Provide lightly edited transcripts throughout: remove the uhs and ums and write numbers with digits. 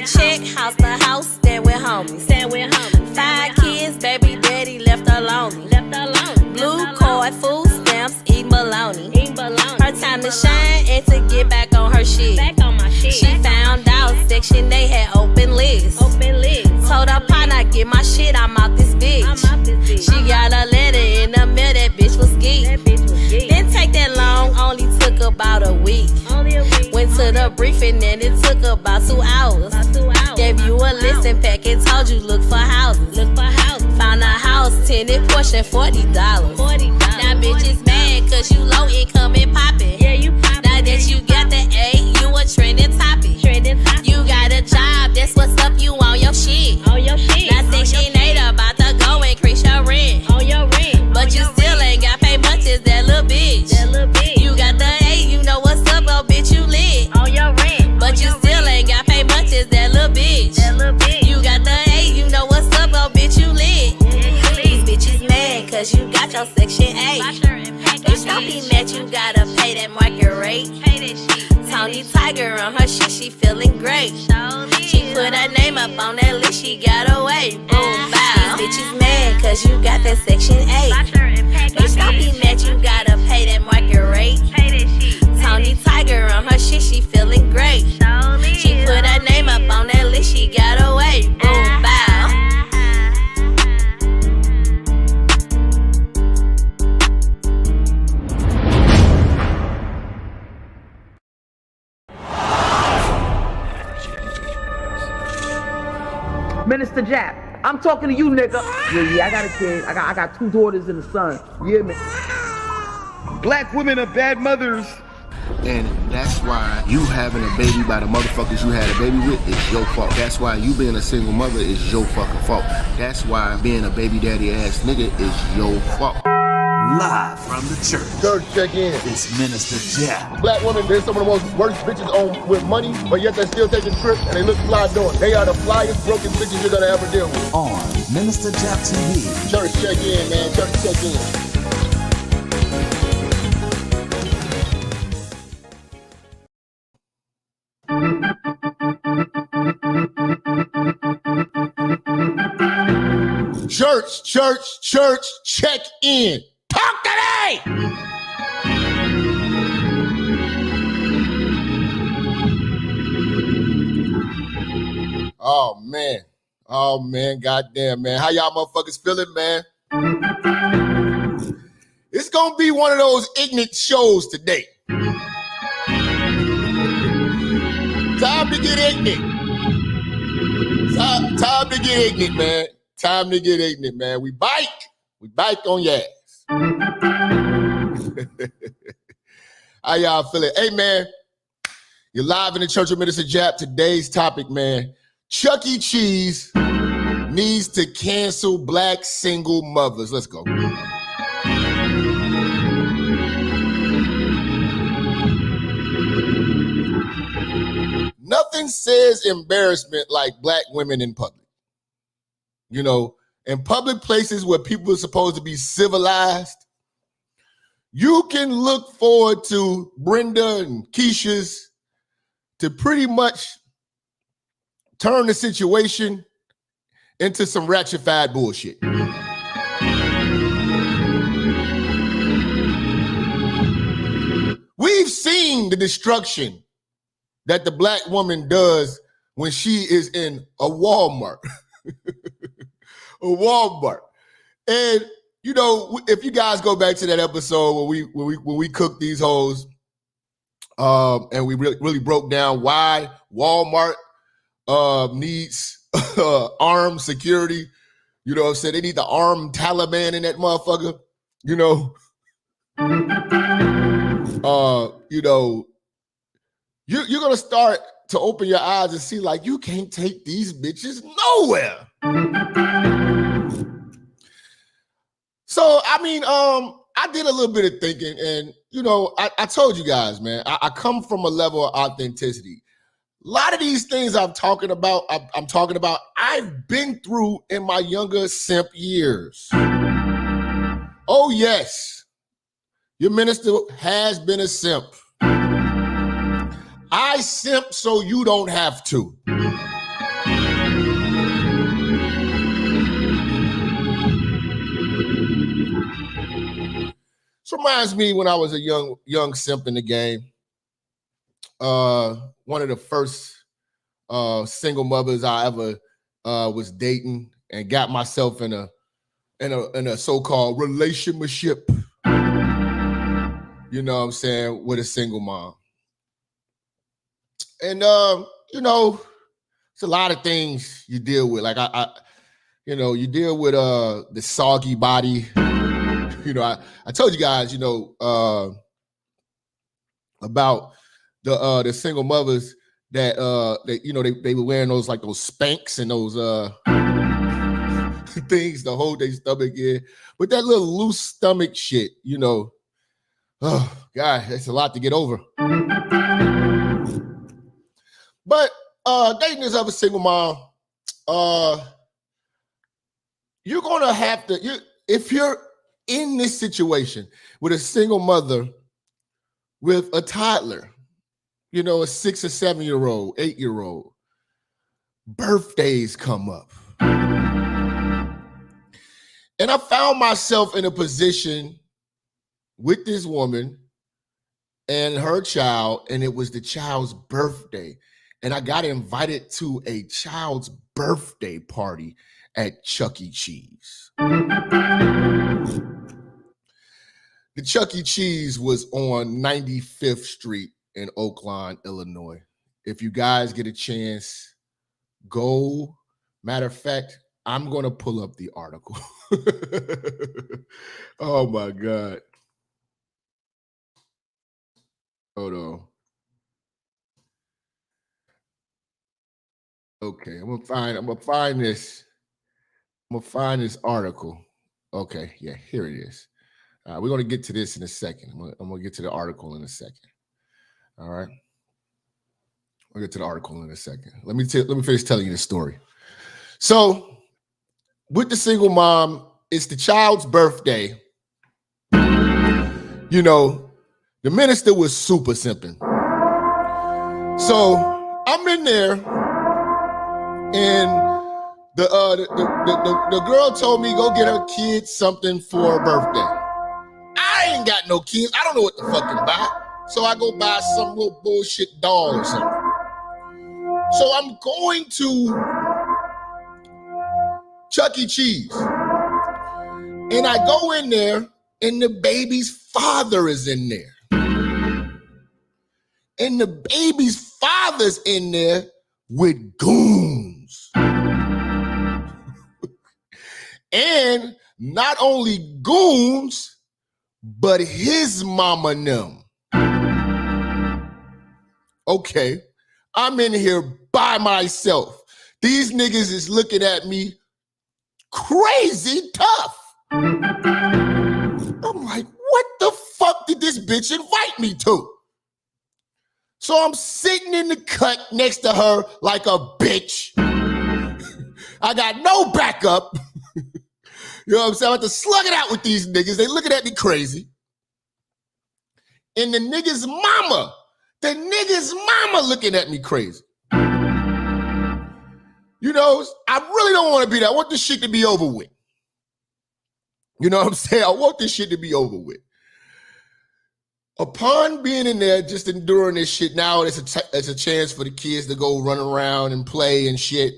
the check, house to house, stand with homies. 5 kids, baby daddy left alone. Blue card, food stamps, eat bologna. Her time to shine and to get back on her shit. She found out Section 8 had open list. Told her partner, get my shit, I'm out this bitch. She got a letter in the mail, that bitch was geek. Didn't take that long, only took about a week. Went to the briefing and it took about 2 hours. Gave you a listing pack and told you look for houses. Found a house, tenant portion, $40. Now bitch is mad cause you low income and poppin'. Now that you got the A, you a trending topic. You got a job, that's what's up, you on your shit. Now Section 8 about to go increase your rent. But you still ain't got paid much as that little bitch. You got the A, you know what's up, oh bitch, you lit. But you still ain't got paid much as that little bitch. You got the A, you know what's up, oh bitch, you lit. These bitches mad cause you got your Section 8. Bitch, don't be mad, you gotta pay that market rate. Tony Tiger on her shit, she feeling great. She put her name up on that list, she got away. Boom, bow. These bitches mad cause you got that Section 8. Bitch, don't be mad, you gotta pay that market rate. Tony Tiger on her shit, she feeling great. She put her name up on that list, she got away. Boom, bow. Minister Jap, I'm talking to you, nigga. Yeah, I got a kid. I got 2 daughters and a son. You hear me? Black women are bad mothers. And that's why you having a baby by the motherfuckers you had a baby with is your fault. That's why you being a single mother is your fucking fault. That's why being a baby daddy ass nigga is your fault. Live from the church. Church check in. It's Minister Jap. Black women, they're some of the most worst bitches on with money, but yet they're still taking trips and they look fly doing it. They are the flyest broken bitches you're gonna ever deal with. On Minister Jap TV. Church check in, man. Church check in. Church, check in. Talk today! Oh, man. Goddamn, man. How y'all motherfuckers feeling, man? It's gonna be one of those ignorant shows today. Time to get ignorant. Time to get ignorant, man. Time to get ignorant, man. We bite on your ass. How y'all feeling? Hey, man, you're live in the Church of Minister Jap. Today's topic, man, Chuck E. Cheese needs to cancel black single mothers. Let's go. Nothing says embarrassment like black women in public. You know, in public places where people are supposed to be civilized, you can look forward to Brenda and Keisha's to pretty much turn the situation into some ratified bullshit. We've seen the destruction that the black woman does when she is in a Walmart. A Walmart. And you know, if you guys go back to that episode when we cooked these hoes, and we really broke down why Walmart needs armed security. You know what I'm saying? They need the armed Taliban in that motherfucker. You know, you're gonna start to open your eyes and see like you can't take these bitches nowhere. So I mean, I did a little bit of thinking, and you know, I told you guys, man, I come from a level of authenticity. A lot of these things I'm talking about, I've been through in my younger simp years. Oh yes, your minister has been a simp. I simp so you don't have to. This reminds me when I was a young simp in the game. One of the first single mothers I ever was dating and got myself in a so-called relationship. You know what I'm saying, with a single mom. And you know, it's a lot of things you deal with. Like you deal with the soggy body. You know, I told you guys, you know, about the single mothers that you know, they were wearing those like those Spanx and those things to hold their stomach in. But that little loose stomach shit, you know, oh God, that's a lot to get over. But dating this other single mom, you're gonna have to, if you're in this situation with a single mother with a toddler, you know, a 6 or 7 year old, 8-year-old, birthdays come up. And I found myself in a position with this woman and her child, and it was the child's birthday. And I got invited to a child's birthday party at Chuck E. Cheese. The Chuck E. Cheese was on 95th Street in Oakland, Illinois. If you guys get a chance, go. Matter of fact, I'm going to pull up the article. Oh my God. Hold on. Okay, I'm gonna find this article. Okay, yeah, here it is. We're gonna get to this in a second. I'm gonna get to the article in a second. All right. We'll get to the article in a second. Let me finish telling you the story. So, with the single mom, it's the child's birthday. You know, the minister was super simping. So I'm in there, and the girl told me go get her kids something for her birthday. I ain't got no kids. I don't know what the fuck to buy. So I go buy some little bullshit doll or something. So I'm going to Chuck E. Cheese. And I go in there, and the baby's father is in there. And the baby's father's in there with goons. And not only goons, but his mama and them. Okay, I'm in here by myself. These niggas is looking at me crazy tough. I'm like, what the fuck did this bitch invite me to? So I'm sitting in the cut next to her like a bitch. I got no backup. You know what I'm saying? I have to slug it out with these niggas. They looking at me crazy. And the nigga's mama looking at me crazy. You know, I really don't want to be there. I want this shit to be over with. You know what I'm saying? I want this shit to be over with. Upon being in there, just enduring this shit, now it's a chance for the kids to go run around and play and shit.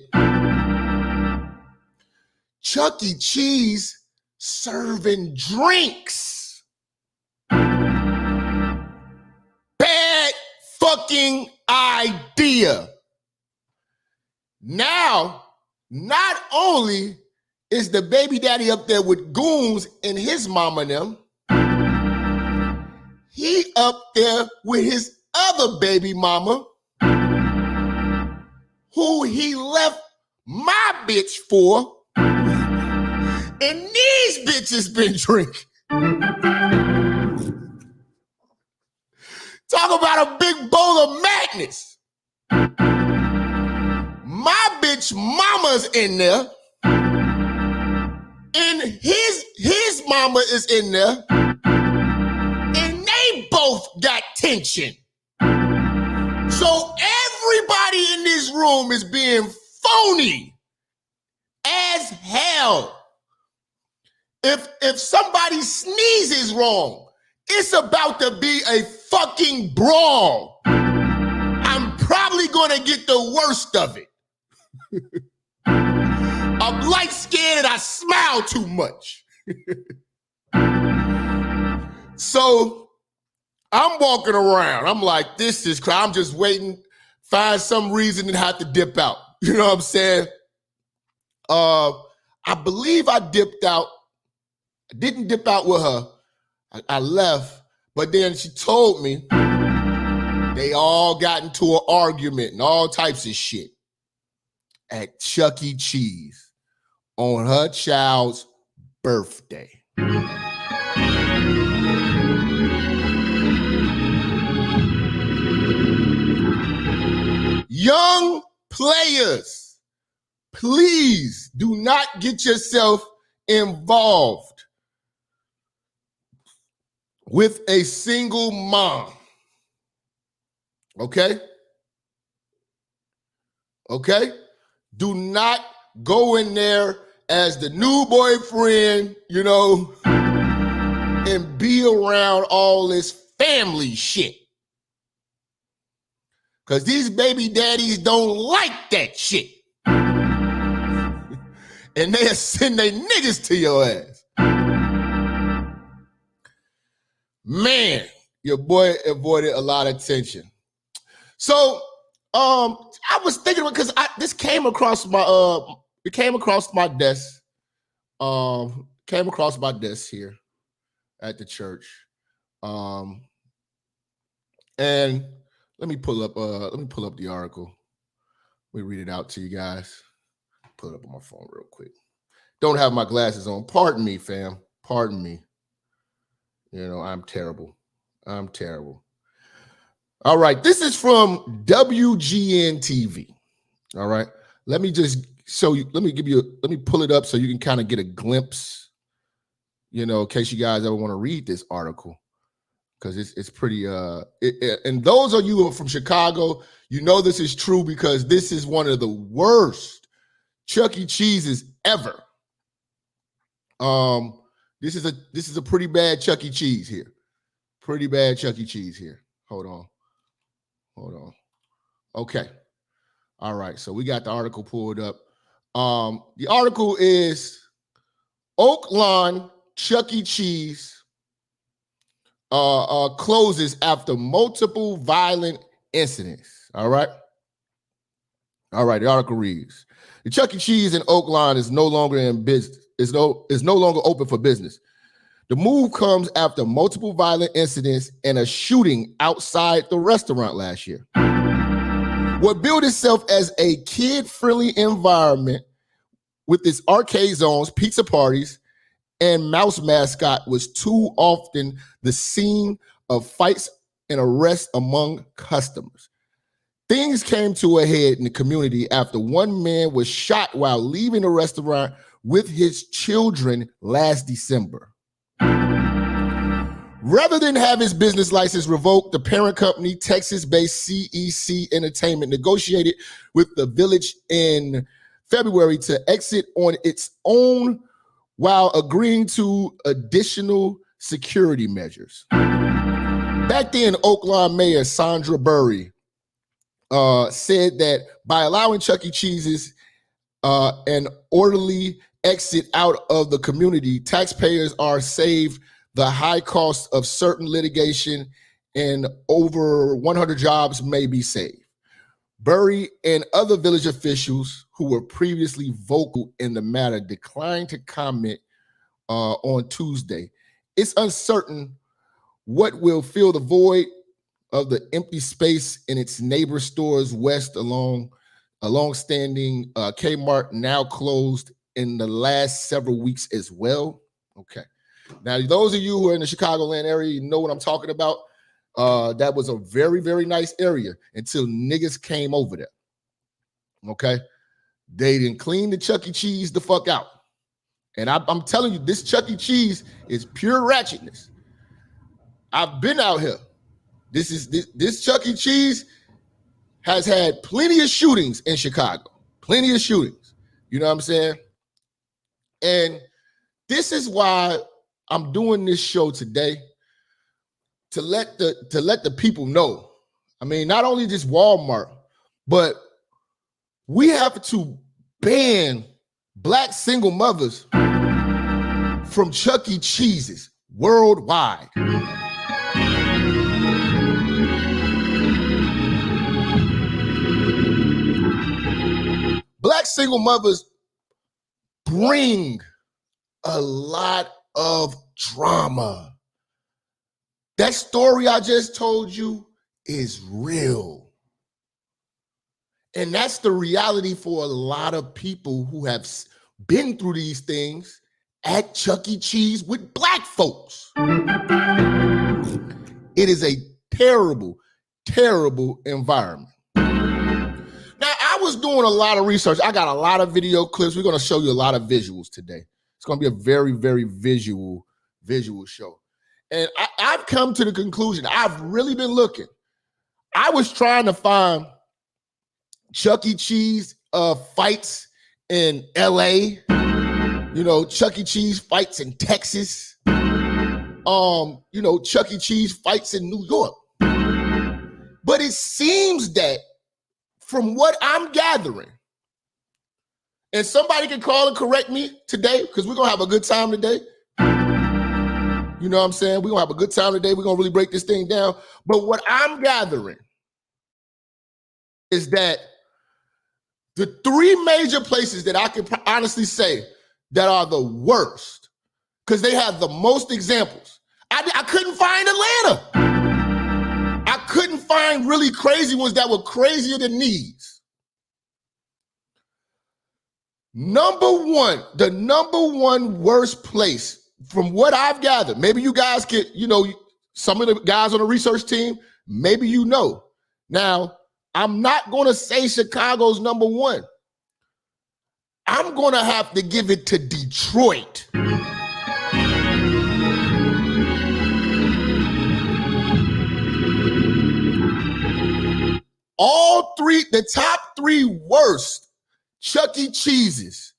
Chuck E. Cheese serving drinks. Bad fucking idea. Now, not only is the baby daddy up there with goons and his mama and them, he up there with his other baby mama, who he left my bitch for, and these bitches been drinking. Talk about a big bowl of madness. My bitch mama's in there, and his mama is in there, and they both got tension. So everybody in this room is being phony as hell. If somebody sneezes wrong, It's about to be a fucking brawl. I'm probably gonna get the worst of it. I'm light-skinned and I smile too much. So I'm walking around. I'm like, this is crazy. I'm just waiting, find some reason to have to dip out. You know what I'm saying? I believe I dipped out. I didn't dip out with her. I left, but then she told me they all got into an argument and all types of shit at Chuck E. Cheese on her child's birthday. Young players, please do not get yourself involved with a single mom. Okay? Okay? Do not go in there as the new boyfriend, you know, and be around all this family shit. Because these baby daddies don't like that shit. And they'll send their niggas to your ass. Man, your boy avoided a lot of tension. So, I was thinking about, because this came across my desk. Came across my desk here at the church. And let me pull up the article. Let me read it out to you guys. Pull it up on my phone real quick. Don't have my glasses on. Pardon me, fam. Pardon me. You know, I'm terrible. I'm terrible. All right. This is from WGN TV. All right. Let me just show you. Let me pull it up so you can kind of get a glimpse, you know, in case you guys ever want to read this article. Because it's pretty, and those of you who are from Chicago, you know this is true because this is one of the worst Chuck E. Cheese's ever. This is a pretty bad Chuck E. Cheese here. Pretty bad Chuck E. Cheese here. Hold on. Okay. All right. So we got the article pulled up. The article is Oak Lawn Chuck E. Cheese closes after multiple violent incidents. All right. The article reads: the Chuck E. Cheese in Oak Lawn is no longer in business. Is no longer open for business. The move comes after multiple violent incidents and a shooting outside the restaurant last year. What billed itself as a kid-friendly environment with its arcade zones, pizza parties, and mouse mascot was too often the scene of fights and arrests among customers. Things came to a head in the community after one man was shot while leaving the restaurant with his children last December. Rather than have his business license revoked, the parent company, Texas-based CEC Entertainment, negotiated with the village in February to exit on its own while agreeing to additional security measures. Back then, Oak Lawn Mayor Sandra Burry said that by allowing Chuck E. Cheese's an orderly exit out of the community, taxpayers are saved the high cost of certain litigation and over 100 jobs may be saved. Burry and other village officials who were previously vocal in the matter declined to comment on Tuesday. It's uncertain what will fill the void of the empty space in its neighbor stores west along a long-standing Kmart, now closed in the last several weeks as well. Okay. Now, those of you who are in the Chicagoland area, you know what I'm talking about. That was a very, very nice area until niggas came over there. Okay. They didn't clean the Chuck E. Cheese the fuck out. And I'm telling you, this Chuck E. Cheese is pure ratchetness. I've been out here. This Chuck E. Cheese has had plenty of shootings in Chicago. Plenty of shootings. You know what I'm saying? And this is why I'm doing this show today. to let the people know. I mean, not only just Walmart, but we have to ban black single mothers from Chuck E. Cheese's worldwide. Black single mothers bring a lot of drama. That story I just told you is real. And that's the reality for a lot of people who have been through these things at Chuck E. Cheese with black folks. It is a terrible, terrible environment. Now, I was doing a lot of research. I got a lot of video clips. We're going to show you a lot of visuals today. It's going to be a very, very visual show. And I've come to the conclusion, I've really been looking. I was trying to find Chuck E. Cheese fights in LA, Chuck E. Cheese fights in Texas, Chuck E. Cheese fights in New York. But it seems that from what I'm gathering, and somebody can call and correct me today, because we're going to have a good time today. You know what I'm saying? We're going to have a good time today. We're going to really break this thing down. But what I'm gathering is that the three major places that I can honestly say that are the worst, because they have the most examples. I couldn't find Atlanta. I couldn't find really crazy ones that were crazier than these. The number one worst place, from what I've gathered, maybe you guys could, some of the guys on the research team, maybe you know. Now, I'm not going to say Chicago's number one. I'm going to have to give it to Detroit. The top three worst Chuck E. Cheese's,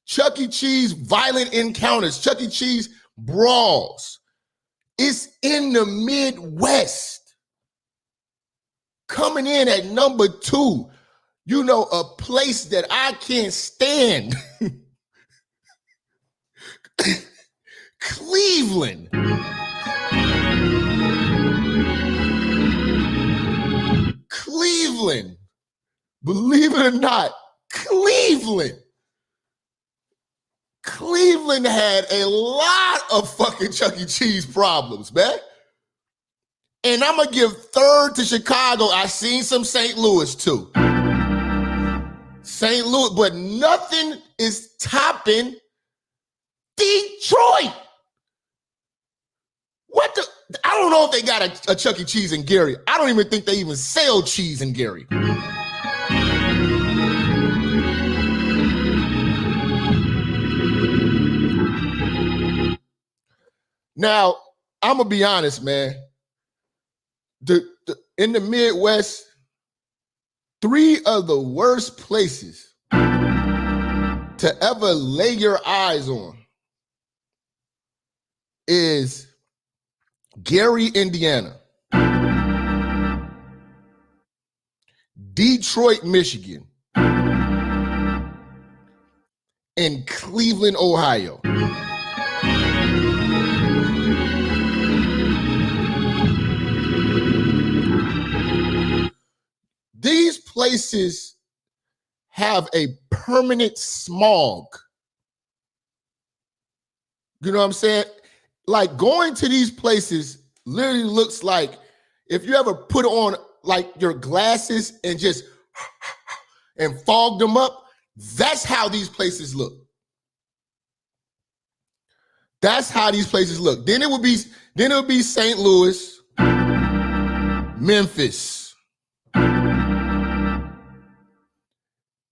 Chuck E. Cheese violent encounters, Chuck E. Cheese brawls, is in the Midwest. Coming in at number two, a place that I can't stand. Cleveland. Cleveland. Believe it or not, Cleveland had a lot of fucking Chuck E. Cheese problems, man. And I'm going to give third to Chicago. I seen some St. Louis too. St. Louis, but nothing is topping Detroit. I don't know if they got a Chuck E. Cheese in Gary. I don't even think they even sell cheese in Gary. Now, I'm going to be honest, man. In the Midwest, three of the worst places to ever lay your eyes on is Gary, Indiana, Detroit, Michigan, and Cleveland, Ohio. These places have a permanent smog. You know what I'm saying? Like, going to these places literally looks like if you ever put on like your glasses and just and fog them up, that's how these places look. That's how these places look. Then it would be St. Louis, Memphis.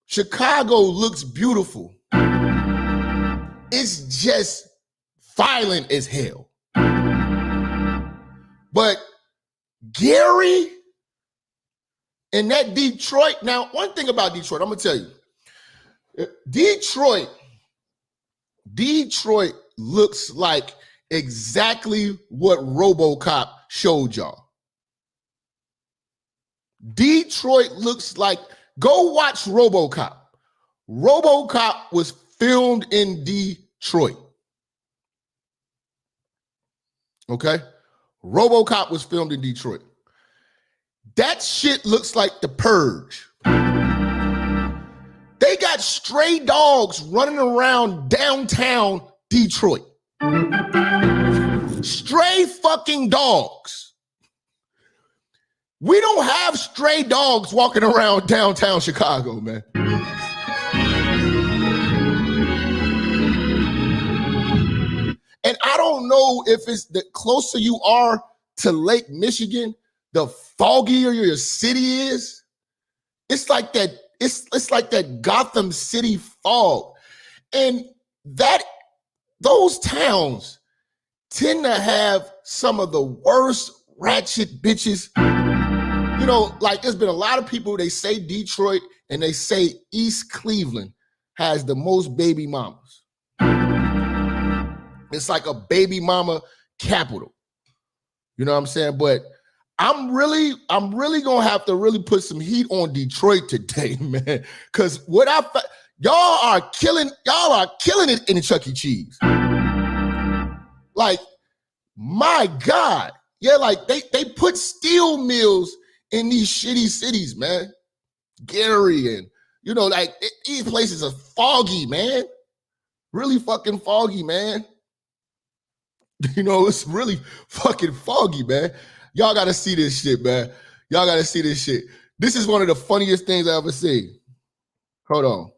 Chicago looks beautiful. It's just violent as hell. But Gary and that Detroit, now one thing about Detroit, I'm gonna tell you, Detroit looks like exactly what RoboCop showed y'all. Detroit looks like, go watch RoboCop. RoboCop was filmed in Detroit. Okay? RoboCop was filmed in Detroit. That shit looks like The Purge. They got stray dogs running around downtown Detroit. Stray fucking dogs. We don't have stray dogs walking around downtown Chicago, man. And I don't know if it's the closer you are to Lake Michigan, the foggier your city is. It's like that, it's like that Gotham City fog. And those towns tend to have some of the worst ratchet bitches. You know, like there's been a lot of people, they say Detroit and they say East Cleveland has the most baby mamas. It's like a baby mama capital. You know what I'm saying? But I'm really gonna have to really put some heat on Detroit today, man. Cause y'all are killing it in Chuck E. Cheese. Like, my God. Yeah, like they put steel mills in these shitty cities, man. Gary and, you know, like these places are foggy, man. Really fucking foggy, man. You know, it's really fucking foggy, man. Y'all gotta see this shit, man. Y'all gotta see this shit. This is one of the funniest things I ever seen. Hold on.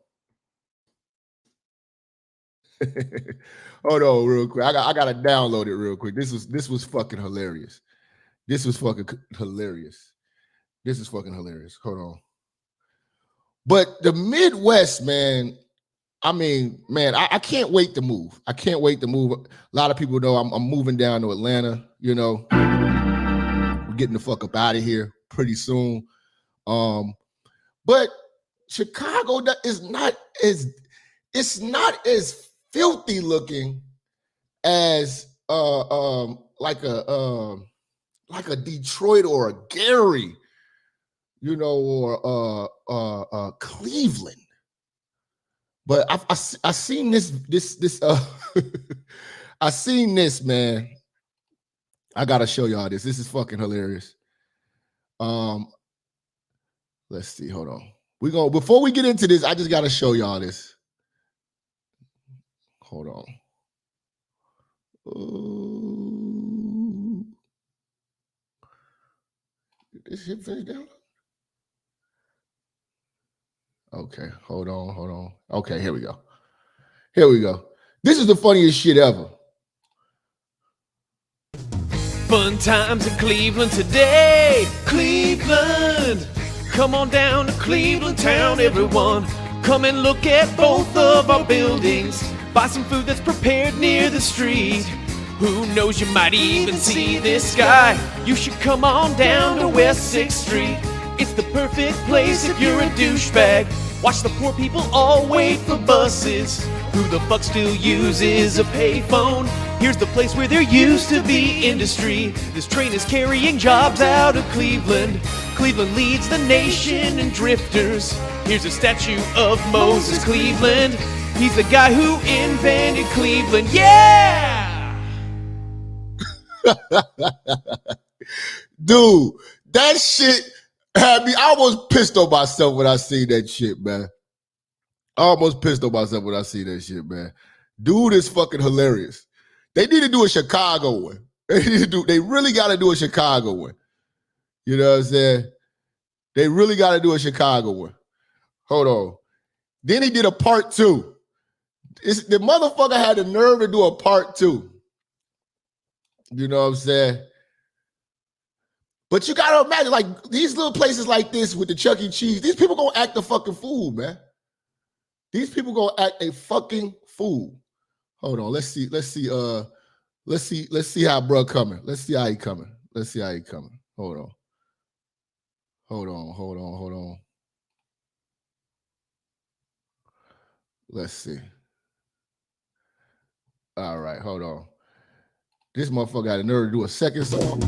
Hold on real quick. I gotta download it real quick. This was fucking hilarious. This was fucking hilarious. This is fucking hilarious. Hold on. But the Midwest, man, I mean, man, I can't wait to move. I can't wait to move. A lot of people know I'm moving down to Atlanta, you know. We're getting the fuck up out of here pretty soon. But Chicago is not as filthy looking as like a Detroit or a Gary, you know, or Cleveland. But I seen this I seen this, man. I gotta show y'all this. This is fucking hilarious. Let's see. Hold on. Before we get into this, I just gotta show y'all this. Hold on. Ooh. Did this shit finish down? Okay, hold on. Okay, here we go. This is the funniest shit ever. Fun times in Cleveland today. Cleveland. Come on down to Cleveland town, everyone. Come and look at both of our buildings. Buy some food that's prepared near the street. Who knows, you might even see this guy. You should come on down to West 6th Street. It's the perfect place if you're a douchebag. Watch the poor people all wait for buses. Who the fuck still uses a payphone? Here's the place where there used to be industry. This train is carrying jobs out of Cleveland. Cleveland leads the nation in drifters. Here's a statue of Moses Cleveland. He's the guy who invented Cleveland. Yeah! Dude, that shit had me. I almost pissed on myself when I see that shit, man. Dude is fucking hilarious. They need to do a Chicago one. They really got to do a Chicago one. You know what I'm saying? They really got to do a Chicago one. Hold on. Then he did a part 2. The motherfucker had the nerve to do a part 2. You know what I'm saying? But you gotta imagine, like, these little places like this with the Chuck E. Cheese, these people gonna act a fucking fool, man. These people gonna act a fucking fool. Hold on, let's see how bruh coming. Let's see how he coming. Hold on. Let's see. All right, hold on. This motherfucker got a nerve to do a second song.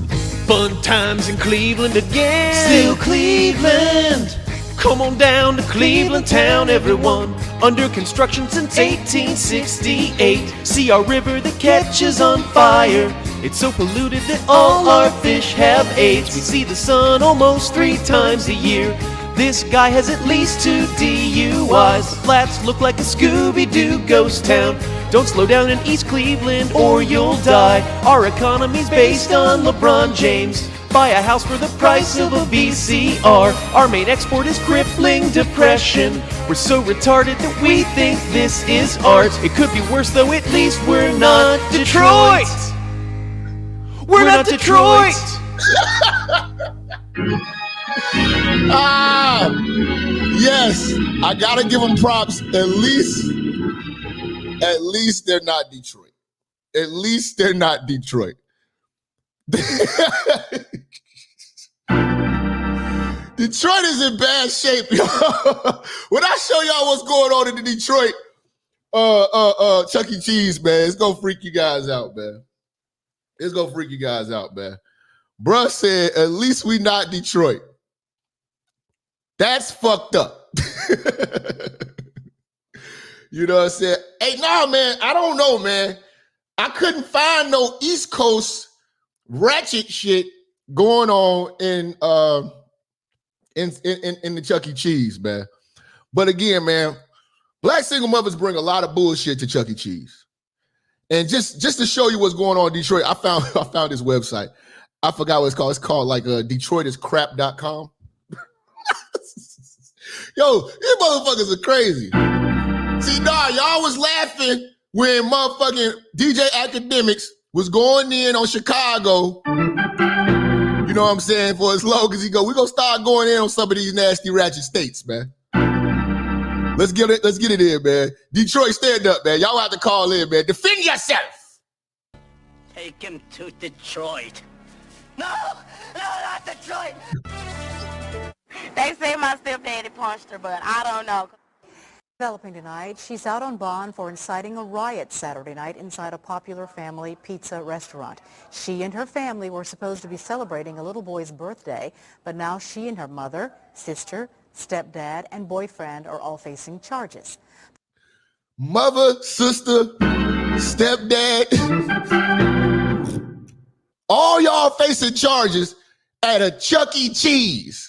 Fun times in Cleveland again. Still Cleveland. Come on down to Cleveland town, everyone. Under construction since 1868. See our river that catches on fire. It's so polluted that all our fish have AIDS. We see the sun almost 3 times a year. This guy has at least 2 DUIs. The flats look like a Scooby-Doo ghost town. Don't slow down in East Cleveland or you'll die. Our economy's based on LeBron James. Buy a house for the price of a VCR. Our main export is crippling depression. We're so retarded that we think this is art. It could be worse though, at least we're not Detroit. We're not Detroit. Yes, I gotta give them props. At least they're not Detroit. At least they're not Detroit. Detroit is in bad shape, y'all. When I show y'all what's going on in the Detroit Chuck E. Cheese, man, it's gonna freak you guys out, man. It's gonna freak you guys out, man. Bruh said, at least we not Detroit. That's fucked up. You know what I'm saying? Hey, nah, man, I don't know, man. I couldn't find no East Coast ratchet shit going on in the Chuck E. Cheese, man. But again, man, black single mothers bring a lot of bullshit to Chuck E. Cheese. And just to show you what's going on in Detroit, I found this website. I forgot what it's called. It's called like DetroitisCrap.com. Yo, these motherfuckers are crazy. See, nah, y'all was laughing when motherfucking DJ Academics was going in on Chicago. You know what I'm saying? For as long as he go, we gonna start going in on some of these nasty ratchet states, man. Let's get it in, man. Detroit, stand up, man. Y'all have to call in, man. Defend yourself. Take him to Detroit. No, not Detroit. They say my stepdaddy punched her, but I don't know. Developing tonight, she's out on bond for inciting a riot Saturday night inside a popular family pizza restaurant. She and her family were supposed to be celebrating a little boy's birthday, but now she and her mother, sister, stepdad, and boyfriend are all facing charges. Mother, sister, stepdad, all y'all facing charges at a Chuck E. Cheese.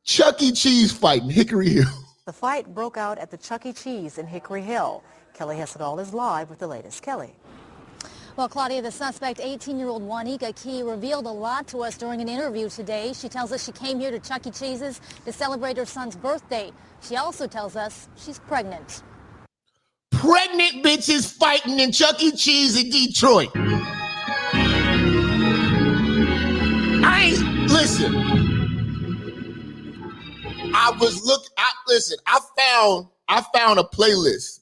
Chuck E. Cheese fight in Hickory Hill. The fight broke out at the Chuck E. Cheese in Hickory Hill. Kelly Hessedall is live with the latest. Kelly. Well, Claudia, the suspect, 18-year-old Juanica Key, revealed a lot to us during an interview today. She tells us she came here to Chuck E. Cheese's to celebrate her son's birthday. She also tells us she's pregnant. Pregnant bitches fighting in Chuck E. Cheese in Detroit. Listen. I found a playlist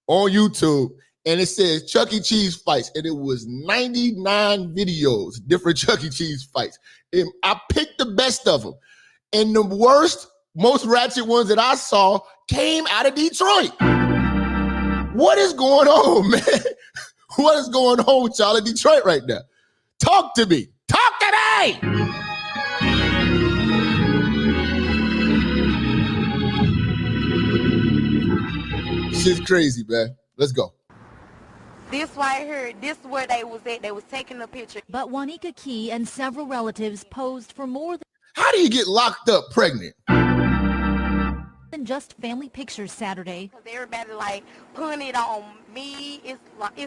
on YouTube and it says Chuck E. Cheese fights, and it was 99 videos, different Chuck E. Cheese fights. And I picked the best of them. And the worst, most ratchet ones that I saw came out of Detroit. What is going on, man? What is going on with y'all in Detroit right now? Talk to me. Talk to me! Shit's crazy, man. Let's go. This right here, this is where they was at. They was taking a picture. But Juanica Key and several relatives posed for more How do you get locked up pregnant? than just family pictures Saturday. Because everybody like putting it on me. It's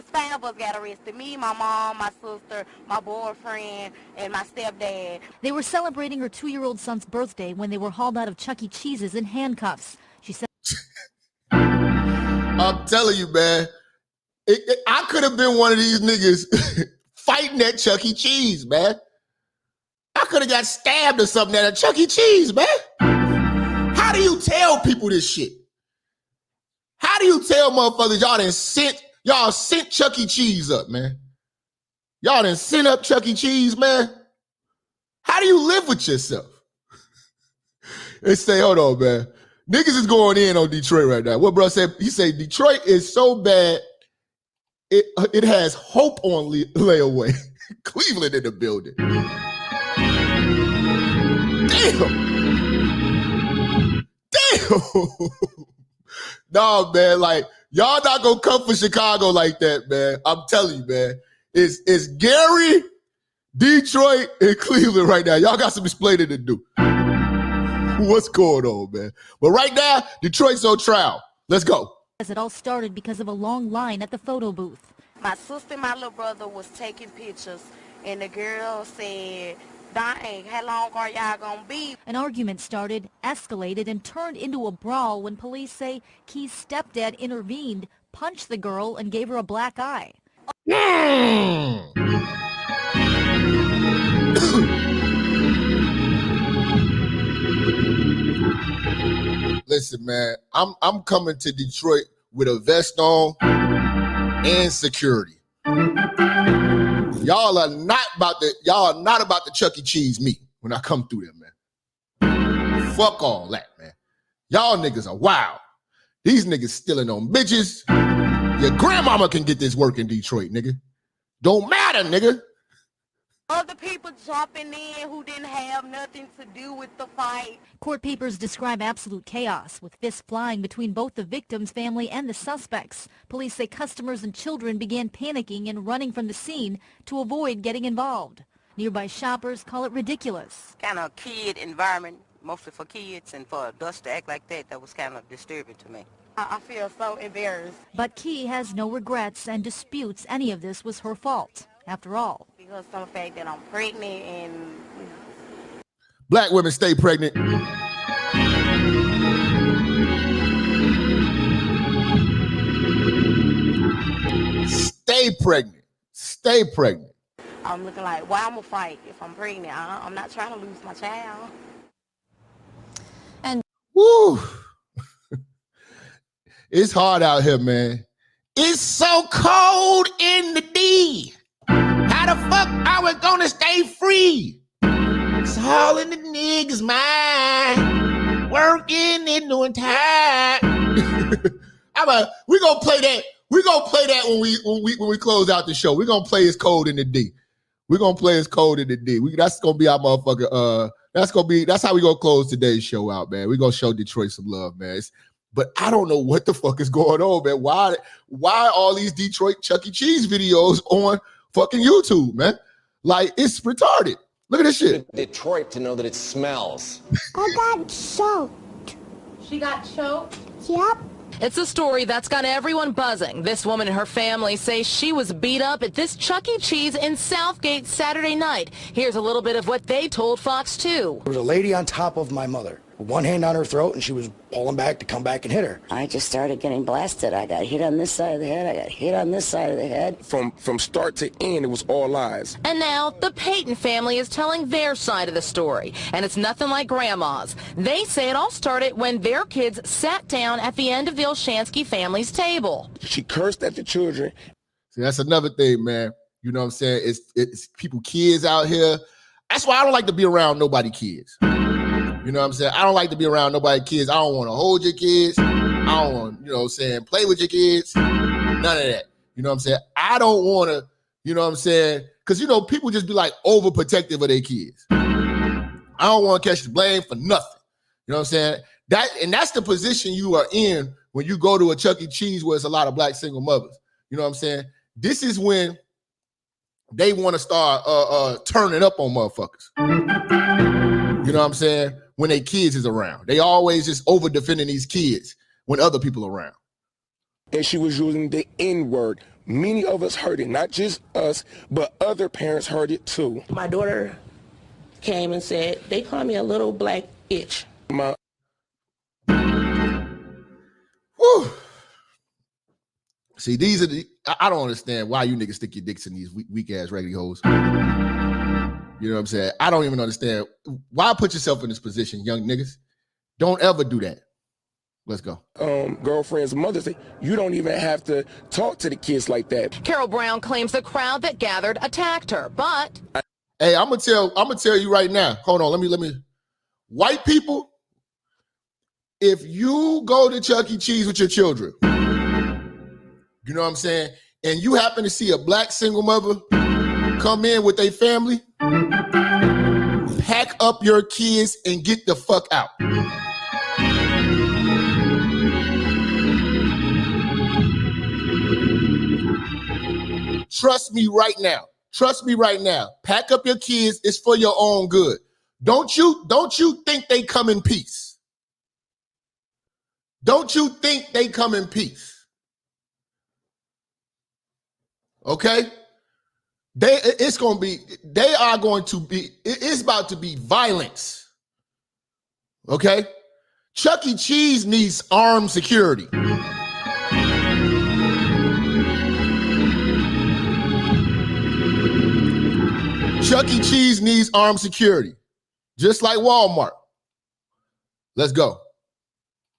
5 of us got arrested. Me, my mom, my sister, my boyfriend, and my stepdad. They were celebrating her 2-year-old son's birthday when they were hauled out of Chuck E. Cheese's in handcuffs. She said, I'm telling you, man. I could have been one of these niggas fighting at Chuck E. Cheese, man. I could have got stabbed or something at a Chuck E. Cheese, man. How do you tell people this shit? How do you tell motherfuckers y'all sent Chuck E. Cheese up, man? Y'all done sent up Chuck E. Cheese, man? How do you live with yourself? They say, hold on, man. Niggas is going in on Detroit right now. What bro said, he said Detroit is so bad, it has hope on layaway. Cleveland in the building. Damn. Nah, man, like, y'all not gonna come for Chicago like that, man. I'm telling you, man. It's Gary, Detroit, and Cleveland right now. Y'all got some explaining to do. What's going on, man? But right now, Detroit's on trial. Let's go. It all started because of a long line at the photo booth. My sister and my little brother was taking pictures, and the girl said, "Dang, how long are y'all gonna be?" An argument started, escalated, and turned into a brawl when police say Key's stepdad intervened, punched the girl, and gave her a black eye. Listen, man, I'm coming to Detroit with a vest on and security. Y'all are not about to Chuck E. Cheese me when I come through there, man. Fuck all that, man. Y'all niggas are wild. These niggas stealing on bitches. Your grandmama can get this work in Detroit, nigga. Don't matter, nigga. Other people jumping in who didn't have nothing to do with the fight. Court papers describe absolute chaos, with fists flying between both the victim's family and the suspects. Police say customers and children began panicking and running from the scene to avoid getting involved. Nearby shoppers call it ridiculous. Kind of kid environment, mostly for kids, and for adults to act like that was kind of disturbing to me. I feel so embarrassed. But Key has no regrets and disputes any of this was her fault. After all, because of the fact that I'm pregnant and black women stay pregnant. Stay pregnant. Stay pregnant. I'm looking like, why I'm gonna fight if I'm pregnant? I'm not trying to lose my child. And woo, it's hard out here, man. It's so cold in the D. How the fuck are we gonna stay free? It's all in the niggas' mind. Working and doing time. We gonna play that. We gonna play that when we close out the show. We gonna play his code in the D. We gonna play his code in the D. That's gonna be our motherfucker. That's how we gonna close today's show out, man. We gonna show Detroit some love, man. But I don't know what the fuck is going on, man. Why all these Detroit Chuck E. Cheese videos on fucking YouTube, man? Like, it's retarded. Look at this shit. Detroit to know that it smells. I got choked. She got choked? Yep. It's a story that's got everyone buzzing. This woman and her family say she was beat up at this Chuck E. Cheese in Southgate Saturday night. Here's a little bit of what they told Fox 2. There was a lady on top of my mother, with one hand on her throat, and she was pulling back to come back and hit her. I just started getting blasted. I got hit on this side of the head. I got hit on this side of the head. From start to end, it was all lies. And now the Payton family is telling their side of the story. And it's nothing like Grandma's. They say it all started when their kids sat down at the end of the Olshansky family's table. She cursed at the children. See, that's another thing, man. You know what I'm saying? It's people, kids out here. That's why I don't like to be around nobody kids. You know what I'm saying? I don't like to be around nobody kids. I don't want to hold your kids. I don't want, you know what I'm saying, play with your kids. None of that. You know what I'm saying? I don't want to, you know what I'm saying? Because, you know, people just be like overprotective of their kids. I don't want to catch the blame for nothing. You know what I'm saying? That's the position you are in when you go to a Chuck E. Cheese where it's a lot of black single mothers. You know what I'm saying? This is when they want to start turning up on motherfuckers. You know what I'm saying? When their kids is around. They always just over defending these kids when other people are around. And she was using the N-word. Many of us heard it, not just us, but other parents heard it too. My daughter came and said, they call me a little black itch. Whew. See, these are I don't understand why you niggas stick your dicks in these weak ass raggedy hoes. You know what I'm saying? I don't even understand. Why put yourself in this position, young niggas? Don't ever do that. Let's go. Girlfriend's mother say, you don't even have to talk to the kids like that. Carol Brown claims the crowd that gathered attacked her, but... Hey, I'm gonna tell you right now. Hold on, let me. White people, if you go to Chuck E. Cheese with your children, you know what I'm saying? and you happen to see a black single mother come in with a family, pack up your kids and get the fuck out. Trust me right now. Trust me right now. Pack up your kids. It's for your own good. Don't you think they come in peace? Don't you think they come in peace? Okay? It's about to be violence. Okay? Chuck E. Cheese needs armed security. Chuck E. Cheese needs armed security, just like Walmart. Let's go.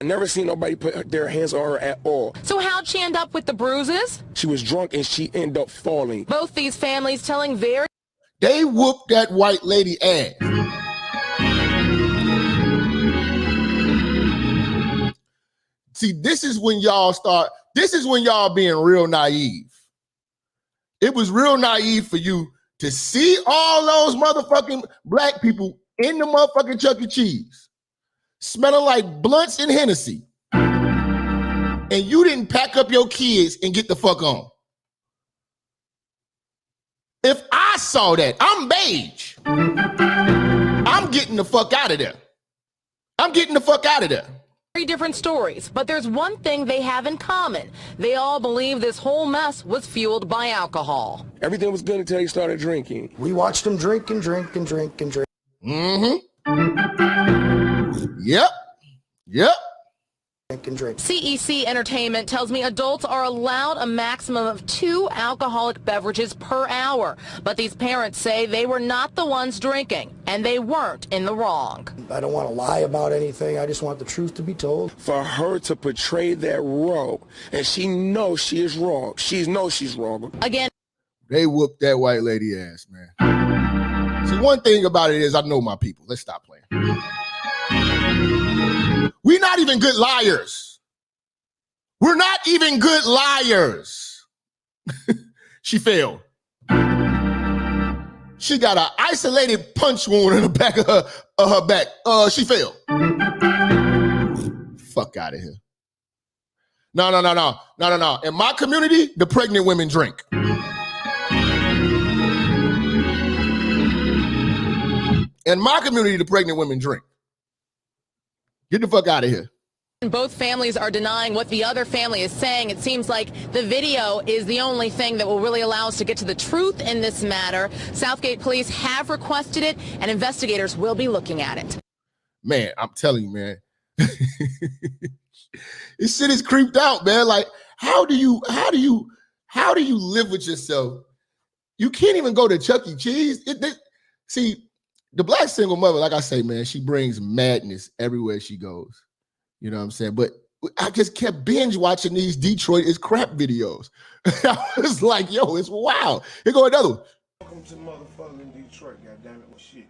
I never seen nobody put their hands on her at all. So how'd she end up with the bruises? She was drunk and she ended up falling. Both these families telling very... They whooped that white lady ass. See, this is when y'all being real naive. It was real naive for you to see all those motherfucking black people in the motherfucking Chuck E. Cheese, smelling like blunts and Hennessy, and you didn't pack up your kids and get the fuck on. If I saw that, I'm beige. I'm getting the fuck out of there. I'm getting the fuck out of there. Very different stories, but there's one thing they have in common. They all believe this whole mess was fueled by alcohol. Everything was good until he started drinking. We watched him drink and drink and drink and drink. Mm-hmm. Yep. CEC Entertainment tells me adults are allowed a maximum of 2 alcoholic beverages per hour. But these parents say they were not the ones drinking, and they weren't in the wrong. I don't want to lie about anything. I just want the truth to be told. For her to portray that role, and she knows she is wrong. She knows she's wrong. Again, they whooped that white lady ass, man. See, one thing about it is I know my people. Let's stop playing. We're not even good liars. We're not even good liars. She failed. She got an isolated punch wound in the back of her back. She failed. Fuck out of here. No. In my community, the pregnant women drink. In my community, the pregnant women drink. Get the fuck out of here. both families are denying what the other family is saying. It seems like the video is the only thing that will really allow us to get to the truth in this matter. Southgate police have requested it, and investigators will be looking at it. Man, I'm telling you, man. This shit is creeped out, man. Like, how do you live with yourself? You can't even go to Chuck E. Cheese. See, the black single mother, like I say, man, she brings madness everywhere she goes. You know what I'm saying? But I just kept binge watching these Detroit is crap videos. I was like, yo, it's wild. Here go another one. Welcome to motherfucking Detroit, goddammit. Well, shit.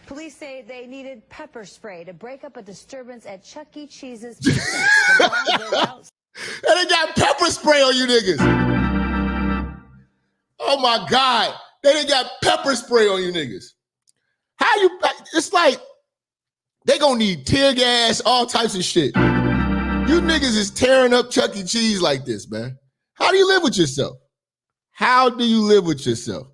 Police say they needed pepper spray to break up a disturbance at Chuck E. Cheese's. And they got pepper spray on you niggas. Oh my God. They done got pepper spray on you niggas. It's like they gonna need tear gas, all types of shit. You niggas is tearing up Chuck E. Cheese like this, man. How do you live with yourself? How do you live with yourself?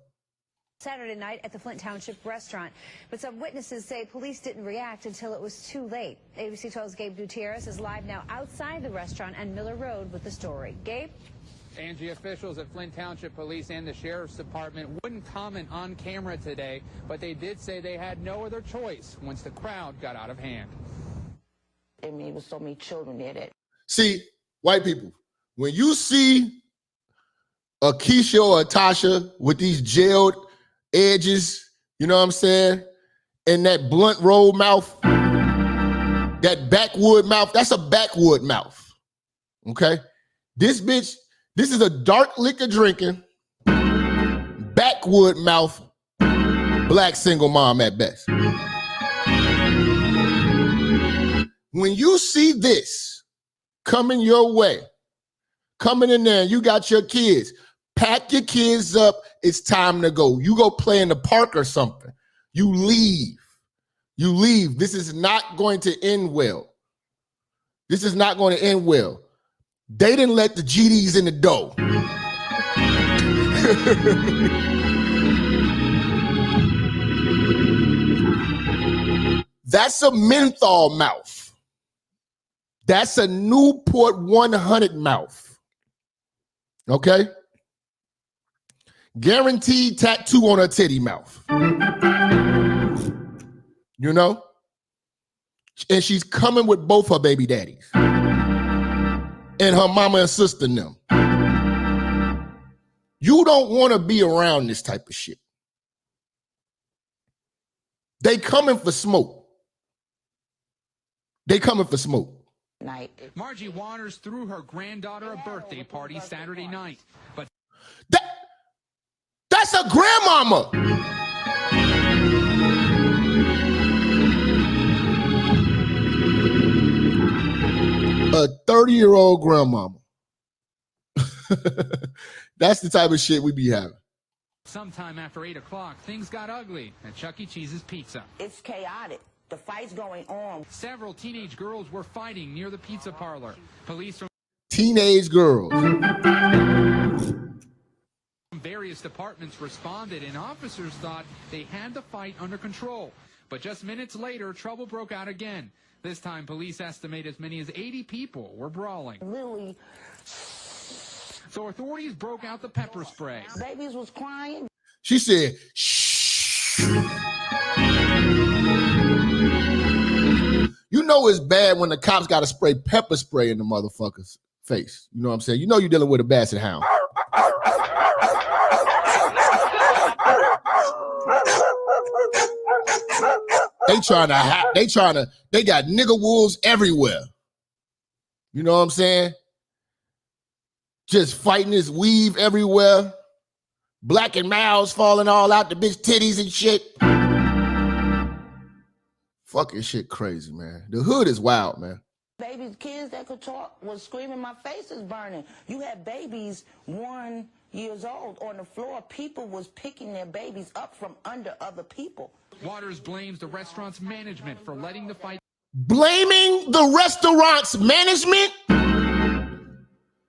Saturday night at the Flint Township restaurant. But some witnesses say police didn't react until it was too late. ABC 12's Gabe Gutierrez is live now outside the restaurant and Miller Road with the story. Gabe? Angie, officials at Flint Township Police and the Sheriff's Department wouldn't comment on camera today, but they did say they had no other choice once the crowd got out of hand. I mean, it was so many children there that... See, white people, when you see a Keisha or a Tasha with these jailed edges, you know what I'm saying, and that blunt roll mouth, that backwood mouth, that's a backwood mouth, okay? This bitch, this is a dark liquor drinking, backwood mouth, black single mom at best. When you see this coming your way, coming in there and you got your kids. Pack your kids up. It's time to go. You go play in the park or something. You leave. You leave. This is not going to end well. This is not going to end well. They didn't let the GDs in the dough. That's a menthol mouth. That's a Newport 100 mouth. Okay? Guaranteed tattoo on her titty mouth. You know? And she's coming with both her baby daddies. And her mama and sister and them. You don't want to be around this type of shit. They coming for smoke. They coming for smoke. Margie Waters threw her granddaughter a birthday party Saturday night, but that's a grandmama. A 30-year-old grandmama. That's the type of shit we be having. sometime after 8 o'clock, things got ugly at Chuck E. Cheese's Pizza. It's chaotic. The fight's going on. Several teenage girls were fighting near the pizza parlor. Police from Teenage girls. various departments responded, and officers thought they had the fight under control. But just minutes later, trouble broke out again. This time, police estimate as many as 80 people were brawling. Really? So authorities broke out the pepper spray. Babies was crying. She said, shh. You know it's bad when the cops got to spray pepper spray in the motherfucker's face. You know what I'm saying? You know you're dealing with a basset hound. They got nigger wolves everywhere. You know what I'm saying? Just fighting this weave everywhere. Black and mouths falling all out the bitch titties and shit. Fucking shit crazy, man. The hood is wild, man. Babies, kids that could talk was screaming, my face is burning. You had babies 1 year old on the floor. People was picking their babies up from under other people. Waters blames the restaurant's management for letting the fight. Blaming the restaurant's management?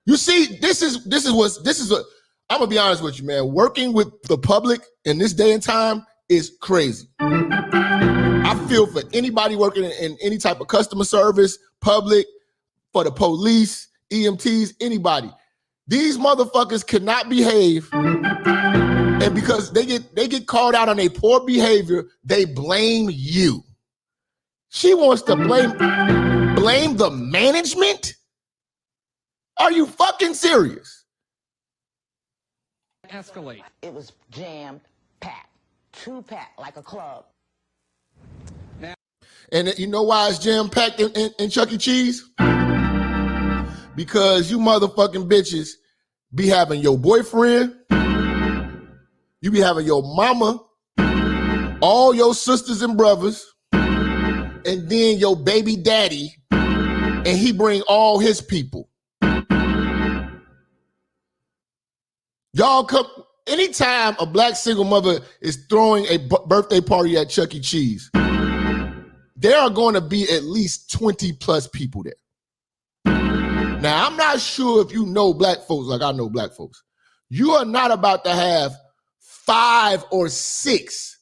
You see, this is what I'm gonna be honest with you, man. Working with the public in this day and time is crazy. I feel for anybody working in any type of customer service, public, for the police, EMTs, anybody. These motherfuckers cannot behave, and because they get called out on their poor behavior, they blame you. She wants to blame the management? Are you fucking serious? Escalate. It was jammed, packed, too packed, like a club. And you know why it's jam-packed in Chuck E. Cheese? Because you motherfucking bitches be having your boyfriend, you be having your mama, all your sisters and brothers, and then your baby daddy, and he bring all his people. Y'all come, anytime a black single mother is throwing a birthday party at Chuck E. Cheese, there are going to be at least 20 plus people there. Now, I'm not sure if you know black folks like I know black folks. You are not about to have 5 or 6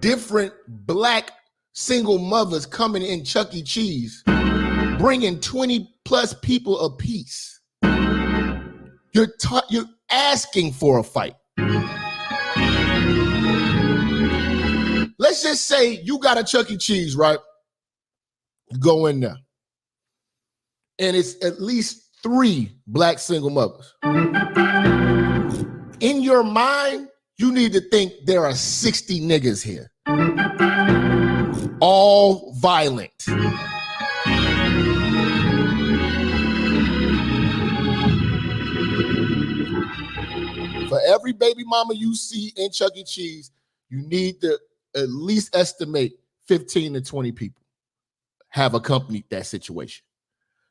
different black single mothers coming in Chuck E. Cheese, bringing 20 plus people apiece. You're asking for a fight. Let's just say you got a Chuck E. Cheese, right? Go in there. And it's at least 3 black single mothers. In your mind, you need to think there are 60 niggas here. All violent. For every baby mama you see in Chuck E. Cheese, you need to at least estimate 15 to 20 people have accompanied that situation.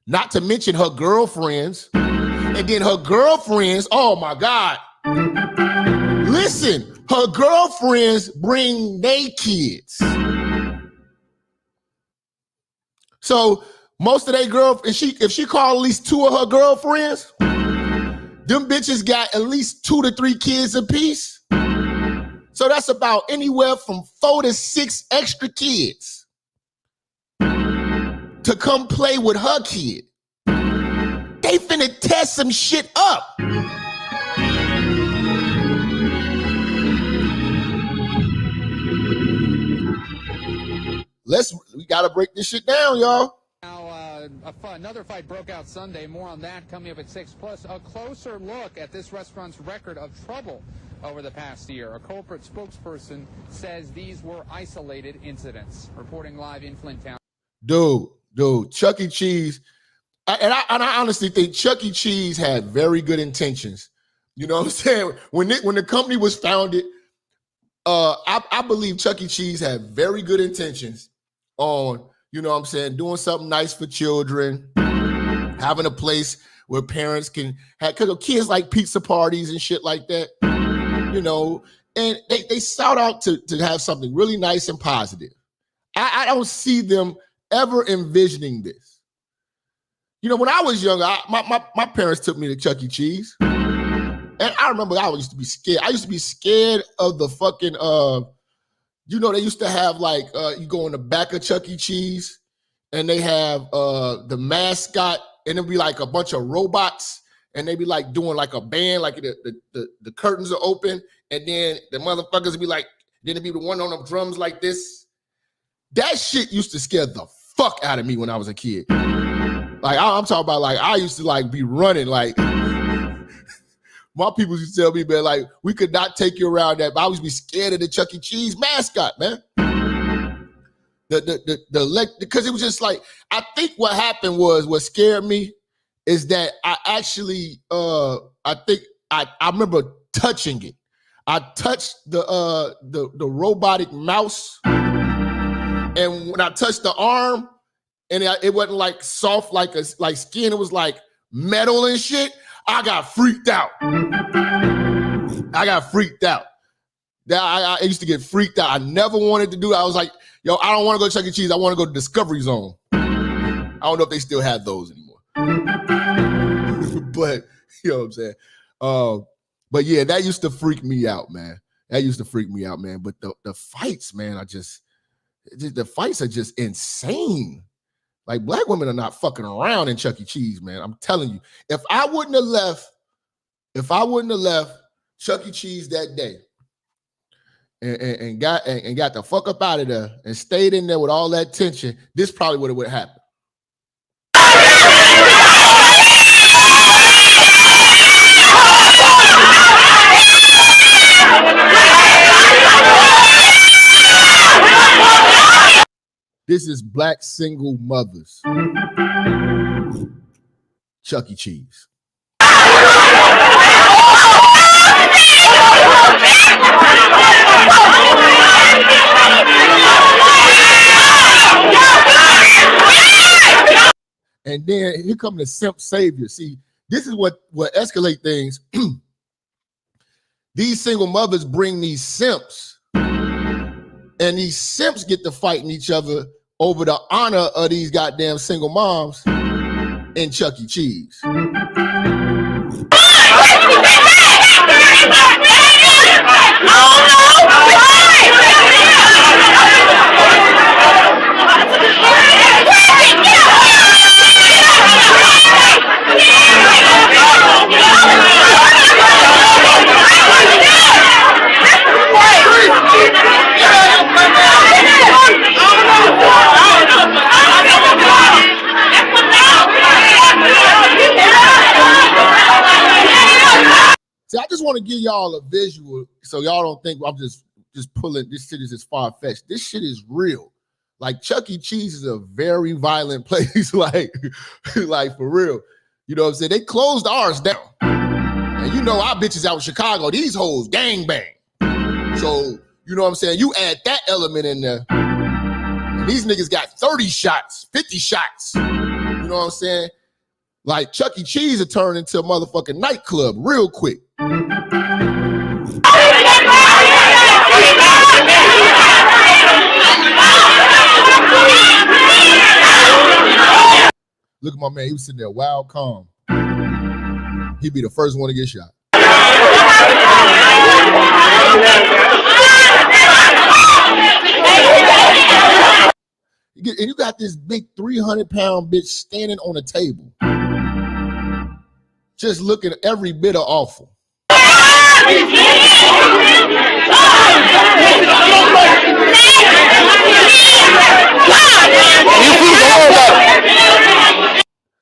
not to mention her girlfriends. And then her girlfriends, oh my God. Listen, her girlfriends bring their kids. So most of their girlfriends, if she called at least 2 of her girlfriends, them bitches got at least 2 to 3 kids apiece. So that's about anywhere from 4 to 6 extra kids to come play with her kid. They finna test some shit up. We gotta break this shit down, y'all. Now, another fight broke out Sunday. More on that coming up at 6. Plus, a closer look at this restaurant's record of trouble over the past year. A corporate spokesperson says these were isolated incidents. Reporting live in Flint Town. Dude, Chuck E. Cheese, and I honestly think Chuck E. Cheese had very good intentions. You know what I'm saying? When the company was founded, I believe Chuck E. Cheese had very good intentions on, you know what I'm saying, doing something nice for children, having a place where parents can have, because kids like pizza parties and shit like that, you know, and they sought out to have something really nice and positive. I don't see them ever envisioning this. You know, when I was younger, my parents took me to Chuck E. Cheese. And I remember I used to be scared. I used to be scared of the fucking, you know, they used to have like, you go in the back of Chuck E. Cheese and they have the mascot and it'll be like a bunch of robots and they be like doing like a band, like the curtains are open and then the motherfuckers will be like, then it'll be the one on the drums like this. That shit used to scare the fuck out of me when I was a kid. Like, I'm talking about like, I used to like be running like, my people used to tell me, man, like, we could not take you around that, but I always be scared of the Chuck E. Cheese mascot, man. Because it was just like, I think what happened was, what scared me is that I actually, I think I remember touching it. I touched the robotic mouse, and when I touched the arm, and it wasn't like soft like skin, it was like metal and shit. I got freaked out. I used to get freaked out. I never wanted to do it. I was like, yo, I don't want to go to Chuck E. Cheese. I want to go to Discovery Zone. I don't know if they still have those anymore. But, you know what I'm saying? But yeah, that used to freak me out, man. But the fights, man, the fights are just insane. Like, black women are not fucking around in Chuck E. Cheese, man. I'm telling you. If I wouldn't have left Chuck E. Cheese that day and got the fuck up out of there and stayed in there with all that tension, this probably would have happened. This is black single mothers. Chuck E. Cheese. And then here come the simp savior. See, this is what escalate things. These single mothers bring these simps, and these simps get to fighting each other over the honor of these goddamn single moms in Chuck E. Cheese. See, I just want to give y'all a visual so y'all don't think I'm just pulling this shit is as far-fetched. This shit is real. Like, Chuck E. Cheese is a very violent place, like for real. You know what I'm saying? They closed ours down. And you know our bitches out in Chicago, these hoes gang bang. So, you know what I'm saying? You add that element in there, and these niggas got 30 shots, 50 shots. You You know what I'm saying? Like Chuck E. Cheese would turn into a motherfucking nightclub real quick. Look at my man, he was sitting there wild calm. He'd be the first one to get shot. And you got this big 300-pound bitch standing on a table, just looking every bit of awful.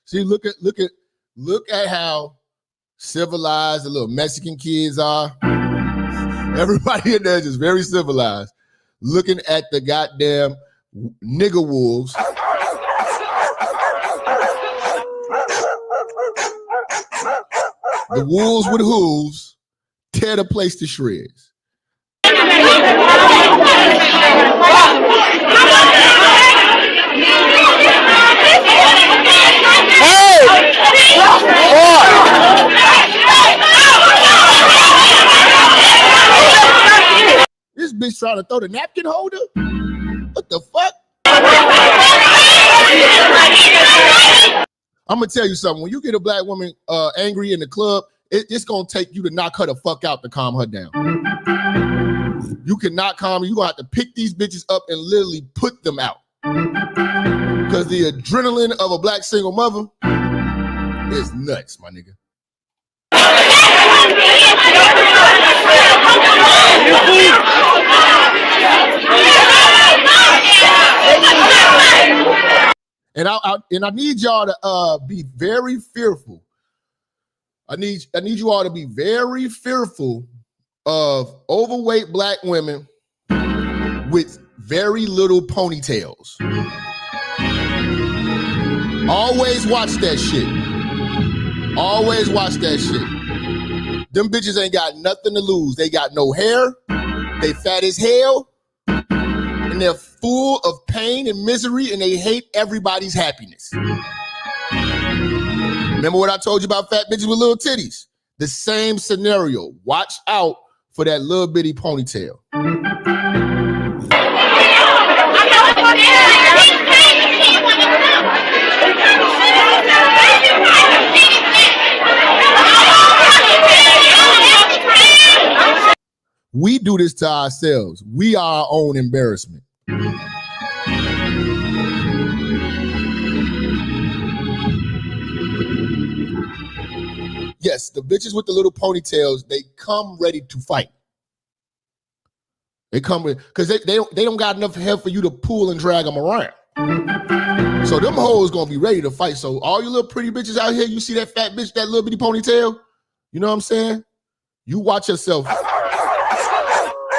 See, look at how civilized the little Mexican kids are. Everybody in there is just very civilized. Looking at the goddamn nigger wolves. The wolves with hooves tear the place to shreds. This bitch trying to throw the napkin holder? What the fuck? I'm gonna tell you something. When you get a black woman angry in the club, it's gonna take you to knock her the fuck out to calm her down. You cannot calm her. You're gonna have to pick these bitches up and literally put them out. Because the adrenaline of a black single mother is nuts, my nigga. And I need y'all to be very fearful. I need you all to be very fearful of overweight black women with very little ponytails. Always watch that shit. Always watch that shit. Them bitches ain't got nothing to lose. They got no hair. They fat as hell. And they're full of pain and misery, and they hate everybody's happiness. Remember what I told you about fat bitches with little titties? The same scenario. Watch out for that little bitty ponytail. We do this to ourselves. We are our own embarrassment. Yes, the bitches with the little ponytails, they come ready to fight. They come with, because they don't got enough hair for you to pull and drag them around. So them hoes gonna be ready to fight. So all you little pretty bitches out here, you see that fat bitch, that little bitty ponytail, you know what I'm saying? You watch yourself.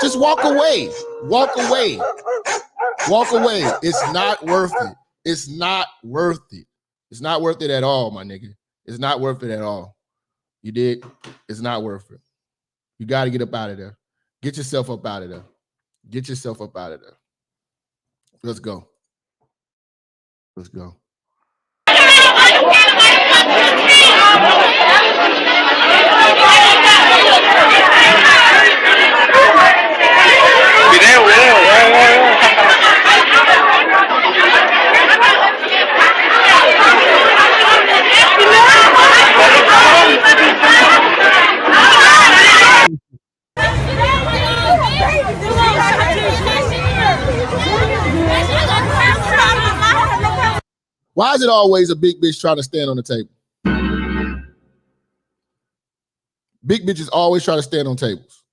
Just walk away. Walk away. Walk away. It's not worth it. It's not worth it. It's not worth it at all, my nigga. It's not worth it at all. You dig? It's not worth it. You got to get up out of there. Get yourself up out of there. Get yourself up out of there. Let's go. Let's go. Why is it always a big bitch trying to stand on the table? Big bitches always try to stand on tables.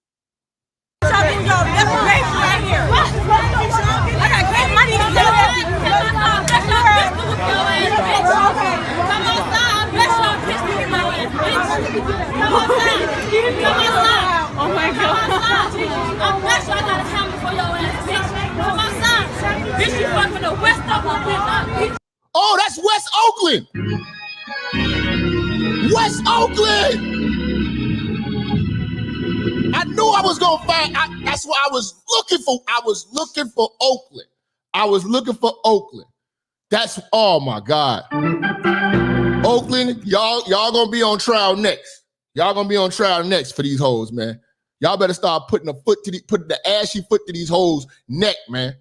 Oh my God. I'm blessed. I got a hammer for your ass, bitch. Come outside. Bitch, you fucking the West Oakland, bitch. Oh, that's West Oakland. West Oakland. I knew I was gonna find. That's what I was looking for. I was looking for Oakland. I was looking for Oakland. That's, oh my God. Oakland, y'all gonna be on trial next. Y'all gonna be on trial next for these hoes, man. Y'all better start putting putting the ashy foot to these hoes' neck, man.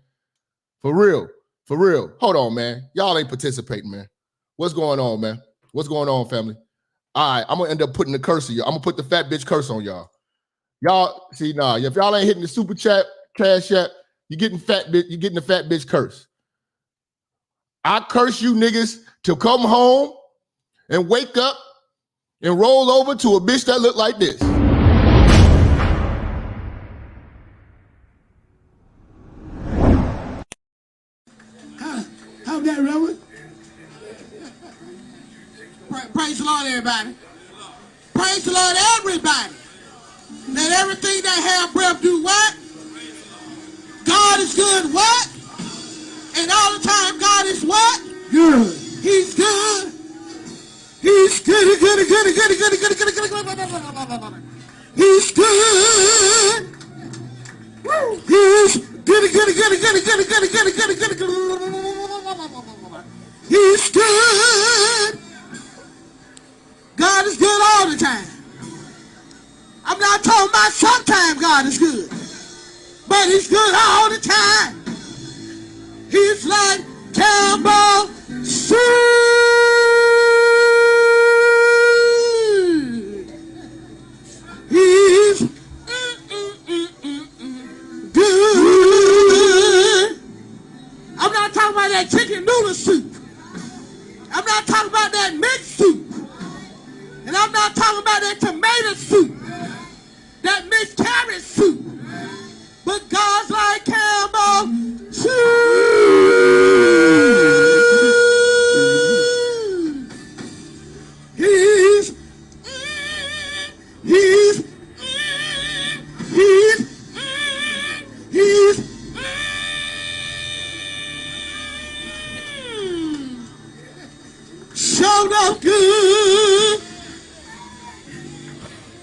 For real, for real. Hold on, man. Y'all ain't participating, man. What's going on, man? What's going on, family? All right, I'm gonna end up putting the curse on you. I'm gonna put the fat bitch curse on y'all. Y'all see, nah, if y'all ain't hitting the super chat, cash app, you're getting the fat bitch curse. I curse you niggas to come home and wake up and roll over to a bitch that look like this. How's that, Reverend? Praise the Lord, everybody. Praise the Lord, everybody. Let everything that have breath do what? God is good, what? And all the time, God is what? Good. He's good. He's good. He's good. He's good. He's good. He's good. He's good. He's good. He's good. He's good. He's good. God is good all the time. I'm not talking about sometimes God is good, but he's good all the time. He's like Campbell soup. He's good. I'm not talking about that chicken noodle soup. I'm not talking about that mixed soup. And I'm not talking about that tomato soup, that mixed carrot soup. But God's like Campbell soup. He's showed up good.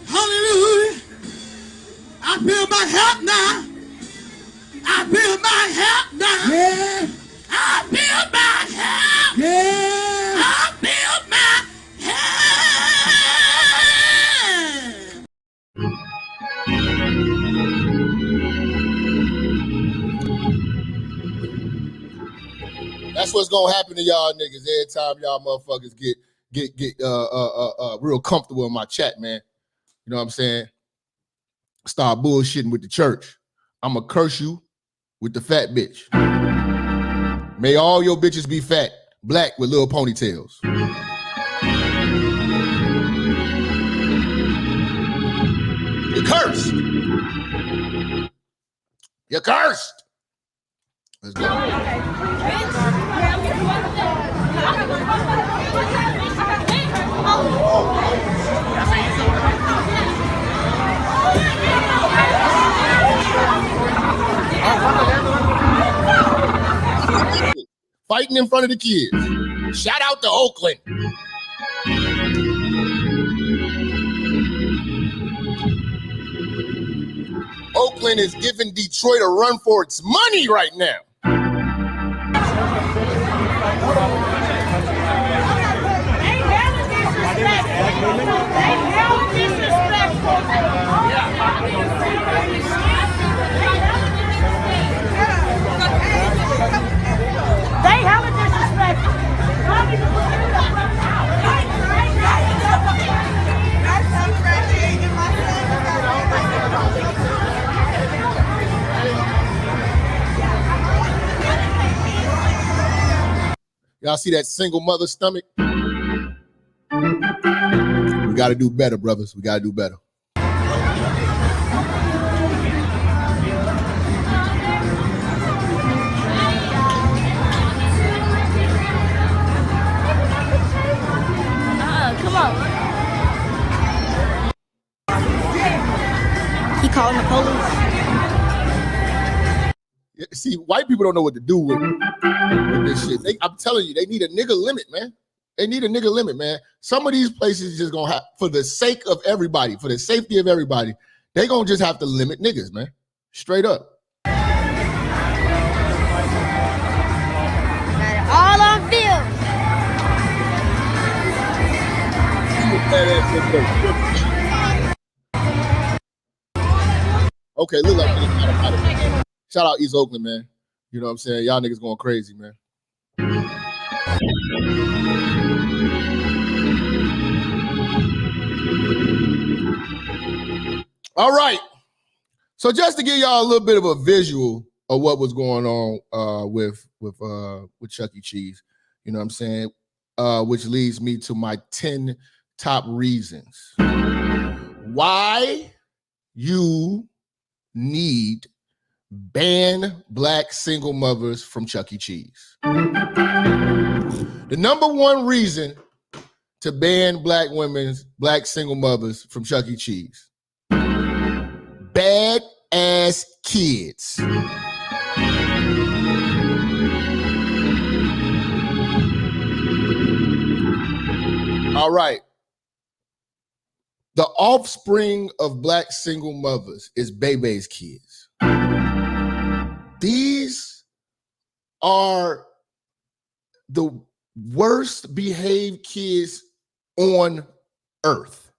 Hallelujah. I feel my help now. I feel my help now. Yeah. I feel my help. Yeah. I feel my help. That's what's gonna happen to y'all niggas every time y'all motherfuckers get real comfortable in my chat, man. You know what I'm saying? Start bullshitting with the church. I'ma curse you with the fat bitch. May all your bitches be fat, black with little ponytails. You're cursed. You're cursed. Let's go. Fighting in front of the kids. Shout out to Oakland. Oakland is giving Detroit a run for its money right now. They hella disrespectful. Y'all see that single mother stomach? We got to do better, brothers. We got to do better. Come on. He calling the police. See, white people don't know what to do with this shit. I'm telling you, they need a nigga limit, man. They need a nigga limit, man. Some of these places just gonna have, for the sake of everybody, for the safety of everybody, they gonna just have to limit niggas, man. Straight up. All on Okay, look like shout out East Oakland, man. You know what I'm saying? Y'all niggas going crazy, man. All right. So just to give y'all a little bit of a visual of what was going on with Chuck E. Cheese, you know what I'm saying? Which leads me to my 10 top reasons why you need ban black single mothers from Chuck E. Cheese. The number one reason to ban black single mothers from Chuck E. Cheese: bad ass kids. All right. The offspring of black single mothers is Bebe's kids. These are the worst behaved kids on earth.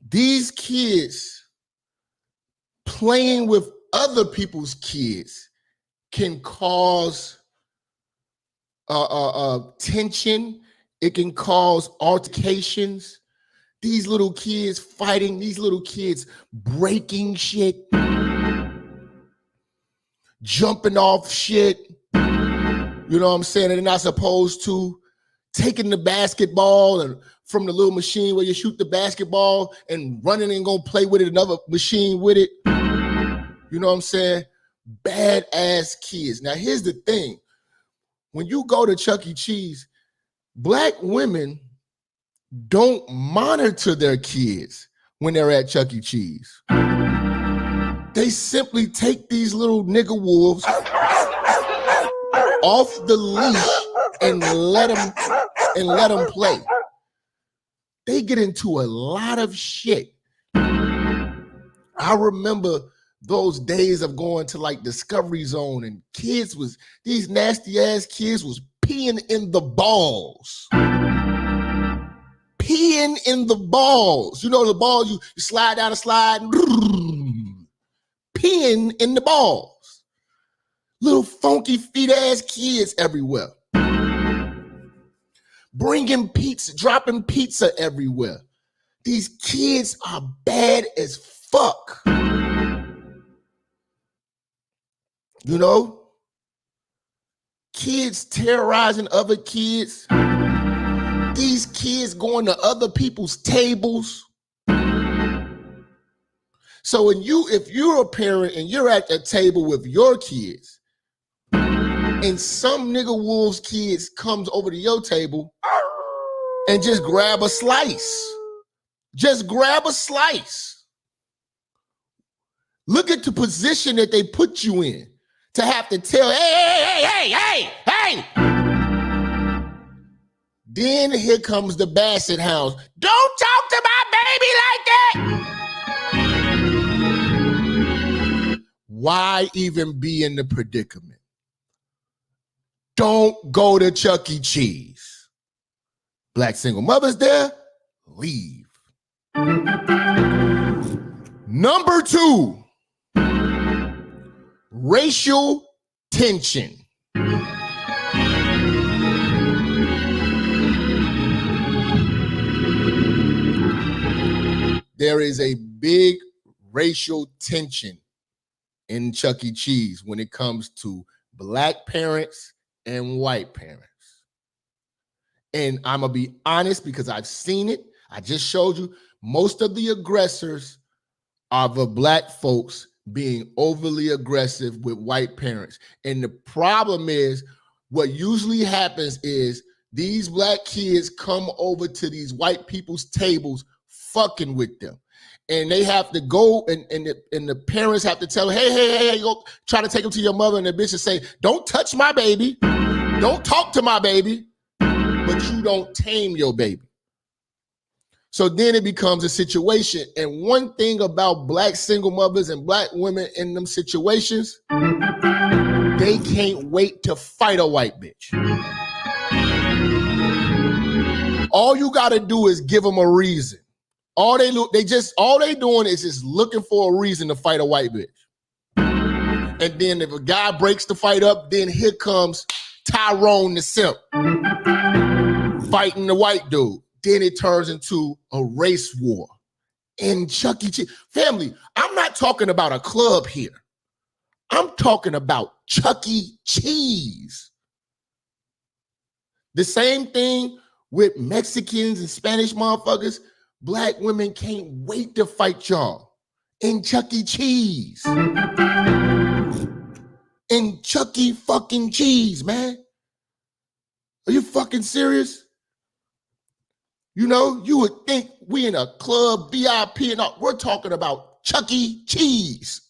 These kids playing with other people's kids can cause tension. It can cause altercations. These little kids fighting, these little kids breaking shit, jumping off shit. You know what I'm saying? They're not supposed to. Taking the basketball and from the little machine where you shoot the basketball and running and go play with it, another machine with it. You know what I'm saying? Badass kids. Now, here's the thing. When you go to Chuck E. Cheese, black women don't monitor their kids when they're at Chuck E. Cheese. They simply take these little nigger wolves off the leash and let them play. They get into a lot of shit. I remember those days of going to like Discovery Zone and these nasty ass kids was peeing in the balls. Peeing in the balls. You know the balls, you slide down a slide, peeing in the balls. Little funky feet ass kids everywhere. Bringing pizza, dropping pizza everywhere. These kids are bad as fuck. You know? Kids terrorizing other kids. These kids going to other people's tables. So if you're a parent and you're at the table with your kids, and some nigga wolves kids comes over to your table and just grab a slice. Just grab a slice. Look at the position that they put you in to have to tell, hey. Then here comes the Basset Hounds. Don't talk to my baby like that. Why even be in the predicament? Don't go to Chuck E. Cheese. Black single mothers there, leave. Number 2, racial tension. There is a big racial tension in Chuck E. Cheese when it comes to black parents and white parents. And I'm going to be honest because I've seen it. I just showed you most of the aggressors are the black folks being overly aggressive with white parents. And the problem is what usually happens is these black kids come over to these white people's tables fucking with them. And they have to go and the parents have to tell them, hey, go try to take them to your mother, and the bitch will say, don't touch my baby. Don't talk to my baby. But you don't tame your baby. So then it becomes a situation. And one thing about black single mothers and black women in them situations, they can't wait to fight a white bitch. All you got to do is give them a reason. All they doing is just looking for a reason to fight a white bitch. And then if a guy breaks the fight up, then here comes Tyrone the simp fighting the white dude. Then it turns into a race war in Chuck E. Cheese. Family, I'm not talking about a club here. I'm talking about Chuck E. Cheese. The same thing with Mexicans and Spanish motherfuckers. Black women can't wait to fight y'all in Chuck E. Cheese. In Chuck E. fucking Cheese, man. Are you fucking serious? You know, you would think we in a club, VIP, and all. We're talking about Chuck E. Cheese.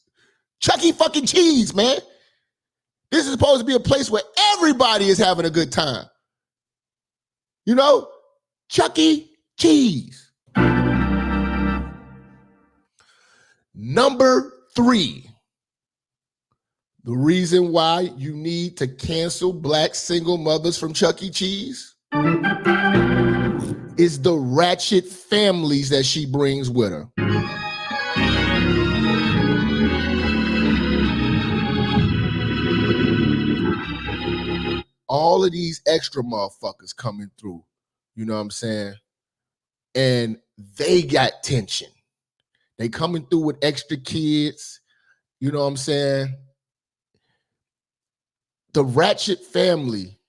Chuck E. fucking Cheese, man. This is supposed to be a place where everybody is having a good time. You know, Chuck E. Cheese. Number 3, the reason why you need to cancel black single mothers from Chuck E. Cheese is the ratchet families that she brings with her. All of these extra motherfuckers coming through, you know what I'm saying? And they got tension. They coming through with extra kids, you know what I'm saying? The ratchet family,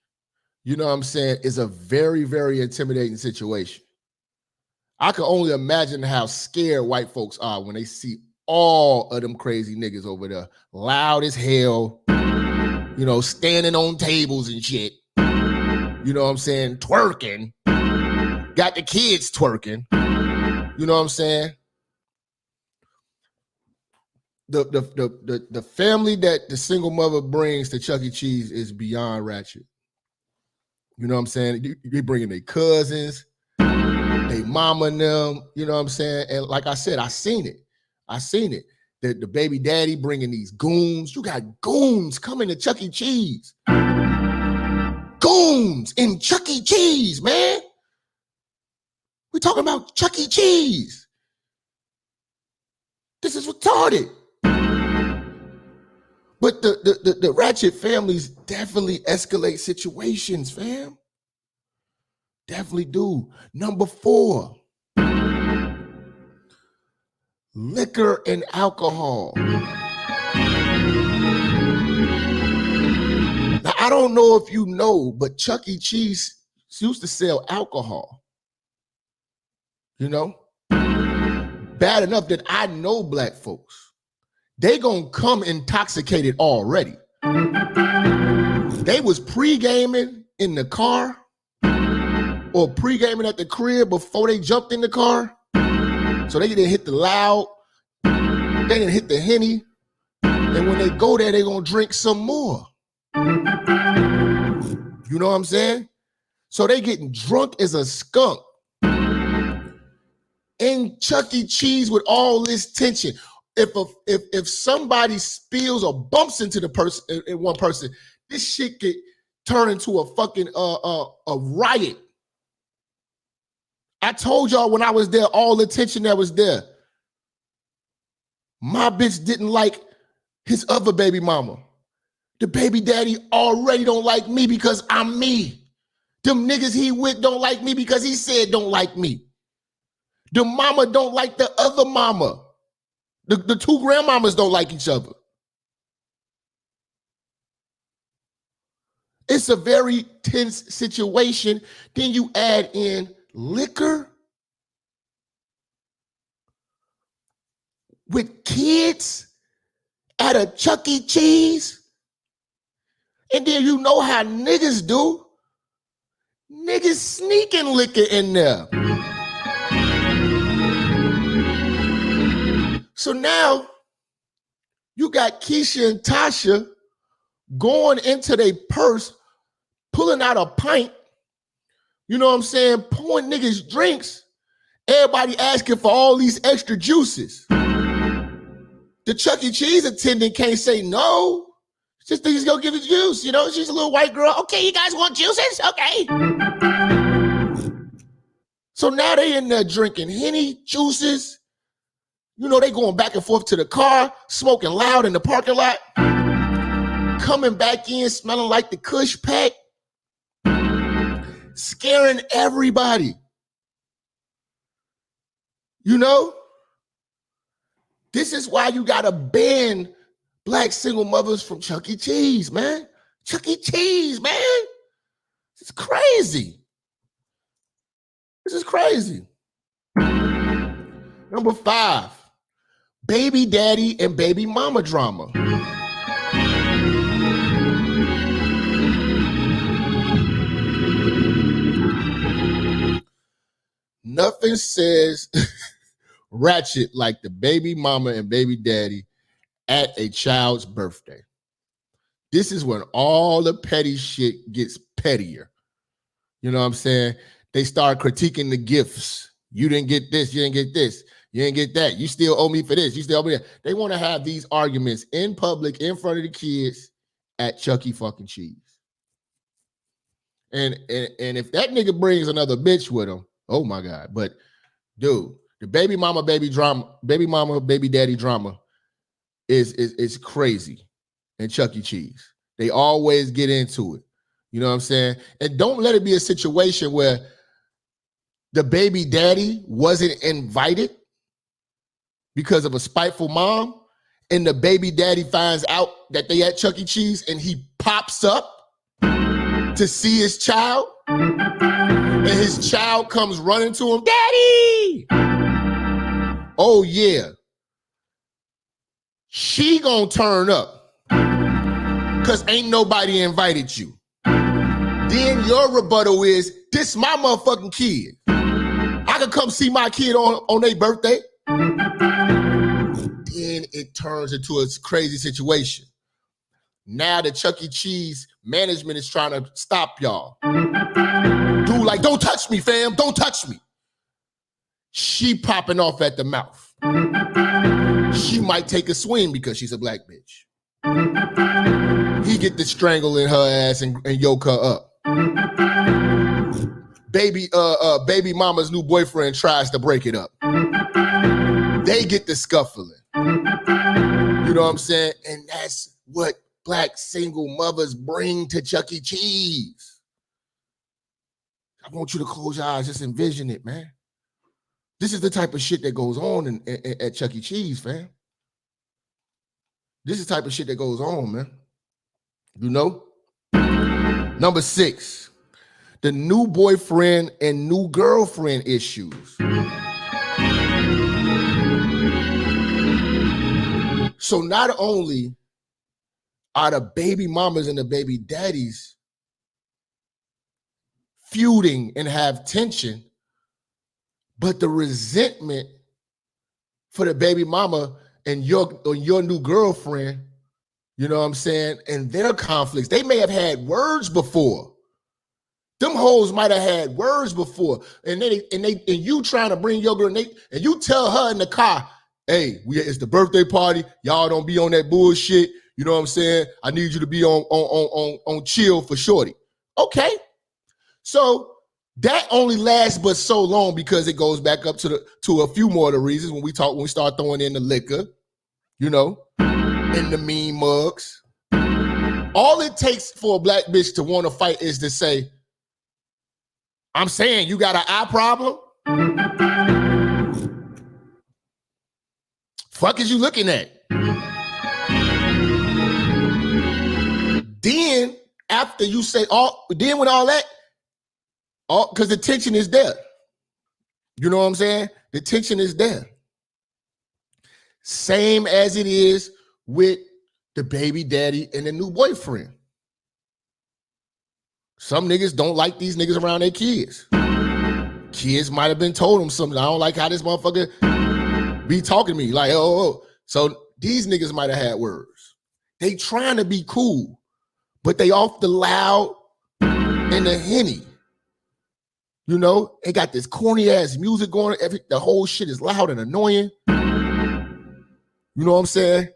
you know what I'm saying, is a very, very intimidating situation. I can only imagine how scared white folks are when they see all of them crazy niggas over there, loud as hell, you know, standing on tables and shit, you know what I'm saying, twerking, got the kids twerking, you know what I'm saying? The family that the single mother brings to Chuck E. Cheese is beyond ratchet. You know what I'm saying? You bringing their cousins, they mama and them, you know what I'm saying? And like I said, I seen it. The baby daddy bringing these goons. You got goons coming to Chuck E. Cheese. Goons in Chuck E. Cheese, man. We're talking about Chuck E. Cheese. This is retarded. But the ratchet families definitely escalate situations, fam. Definitely do. Number 4, liquor and alcohol. Now, I don't know if you know, but Chuck E. Cheese used to sell alcohol. You know? Bad enough that I know black folks. They gonna come intoxicated already. They was pre-gaming in the car or pre-gaming at the crib before they jumped in the car. So they didn't hit the loud, they didn't hit the Henny. And when they go there, they gonna drink some more. You know what I'm saying? So they getting drunk as a skunk in Chuck E. Cheese with all this tension. If somebody spills or bumps into the person, one person, this shit could turn into a fucking a riot. I told y'all when I was there, all the tension that was there. My bitch didn't like his other baby mama. The baby daddy already don't like me because I'm me. Them niggas he with don't like me because he said don't like me. The mama don't like the other mama. The two grandmamas don't like each other. It's a very tense situation. Then you add in liquor with kids at a Chuck E. Cheese. And then you know how niggas do. Niggas sneaking liquor in there. So now you got Keisha and Tasha going into their purse, pulling out a pint, you know what I'm saying, pouring niggas drinks, everybody asking for all these extra juices. The Chuck E. Cheese attendant can't say no. Just think he's gonna give it juice, you know, she's a little white girl. Okay, you guys want juices? Okay. So now they in there drinking Henny juices. You know, they going back and forth to the car, smoking loud in the parking lot, coming back in smelling like the Kush pack, scaring everybody. You know, this is why you got to ban black single mothers from Chuck E. Cheese, man. Chuck E. Cheese, man. It's crazy. This is crazy. Number 5, baby daddy and baby mama drama. Nothing says ratchet like the baby mama and baby daddy at a child's birthday. This is when all the petty shit gets pettier. You know what I'm saying? They start critiquing the gifts. You didn't get this, you didn't get this, you didn't get that. You still owe me for this, you still owe me that. They want to have these arguments in public, in front of the kids at Chuck E. fucking Cheese. And if that nigga brings another bitch with him, oh my God. But dude, the baby mama, baby daddy drama is crazy in Chuck E. Cheese. They always get into it. You know what I'm saying? And don't let it be a situation where the baby daddy wasn't invited because of a spiteful mom, and the baby daddy finds out that they at Chuck E. Cheese and he pops up to see his child, and his child comes running to him, Daddy! Oh yeah. She gonna turn up because ain't nobody invited you. Then your rebuttal is, this my motherfucking kid. I can come see my kid on their birthday. Then it turns into a crazy situation. Now the Chuck E. Cheese management is trying to stop y'all. Dude, like, don't touch me, fam. Don't touch me. She popping off at the mouth. She might take a swing because she's a black bitch. He get to strangling her ass and yoke her up. Baby mama's new boyfriend tries to break it up. They get the scuffling. You know what I'm saying? And that's what black single mothers bring to Chuck E. Cheese. I want you to close your eyes, just envision it, man. This is the type of shit that goes on at Chuck E. Cheese, fam. This is the type of shit that goes on, man. You know? Number 6, the new boyfriend and new girlfriend issues. So not only are the baby mamas and the baby daddies feuding and have tension, but the resentment for the baby mama and your new girlfriend, you know what I'm saying, and their conflicts, they may have had words before. Them hoes might have had words before, and you trying to bring your girl, and you tell her in the car, hey, it's the birthday party, y'all don't be on that bullshit. You know what I'm saying? I need you to be on chill for shorty. Okay, so that only lasts but so long because it goes back up to a few more of the reasons when we start throwing in the liquor, you know, and the mean mugs. All it takes for a black bitch to want to fight is to say, I'm saying you got an eye problem? Fuck is you looking at? Then after you say then with all that, because the tension is there. You know what I'm saying? The tension is there. Same as it is with the baby daddy and the new boyfriend. Some niggas don't like these niggas around their kids. Kids might have been told them something. I don't like how this motherfucker be talking to me. Like, oh. So these niggas might have had words. They trying to be cool, but they off the loud and the Henny. You know, they got this corny ass music going. The whole shit is loud and annoying. You know what I'm saying?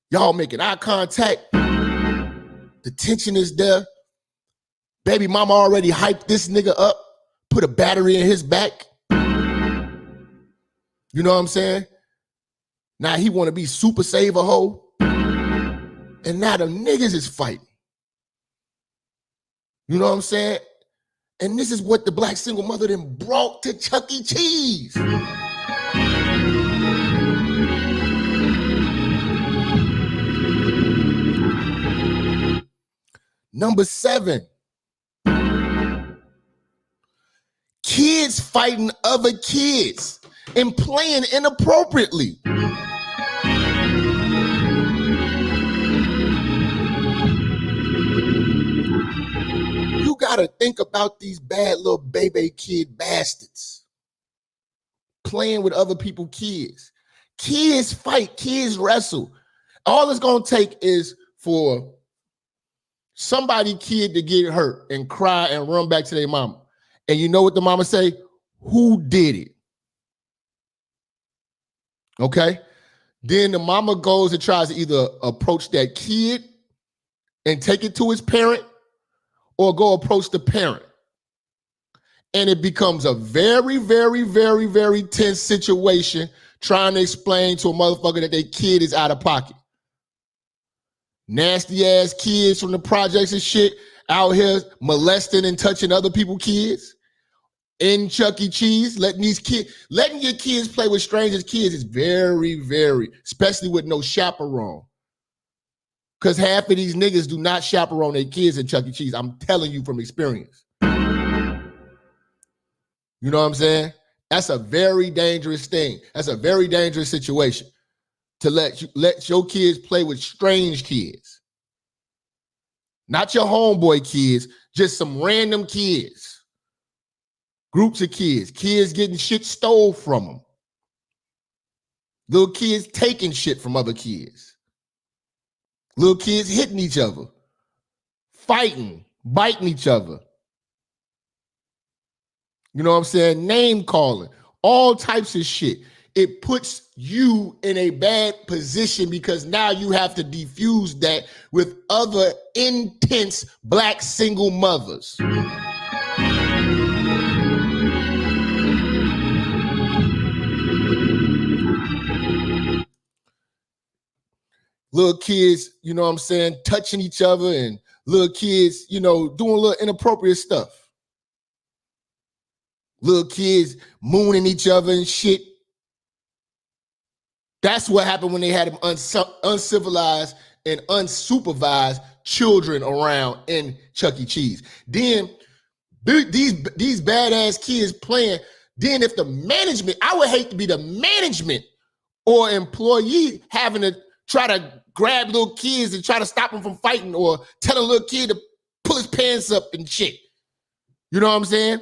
Y'all making eye contact. The tension is there. Baby mama already hyped this nigga up, put a battery in his back. You know what I'm saying? Now he want to be super save a hoe. And now the niggas is fighting. You know what I'm saying? And this is what the black single mother then brought to Chuck E. Cheese. Number 7. Kids fighting other kids and playing inappropriately. You gotta think about these bad little baby kid bastards playing with other people's kids. Kids fight, kids wrestle. All it's gonna take is for somebody kid to get hurt and cry and run back to their mama. And you know what the mama say? Who did it? Okay? Then the mama goes and tries to either approach that kid and take it to his parent or go approach the parent. And it becomes a very, very, very, very tense situation trying to explain to a motherfucker that their kid is out of pocket. Nasty ass kids from the projects and shit out here molesting and touching other people's kids in Chuck E. Cheese, letting your kids play with strangers' kids is very, very, especially with no chaperone. Because half of these niggas do not chaperone their kids in Chuck E. Cheese. I'm telling you from experience. You know what I'm saying? That's a very dangerous thing. That's a very dangerous situation to let your kids play with strange kids. Not your homeboy kids, just some random kids. Groups of kids. Kids getting shit stole from them. Little kids taking shit from other kids. Little kids hitting each other. Fighting, biting each other. You know what I'm saying? Name calling. All types of shit. It puts you in a bad position because now you have to defuse that with other intense black single mothers. Little kids, you know what I'm saying, touching each other, and little kids, you know, doing little inappropriate stuff. Little kids mooning each other and shit. That's what happened when they had them uncivilized and unsupervised children around in Chuck E. Cheese. Then these badass kids playing. Then if the management, I would hate to be the management or employee having to try to grab little kids and try to stop them from fighting or tell a little kid to pull his pants up and shit. You know what I'm saying?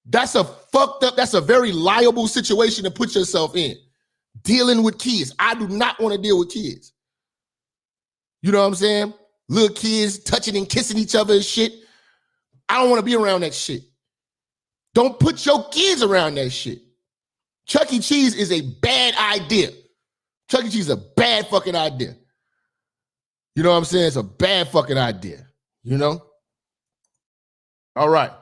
That's a fucked up, that's a very liable situation to put yourself in. Dealing with kids. I do not want to deal with kids. You know what I'm saying? Little kids touching and kissing each other and shit. I don't want to be around that shit. Don't put your kids around that shit. Chuck E. Cheese is a bad idea. Chuck E. Cheese is a bad fucking idea. You know what I'm saying? It's a bad fucking idea. You know? All right.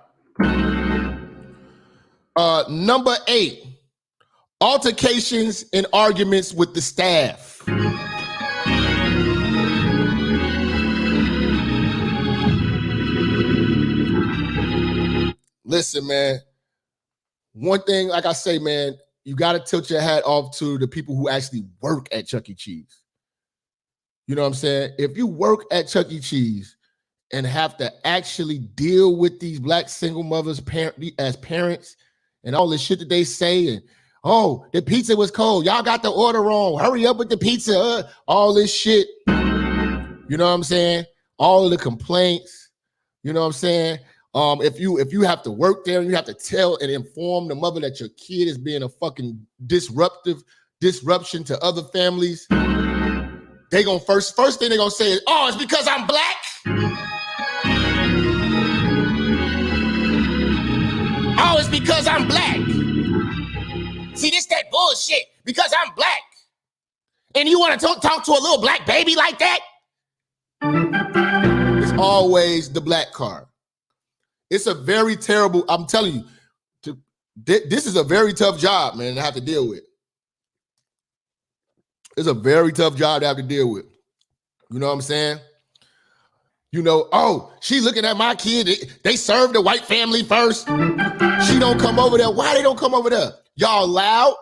Number 8. Altercations and arguments with the staff. Listen, man. One thing, like I say, man, you got to tilt your hat off to the people who actually work at Chuck E. Cheese. You know what I'm saying? If you work at Chuck E. Cheese and have to actually deal with these black single mothers as parents and all the shit that they say, and oh, the pizza was cold. Y'all got the order wrong. Hurry up with the pizza. All this shit. You know what I'm saying? All of the complaints. You know what I'm saying? If you have to work there and you have to tell and inform the mother that your kid is being a fucking disruption to other families, they gonna first thing they gonna say is, oh, it's because I'm black. Oh, it's because I'm black. See, this that bullshit because I'm black. And you want to talk to a little black baby like that? It's always the black card. It's a very terrible, I'm telling you, this is a very tough job, man, to have to deal with. It's a very tough job to have to deal with. You know what I'm saying? You know, oh, she looking at my kid. They serve the white family first. She don't come over there. Why they don't come over there? Y'all loud.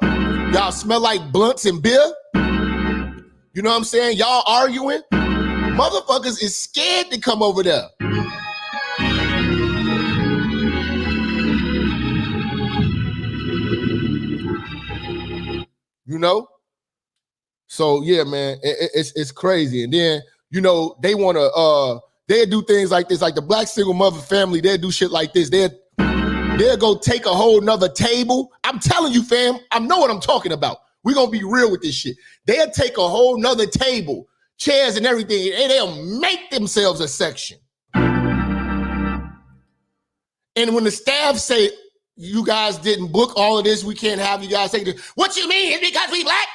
Y'all smell like blunts and beer. You know what I'm saying? Y'all arguing. Motherfuckers is scared to come over there. You know? So yeah, man, it's crazy. And then, you know, they want to they'll do things like this, like the black single mother family, they'll do shit like this. They'll go take a whole nother table. I'm telling you, fam, I know what I'm talking about. We're gonna be real with this shit. They'll take a whole nother table, chairs and everything, and they'll make themselves a section. And when the staff say, you guys didn't book all of this, we can't have you guys take this. What you mean? It's because we black?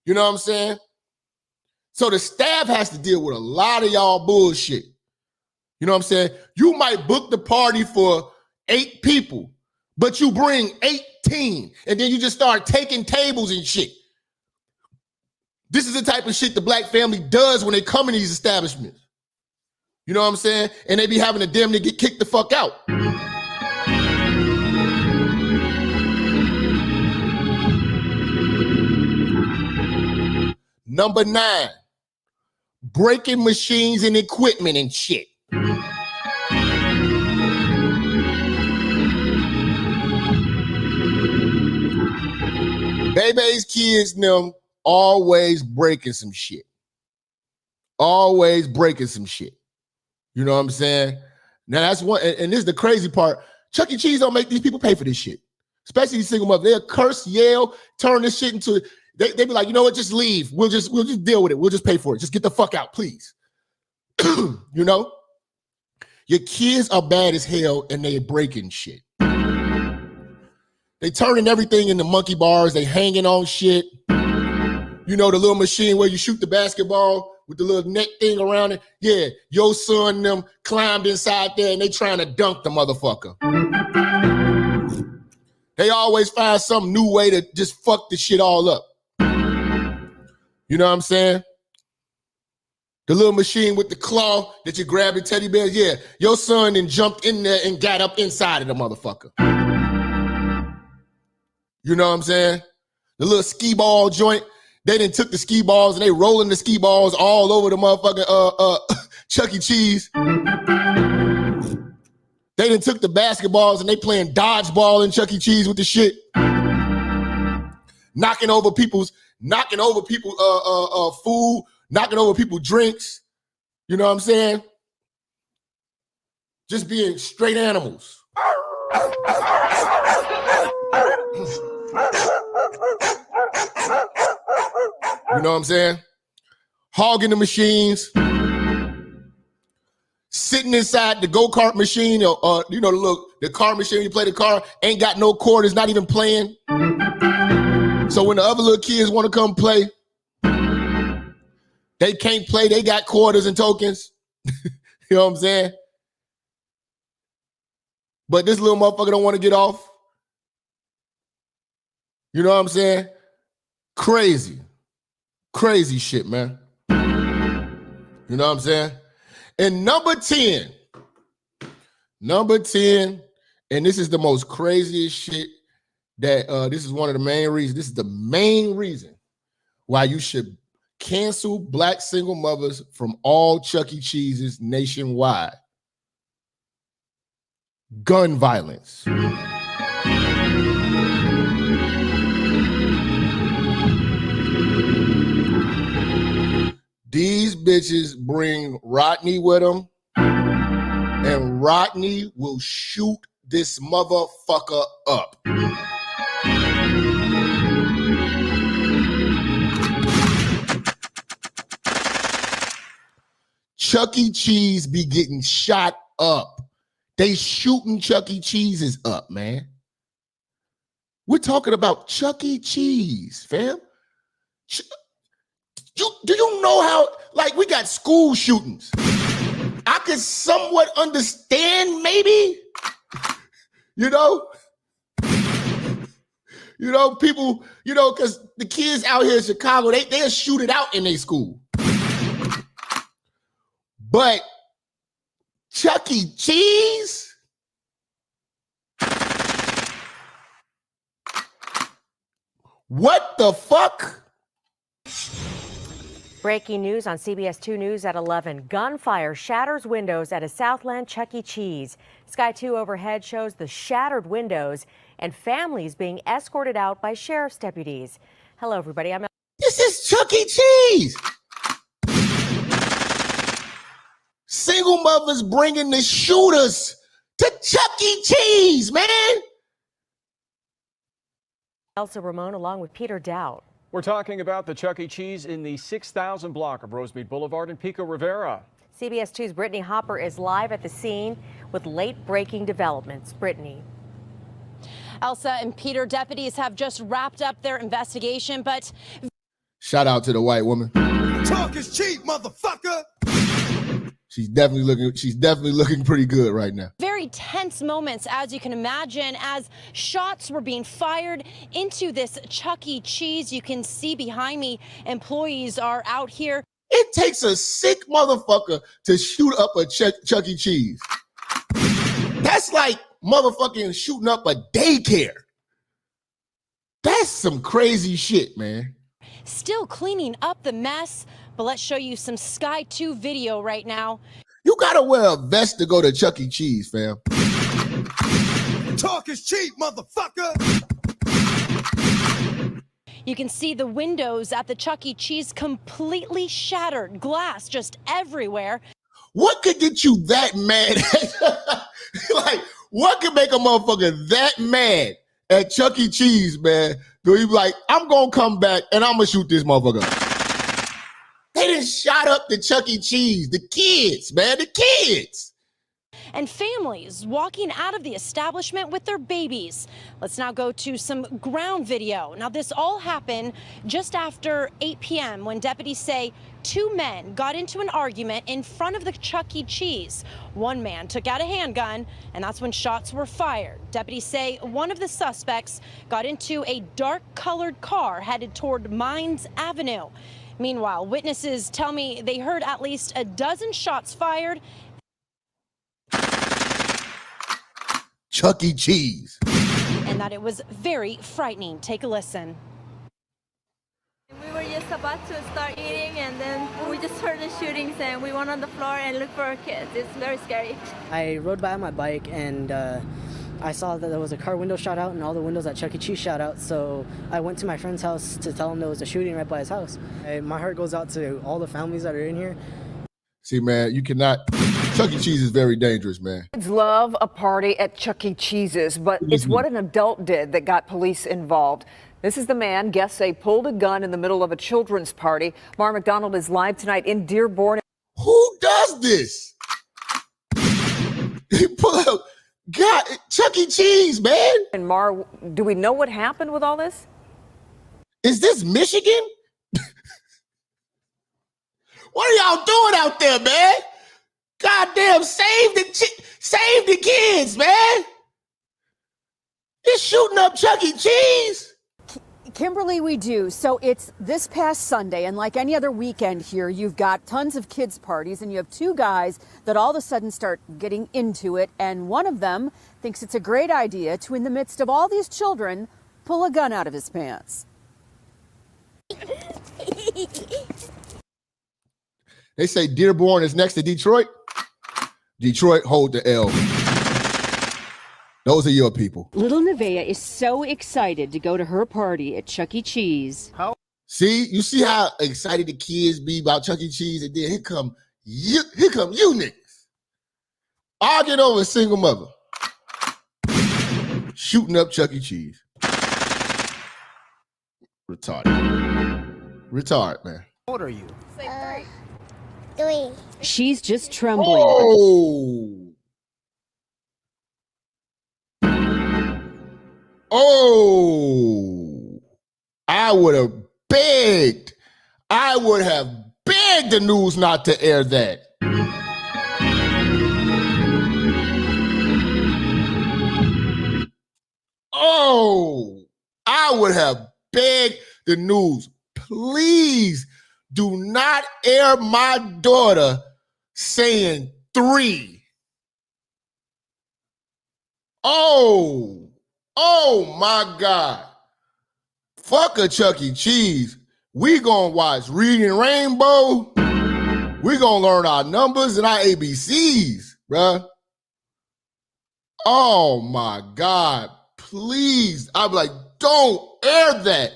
You know what I'm saying? So the staff has to deal with a lot of y'all bullshit. You know what I'm saying? You might book the party for 8 people, but you bring 18, and then you just start taking tables and shit. This is the type of shit the black family does when they come in these establishments. You know what I'm saying? And they be having to damn near get kicked the fuck out. Number 9, breaking machines and equipment and shit. Baby's kids, them always breaking some shit. Always breaking some shit. You know what I'm saying? Now that's one, and this is the crazy part. Chuck E. Cheese don't make these people pay for this shit. Especially these single mothers. They'll curse, yell, turn this shit into, they be like, you know what, just leave. We'll just deal with it. We'll just pay for it. Just get the fuck out, please. You know? Your kids are bad as hell and they breaking shit. They turning everything into monkey bars. They hanging on shit. You know, the little machine where you shoot the basketball with the little net thing around it. Yeah, your son and them climbed inside there and they trying to dunk the motherfucker. They always find some new way to just fuck the shit all up. You know what I'm saying? The little machine with the claw that you grab the teddy bear. Yeah, your son then jumped in there and got up inside of the motherfucker. You know what I'm saying? The little skee ball joint. They done took the skee balls and they rolling the skee balls all over the motherfucking Chuck E. Cheese. They done took the basketballs and they playing dodgeball in Chuck E. Cheese with the shit. Knocking over people's food, knocking over people's drinks. You know what I'm saying? Just being straight animals. You know what I'm saying? Hogging the machines. Sitting inside the go-kart machine or you know, the car machine, you play the car, ain't got no cord, it's not even playing. So when the other little kids want to come play, they can't play, they got quarters and tokens. You know what I'm saying? But this little motherfucker don't want to get off. You know what I'm saying? Crazy. Crazy shit, man. You know what I'm saying? And number 10, and this is the most craziest shit that this is one of the main reasons. This is the main reason why you should cancel black single mothers from all Chuck E. Cheese's nationwide. Gun violence. These bitches bring Rodney with them, and Rodney will shoot this motherfucker up. Chuck E. Cheese be getting shot up. They shooting Chuck E. Cheese's up, man. We're talking about Chuck E. Cheese, fam. Do you know how, like, we got school shootings I could somewhat understand, maybe. You know, people, because the kids out here in Chicago, they'll shoot it out in their school. But Chuck E. Cheese? What the fuck? Breaking news on CBS 2 News at 11. Gunfire shatters windows at a Southland Chuck E. Cheese. Sky 2 overhead shows the shattered windows and families being escorted out by sheriff's deputies. Hello, everybody. This is Chuck E. Cheese. Single mothers bringing the shooters to Chuck E. Cheese, man. Elsa Ramon along with Peter Dowd. We're talking about the Chuck E. Cheese in the 6000 block of Rosemead Boulevard in Pico Rivera. CBS 2's Brittany Hopper is live at the scene with late-breaking developments. Brittany. Elsa and Peter, deputies have just wrapped up their investigation, but... Shout out to the white woman. Talk is cheap, motherfucker! She's definitely looking pretty good right now. Very tense moments, as you can imagine, as shots were being fired into this Chuck E. Cheese. You can see behind me, employees are out here. It takes a sick motherfucker to shoot up a Chuck E. Cheese. That's like motherfucking shooting up a daycare. That's some crazy shit, man. Still cleaning up the mess, but let's show you some Sky 2 video right now. You gotta wear a vest to go to Chuck E. Cheese, fam. Talk is cheap, motherfucker! You can see the windows at the Chuck E. Cheese completely shattered, glass just everywhere. What could get you that mad? Like, what could make a motherfucker that mad at Chuck E. Cheese, man? Do he be like, I'm gonna come back and I'm gonna shoot this motherfucker? They done shot up the Chuck E. Cheese. The kids, man, the kids. And families walking out of the establishment with their babies. Let's now go to some ground video. Now, this all happened just after 8 p.m. when deputies say two men got into an argument in front of the Chuck E. Cheese. One man took out a handgun, and that's when shots were fired. Deputies say one of the suspects got into a dark-colored car headed toward Mines Avenue. Meanwhile, witnesses tell me they heard at least a dozen shots fired. Chuck E. Cheese. And that it was very frightening. Take a listen. We were just about to start eating, and then we just heard the shootings, and we went on the floor and looked for our kids. It's very scary. I rode by on my bike, and I saw that there was a car window shot out and all the windows at Chuck E. Cheese shot out, so I went to my friend's house to tell him there was a shooting right by his house. My heart goes out to all the families that are in here. See, man, you cannot... Chuck E. Cheese is very dangerous, man. Kids love a party at Chuck E. Cheese's, but it's what an adult did that got police involved. This is the man guests say pulled a gun in the middle of a children's party. Mar McDonald is live tonight in Dearborn. Who does this? He pulled out... God, Chuck E. Cheese, man. And Mar, do we know what happened with all this? Is this Michigan? What are y'all doing out there, man? Goddamn, save the kids, man. You're shooting up Chuck E. Cheese. Kimberly, we do. So it's this past Sunday, and like any other weekend here, you've got tons of kids' parties, and you have two guys that all of a sudden start getting into it, and one of them thinks it's a great idea to, in the midst of all these children, pull a gun out of his pants. They say Dearborn is next to Detroit. Detroit, hold the L. Those are your people. Little Nevaeh is so excited to go to her party at Chuck E. Cheese. See, you see how excited the kids be about Chuck E. Cheese, and then here come you niggas arguing over a single mother, shooting up Chuck E. Cheese. Retard, man. How old are you? Three. She's just trembling. Oh, I would have begged the news not to air that. Oh, I would have begged the news, please do not air my daughter saying 3. Oh my God. Fuck a Chuck E. Cheese. We gonna watch Reading Rainbow. We gonna learn our numbers and our ABCs, bruh. Oh my God. Please. I'm like, don't air that.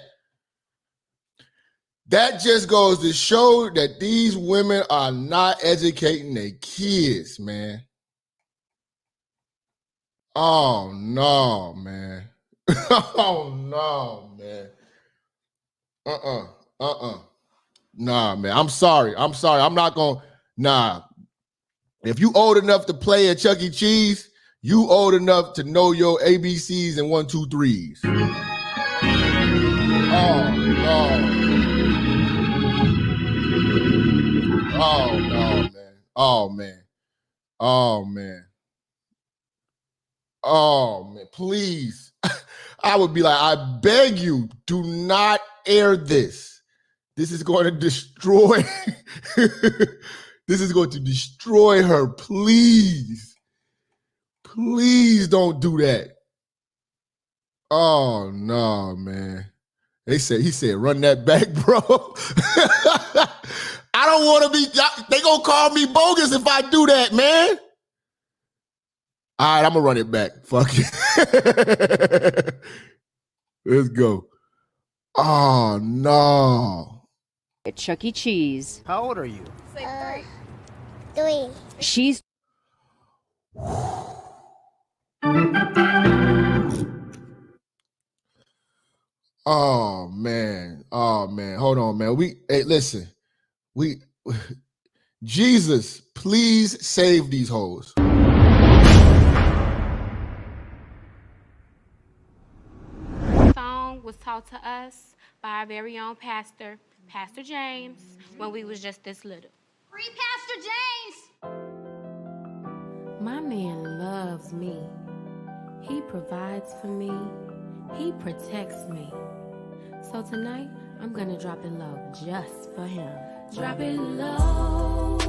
That just goes to show that these women are not educating their kids, man. Oh no, man. Oh no, man. Nah, man. I'm sorry. I'm not gonna. Nah. If you old enough to play at Chuck E. Cheese, you old enough to know your ABCs and 1, 2, 3s. Oh no. Oh no, man. Oh man. Oh man. Oh man. Please. I would be like, I beg you, do not air this. This is going to destroy. This is going to destroy her. Please. Please don't do that. Oh no, man. He said, run that back, bro. I don't want to be, they gonna call me bogus if I do that, man. All right, I'm gonna run it back. Fuck it. Let's go. Oh no. At Chuck E. Cheese. How old are you? 3. She's Oh man. Oh man. Hold on, man. Hey, listen. Jesus, please save these hoes. Song was taught to us by our very own pastor, Pastor James, when we was just this little. Free Pastor James! My man loves me. He provides for me. He protects me. So tonight, I'm gonna drop it low just for him. Drop it low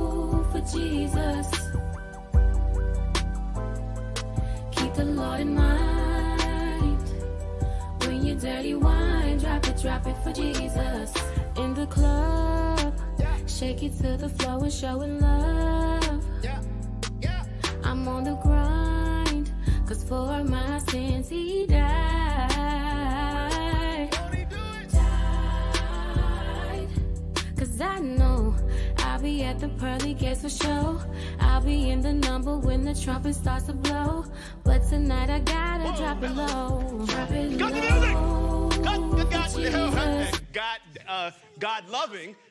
for Jesus. Keep the Lord in mind. When you dirty wine, drop it for Jesus. In the club, shake it to the floor and showing love. I'm on the grind, cause for my sins he died. Cause I know I'll be at the pearly gates for show. I'll be in the number when the trumpet starts to blow. But tonight I gotta drop it low. Drop it low.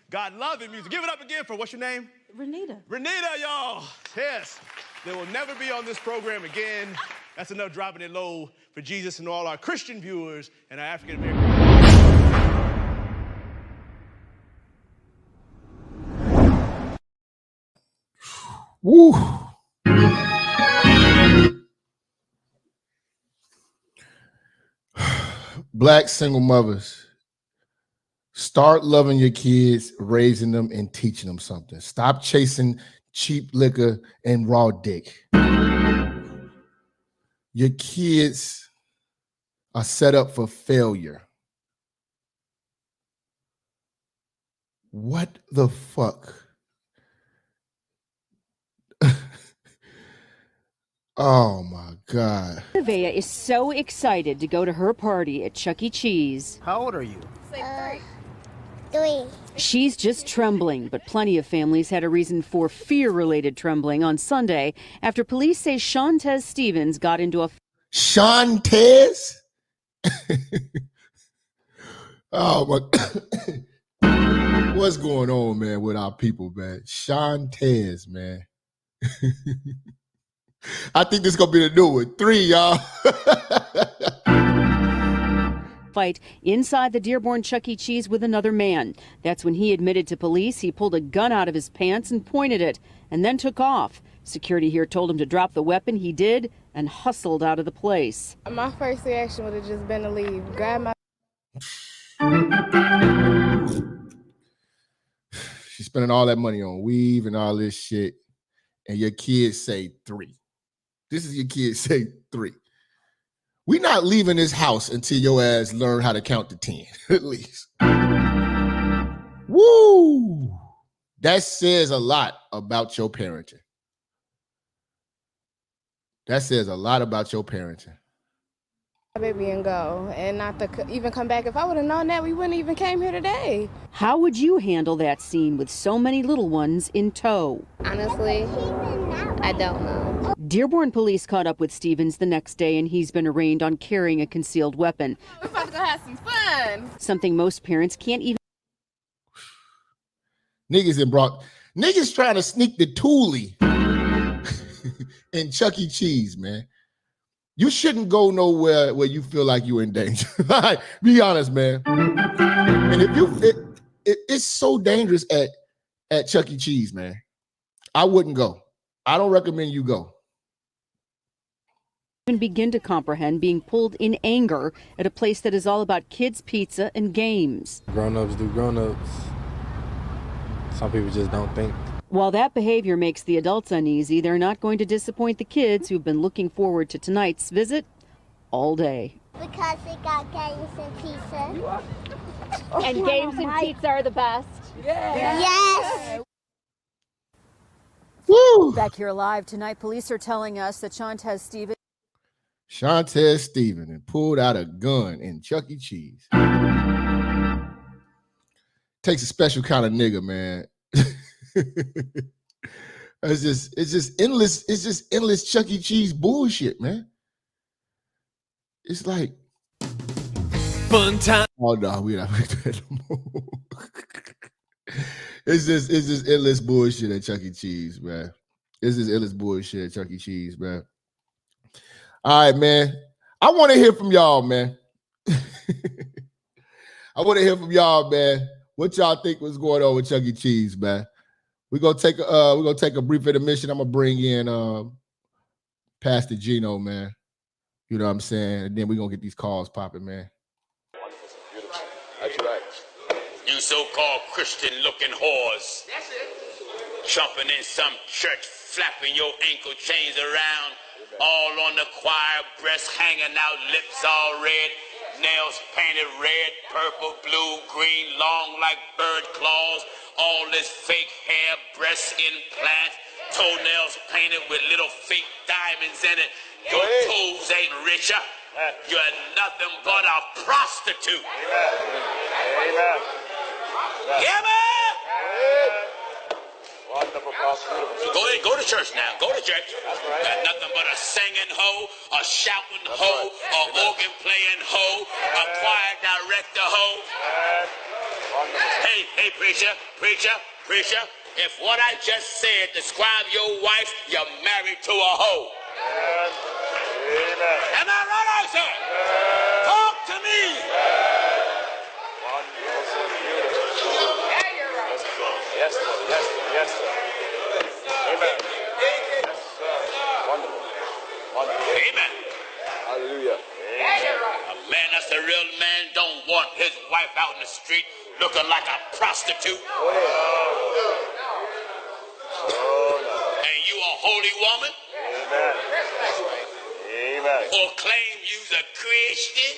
God loving music. Give it up again for, what's your name? Renita. Renita, y'all. Yes. They will never be on this program again. That's enough dropping it low for Jesus and all our Christian viewers and our African American. Woo. Black single mothers, start loving your kids, raising them, and teaching them something. Stop chasing cheap liquor and raw dick. Your kids are set up for failure. What the fuck? Oh my God. Nevaeh is so excited to go to her party at Chuck E. Cheese. How old are you? 3. She's just trembling, but plenty of families had a reason for fear-related trembling on Sunday after police say Shantez Stevens got into a... Shantez? Oh my God. What's going on, man, with our people, man? Shantez, man. I think this is going to be the new one. 3, y'all. Fight inside the Dearborn Chuck E. Cheese with another man. That's when he admitted to police he pulled a gun out of his pants and pointed it and then took off. Security here told him to drop the weapon. He did, and hustled out of the place. My first reaction would have just been to leave, grab my... She's spending all that money on weave and all this shit, and your kids say 3. This is your kids say 3. We're not leaving this house until your ass learn how to count to 10, at least. Woo! That says a lot about your parenting. That says a lot about your parenting. My baby and go, and not to even come back. If I would have known that, we wouldn't even came here today. How would you handle that scene with so many little ones in tow? Honestly, I don't know. Dearborn police caught up with Stevens the next day, and he's been arraigned on carrying a concealed weapon. We're about to go have some fun. Something most parents can't even. Niggas trying to sneak the toolie in Chuck E. Cheese, man. You shouldn't go nowhere where you feel like you're in danger. Be honest, man. And if it's so dangerous at Chuck E. Cheese, man. I wouldn't go. I don't recommend you go. Even begin to comprehend being pulled in anger at a place that is all about kids, pizza, and games. Grown-ups do grown-ups. Some people just don't think. While that behavior makes the adults uneasy, they're not going to disappoint the kids who've been looking forward to tonight's visit all day. Because they got games and pizza. And games and pizza are the best. Yes. Woo! Back here live tonight, police are telling us that Shantez Stephen and pulled out a gun in Chuck E. Cheese. Takes a special kind of nigga, man. It's just endless Chuck E. Cheese bullshit, man. It's like fun time. Oh no, we not like that no more. It's just endless bullshit at Chuck E. Cheese, man. It's just endless bullshit at Chuck E. Cheese, man. All right, man. I want to hear from y'all, man. I want to hear from y'all, man. What y'all think was going on with Chuck E. Cheese, man? We're gonna take a brief intermission. I'm gonna bring in Pastor Gino, man. You know what I'm saying? And then we're gonna get these calls popping, man. That's right. You so-called Christian-looking whores. That's it. Jumping in some church, flapping your ankle chains around, all on the choir, breasts hanging out, lips all red, nails painted red, purple, blue, green, long like bird claws, all this fake hair, breast implants, toenails painted with little fake diamonds in it. Your toes ain't richer. You're nothing but a prostitute. Amen. Yeah, man. Wonderful prostitute. Go to church now. Go to church. That's right. Got nothing but a singing hoe, a shouting hoe, a organ playing hoe, a choir director hoe. Hey, preacher. If what I just said describe your wife, you're married to a hoe. Amen. Am I right, I say? Talk to me. Yes, sir. Amen. Yes, sir. Wonderful. Amen. Hallelujah. A man that's a real man don't want his wife out in the street looking like a prostitute. And you a holy woman? Amen. Amen. Or claim you's a Christian?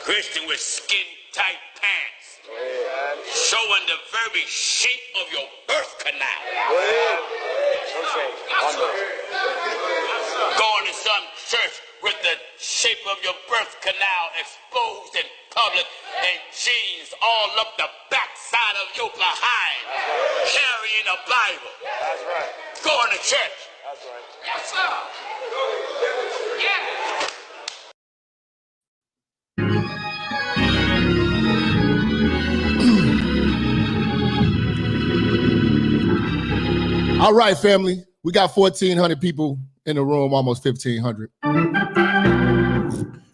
Christian with skin-tight pants. Showing the very shape of your birth canal. Going to some church with the shape of your birth canal exposed in public and jeans all up the backside of your behind. Carrying a Bible. That's right. Going to church. That's right. Yes, sir. Yeah. All right, family. We got 1,400 people in the room, almost 1,500.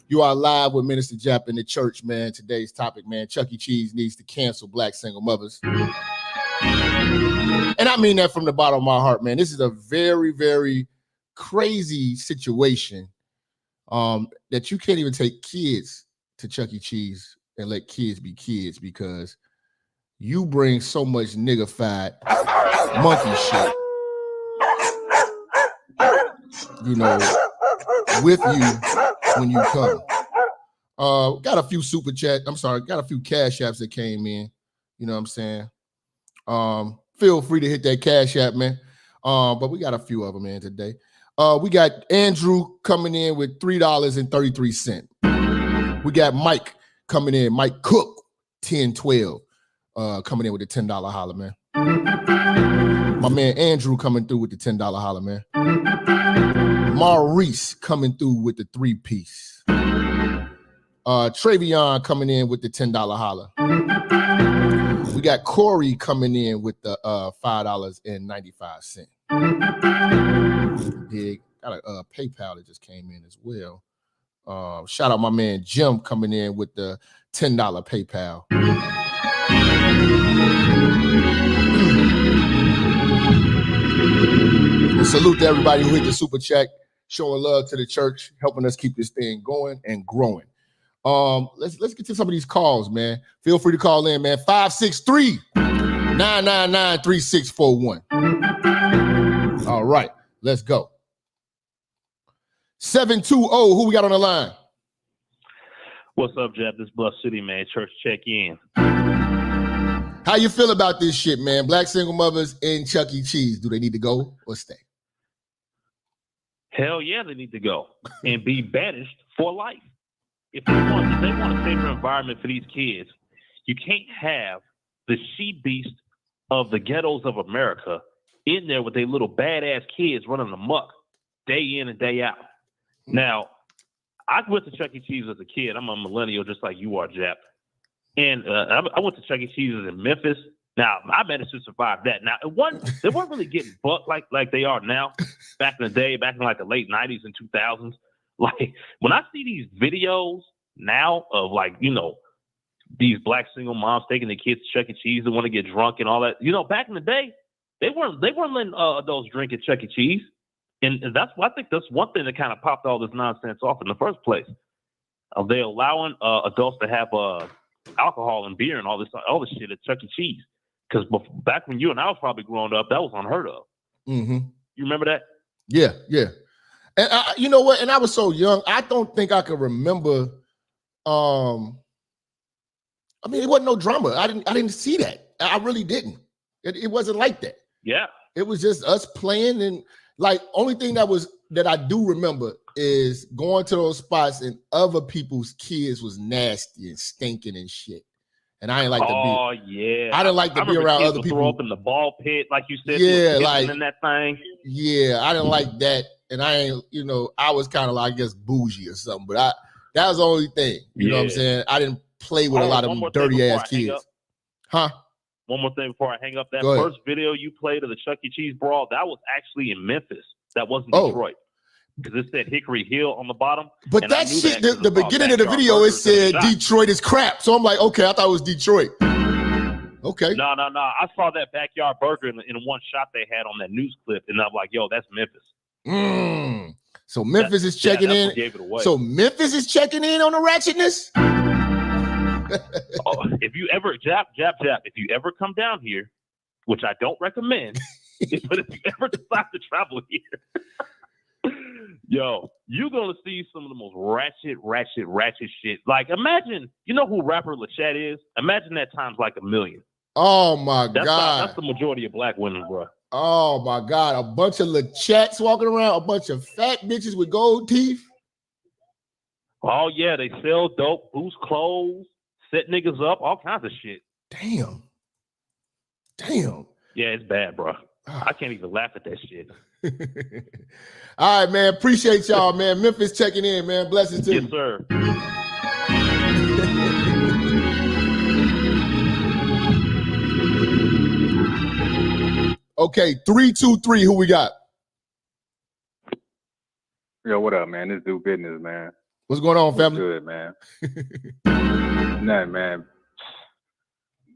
You are live with Minister Jap in the church, man. Today's topic, man, Chuck E. Cheese needs to cancel black single mothers. And I mean that from the bottom of my heart, man. This is a very, very crazy situation that you can't even take kids to Chuck E. Cheese and let kids be kids because you bring so much nigga-fied monkey shit, you know, with you when you come. Got a few super chat. I'm sorry, got a few cash apps that came in. You know what I'm saying? Feel free to hit that cash app, man. But we got a few of them, man, today. We got Andrew coming in with $3.33. We got Mike coming in, Mike Cook, 1012, coming in with the $10 holler, man. My man Andrew coming through with the $10 holler, man. Maurice coming through with the 3-piece. Travion coming in with the $10 holler. We got Corey coming in with the $5.95. Big. Got a PayPal that just came in as well. Shout out my man Jim coming in with the $10 PayPal. And salute to everybody who hit the super chat, showing love to the church, helping us keep this thing going and growing. Let's get to some of these calls, man. Feel free to call in, man. 563-999-3641. All right, let's go. 720, who we got on the line? What's up, Jap? This Bluff City, man. Church check in. How you feel about this shit, man? Black single mothers in Chuck E. Cheese. Do they need to go or stay? Hell yeah, they need to go and be banished for life. If they want a safer environment for these kids, you can't have the she beast of the ghettos of America in there with their little badass kids running amok day in and day out. Now, I went to Chuck E. Cheese as a kid. I'm a millennial just like you are, Jap. And I went to Chuck E. Cheese in Memphis. Now, I managed to survive that. Now, they weren't really getting bucked like they are now. Back in the day, back in like the late 90s and 2000s. Like, when I see these videos now of, like, you know, these black single moms taking their kids to Chuck E. Cheese and want to get drunk and all that. You know, back in the day, they weren't letting adults drink at Chuck E. Cheese. And that's why I think that's one thing that kind of popped all this nonsense off in the first place. They're allowing adults to have alcohol and beer and all this shit at Chuck E. Cheese. Because back when you and I was probably growing up, that was unheard of. Mm-hmm. You remember that? Yeah. And you know what? And I was so young, I don't think I could remember. I mean, it wasn't no drama. I didn't see that. I really didn't. It wasn't like that. Yeah. It was just us playing, and like only thing that I do remember is going to those spots and other people's kids was nasty and stinking and shit. And I ain't like to be. Oh yeah. I didn't like to be around other people. Throw up in the ball pit, like you said. Yeah, like in that thing. Yeah, I didn't like that, and I ain't. You know, I was kind of like, I guess, bougie or something. But that was the only thing. You know what I'm saying? I didn't play with a lot of dirty ass kids. Huh? One more thing before I hang up. That Go ahead. first video you played of the Chuck E. Cheese brawl, that was actually in Memphis. That wasn't Detroit. Because it said Hickory Hill on the bottom. But that shit, the beginning of the video, it said Detroit is crap. So I'm like, okay, I thought it was Detroit. Okay. No. I saw that backyard burger in one shot they had on that news clip, and I'm like, yo, that's Memphis. So Memphis is checking in. So Memphis is checking in on the ratchetness. If you ever Jap, if you ever come down here, which I don't recommend, but if you ever decide to travel here, yo, you're gonna see some of the most ratchet shit. Like, imagine, you know who rapper Lachette is? Imagine that times like 1,000,000. Oh my God. That's the majority of black women, bro. Oh my God. A bunch of Lachettes walking around, a bunch of fat bitches with gold teeth. Oh yeah, they sell dope, boost clothes, set niggas up, all kinds of shit. Damn. Yeah, it's bad, bro. I can't even laugh at that shit. All right, man. Appreciate y'all, man. Memphis checking in, man. Blessings to you. Yes, sir. Okay, 323. Who we got? Yo, what up, man? This do business, man. What's going on, family? Good, man. Nothing, man.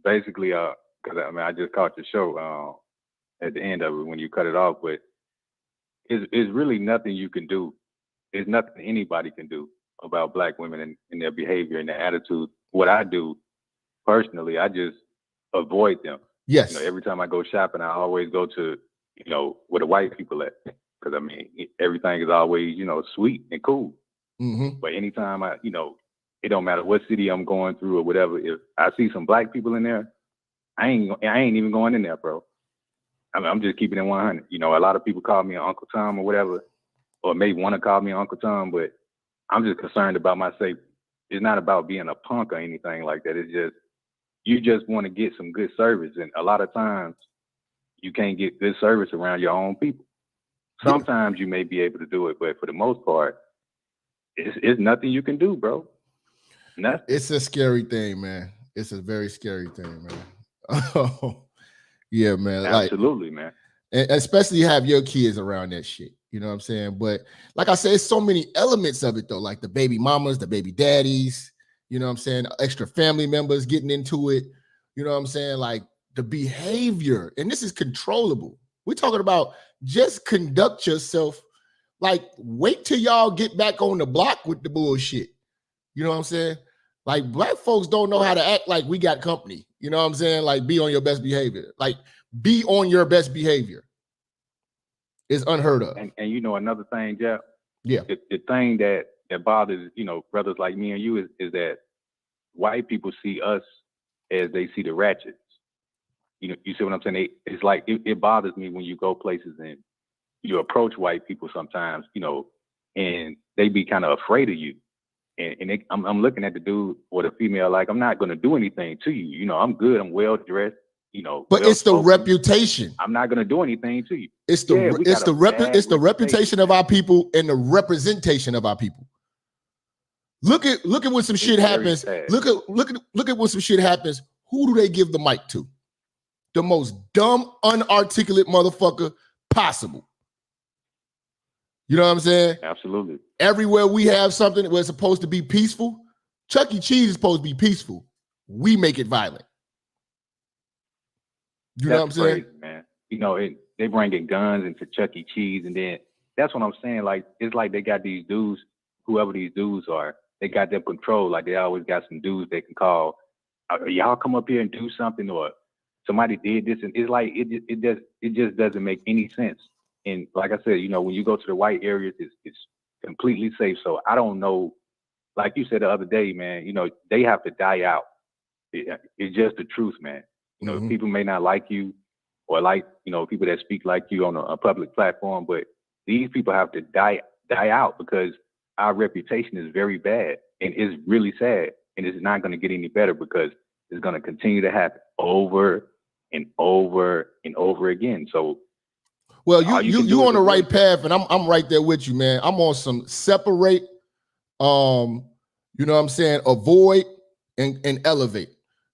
Basically, because I mean, I just caught your show at the end of it when you cut it off, but it's really nothing you can do. There's nothing anybody can do about black women and their behavior and their attitude. What I do personally, I just avoid them. Yes. You know, every time I go shopping, I always go to, you know, where the white people at. Because I mean, everything is always, you know, sweet and cool. Mm-hmm. But anytime it don't matter what city I'm going through or whatever, if I see some black people in there, I ain't even going in there, bro. I mean, I'm just keeping it 100. You know, a lot of people call me Uncle Tom or whatever, or maybe want to call me Uncle Tom, but I'm just concerned about my safety. It's not about being a punk or anything like that. It's just, you just want to get some good service. And a lot of times you can't get good service around your own people. Sometimes you may be able to do it, but for the most part, it's nothing you can do, bro. Nothing. It's a scary thing, man. It's a very scary thing, man. Yeah, man. Absolutely, man. And especially have your kids around that shit. You know what I'm saying? But like I said, it's so many elements of it though, like the baby mamas, the baby daddies, you know what I'm saying? Extra family members getting into it. You know what I'm saying? Like the behavior, and this is controllable. We're talking about just conduct yourself. Like, wait till y'all get back on the block with the bullshit. You know what I'm saying? Like, black folks don't know how to act like we got company. You know what I'm saying? Like, be on your best behavior. Like, be on your best behavior. It's unheard of. And you know, another thing, Jeff. Yeah. The thing that bothers, you know, brothers like me and you is that white people see us as they see the ratchets. You know, you see what I'm saying? It's like, it bothers me when you go places and you approach white people sometimes, you know, and they be kind of afraid of you. And I'm looking at the dude or the female like, I'm not going to do anything to you. You know, I'm good. I'm well dressed. You know, but it's the reputation. I'm not going to do anything to you. It's the reputation of our people and the representation of our people. Look at when some shit happens. Look at when some shit happens. Who do they give the mic to? The most dumb, unarticulate motherfucker possible. You know what I'm saying? Absolutely. Everywhere we have something where it's supposed to be peaceful, Chuck E. Cheese is supposed to be peaceful. We make it violent. You know what I'm saying? Crazy, man. You know, they bringing guns into Chuck E. Cheese, and then that's what I'm saying. Like, it's like they got these dudes, whoever these dudes are, they got them control. Like, they always got some dudes they can call. Y'all come up here and do something, or somebody did this, and it's like it just doesn't make any sense. And like I said, you know, when you go to the white areas, it's completely safe. So I don't know, like you said the other day, man, you know, they have to die out. It's just the truth, man. You know, people may not like you or like, you know, people that speak like you on a public platform, but these people have to die out because our reputation is very bad and it's really sad. And it's not going to get any better because it's going to continue to happen over and over and over again. So, well, you on the right path, and I'm right there with you, man. I'm on some separate, you know what I'm saying, avoid and elevate.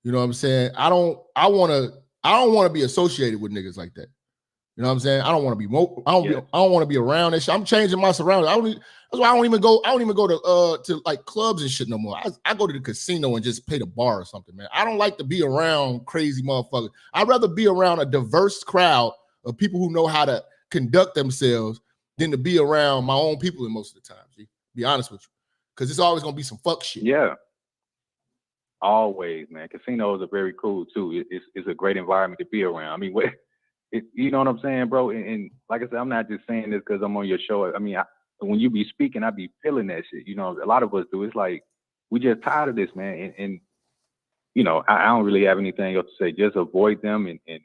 You know what I'm saying? I don't want to be associated with niggas like that. You know what I'm saying? I don't want to be I don't want to be around that shit. I'm changing my surroundings. That's why I don't even go to like clubs and shit no more. I go to the casino and just pay the bar or something, man. I don't like to be around crazy motherfuckers. I'd rather be around a diverse crowd of people who know how to conduct themselves than to be around my own people in most of the time. Be honest with you. Because it's always gonna be some fuck shit. Yeah. Always, man. Casinos are very cool too. It's a great environment to be around. I mean, you know what I'm saying, bro? And like I said, I'm not just saying this because I'm on your show. I mean, when you be speaking, I be feeling that shit. You know, a lot of us do. It's like, we just tired of this, man. And you know, I don't really have anything else to say. Just avoid them and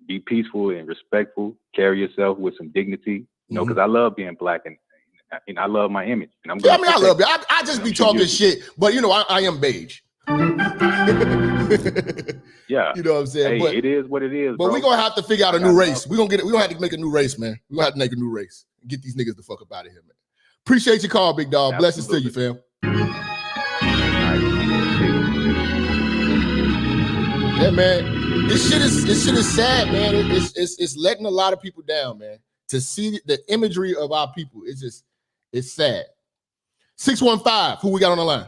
be peaceful and respectful. Carry yourself with some dignity. You know, because I love being black and I love my image. And I love it. I just be talking shit, but you know, I am beige. Yeah, you know what I'm saying. Hey, but it is what it is. But we're gonna have to figure out a new race. We're gonna have to make a new race, man. We're gonna have to make a new race. Get these niggas the fuck up out of here, man. Appreciate your call, big dog. Absolutely. Blessings to you, fam. Yeah, man. This shit is sad, man. It's letting a lot of people down, man. To see the imagery of our people, it's sad. 615, who we got on the line?